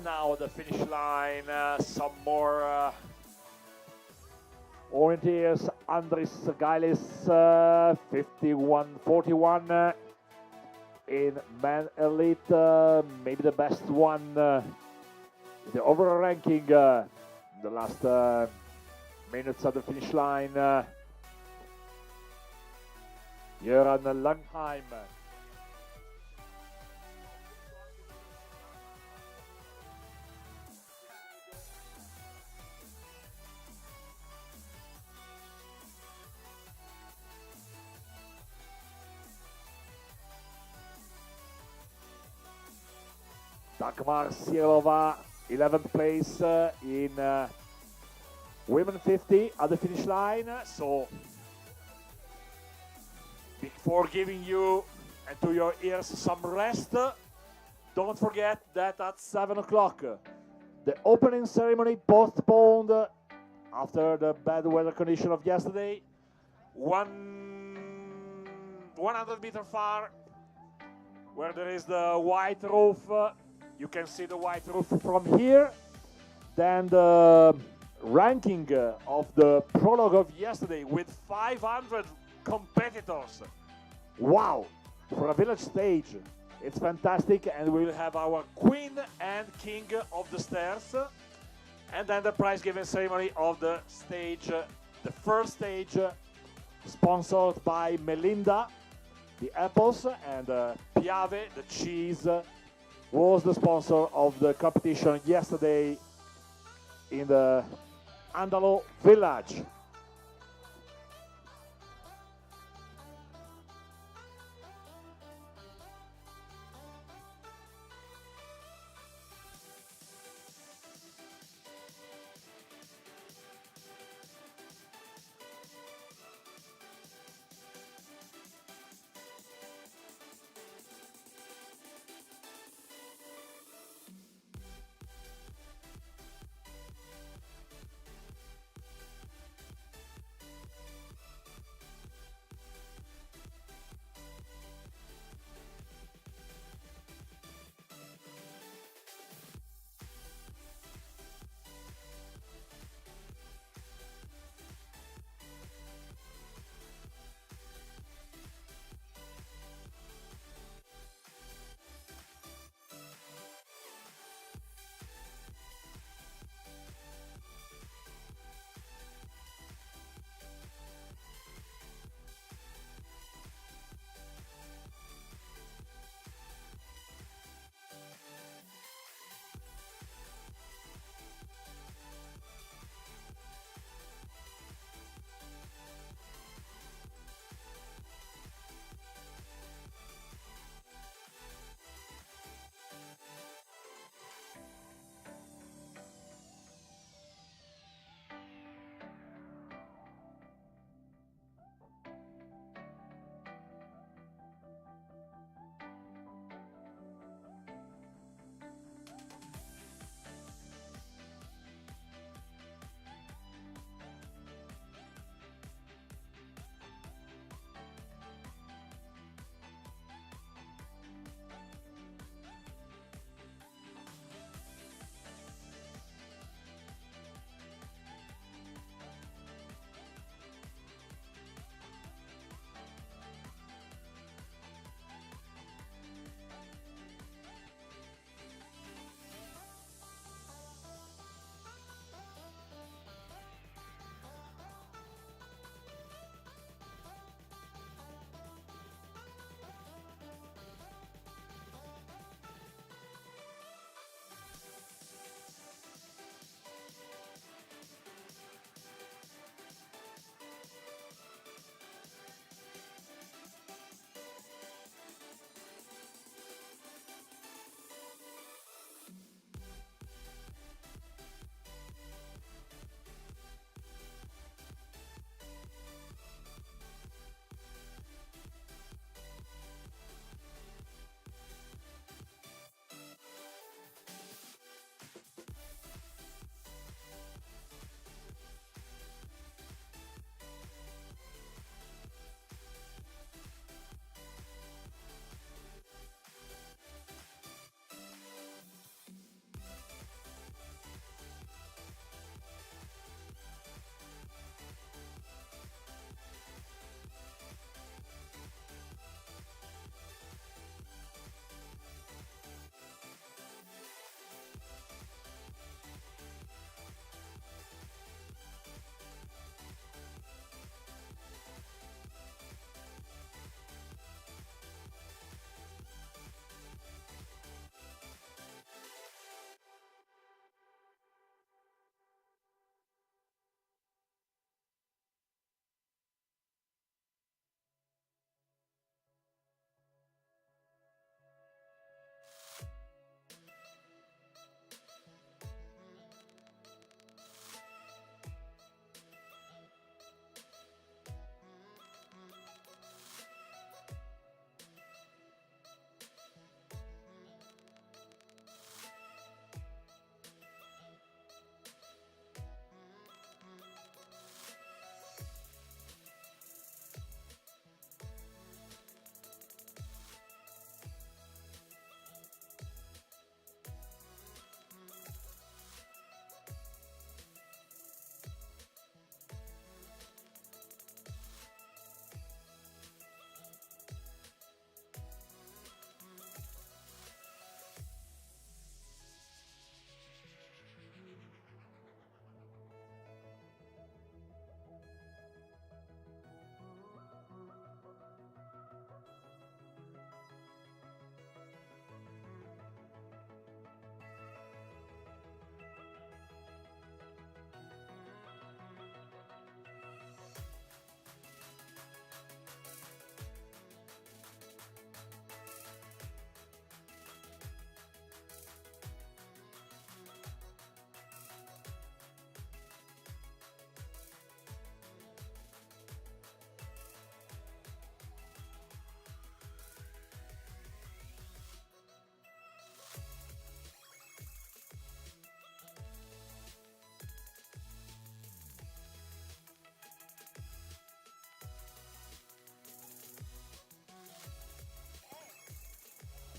Now the finish line, some more volunteers. Andris Gailis, 51-41 in man elite, maybe the best one in the overall ranking. The last minutes of the finish line. Göran Langheim. Dagmar Sirova, 11th place in women 50 at the finish line. So before giving you and to your ears some rest, don't forget that at 7 o'clock, the opening ceremony postponed after the bad weather condition of yesterday. 100 meter far, where there is the white roof. You can see the white roof from here. Then the ranking of the prologue of yesterday with 500 competitors. Wow, for a village stage, it's fantastic. And we'll have our queen and king of the stairs. And then the prize giving ceremony of the stage, the first stage, sponsored by Melinda. The apples and Piave, the cheese, was the sponsor of the competition yesterday in the Andalo village.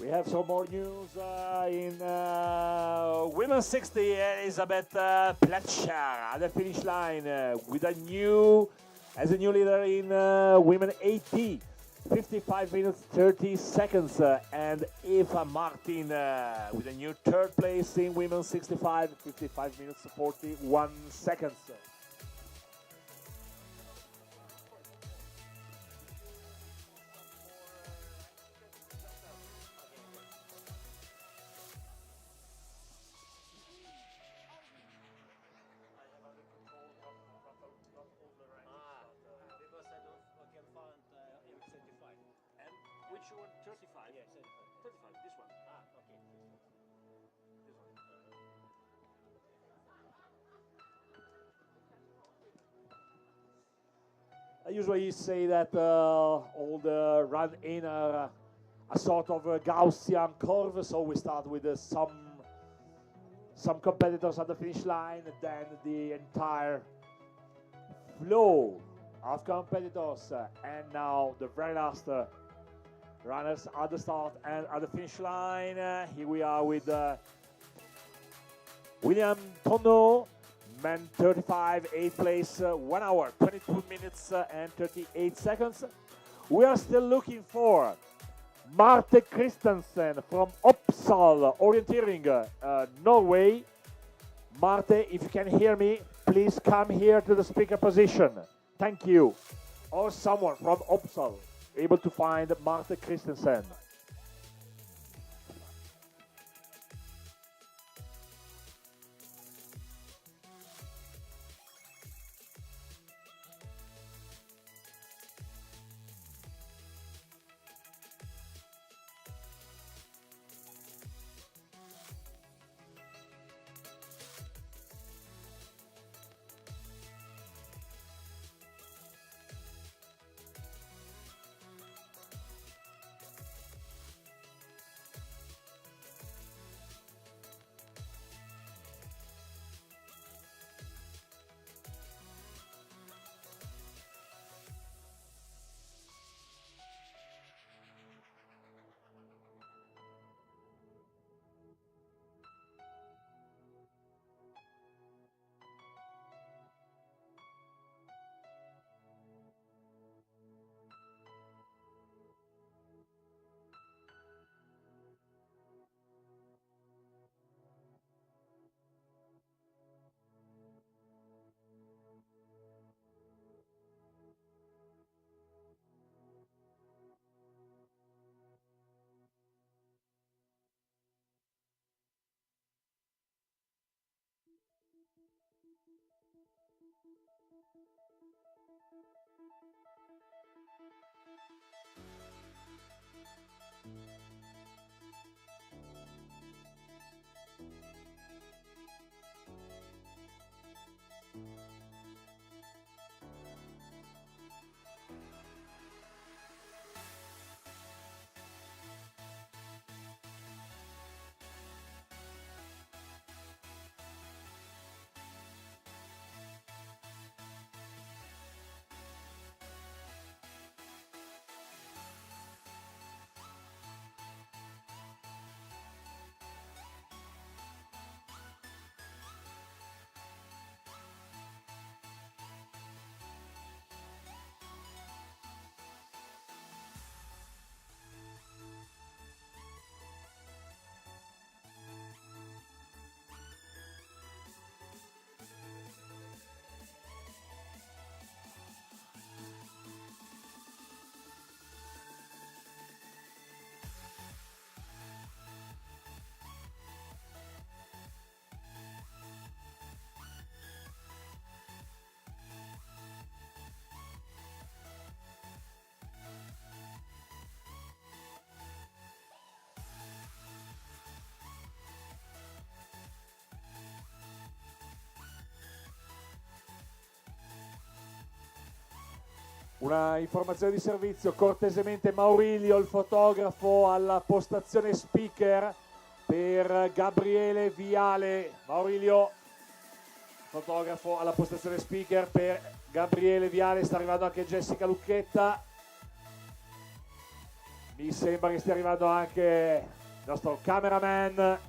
We have some more news in women's 60. Elizabeth Pletcher at the finish line with a new leader in women 80. 55 minutes 30 seconds and Eva Martin with a new third place in women's 65. 55 minutes 41 seconds. Because I don't can find M35. And which one? 35? Yes, 35, this one. okay. This one. I usually say that all the run in are a sort of a Gaussian curve, so we start with some competitors at the finish line, and then the entire flow of competitors, and now the very last runners at the start and at the finish line. Here we are with William Tonneau, men 35, 8th place, 1 hour, 22 minutes and 38 seconds. We are still looking for Marte Christensen from Oppsal, orienteering, Norway. Marte, if you can hear me, please come here to the speaker position. Thank you. Or someone from Oppsal able to find Marte Christensen. Una informazione di servizio, cortesemente Maurilio, il fotografo, alla postazione speaker per Gabriele Viale. Maurilio, fotografo alla postazione speaker per Gabriele Viale, sta arrivando anche Jessica Lucchetta. Mi sembra che stia arrivando anche il nostro cameraman.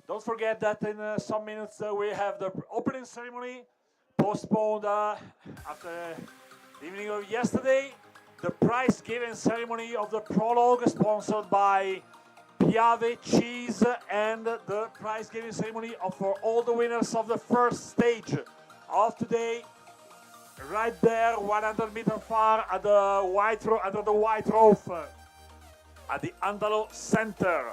Don't forget that in some minutes we have the opening ceremony postponed after the evening of yesterday. The prize giving ceremony of the prologue sponsored by Piave Cheese and the prize giving ceremony for all the winners of the first stage of today. Right there, 100-meter far at the white under the white roof at the Andalo Center.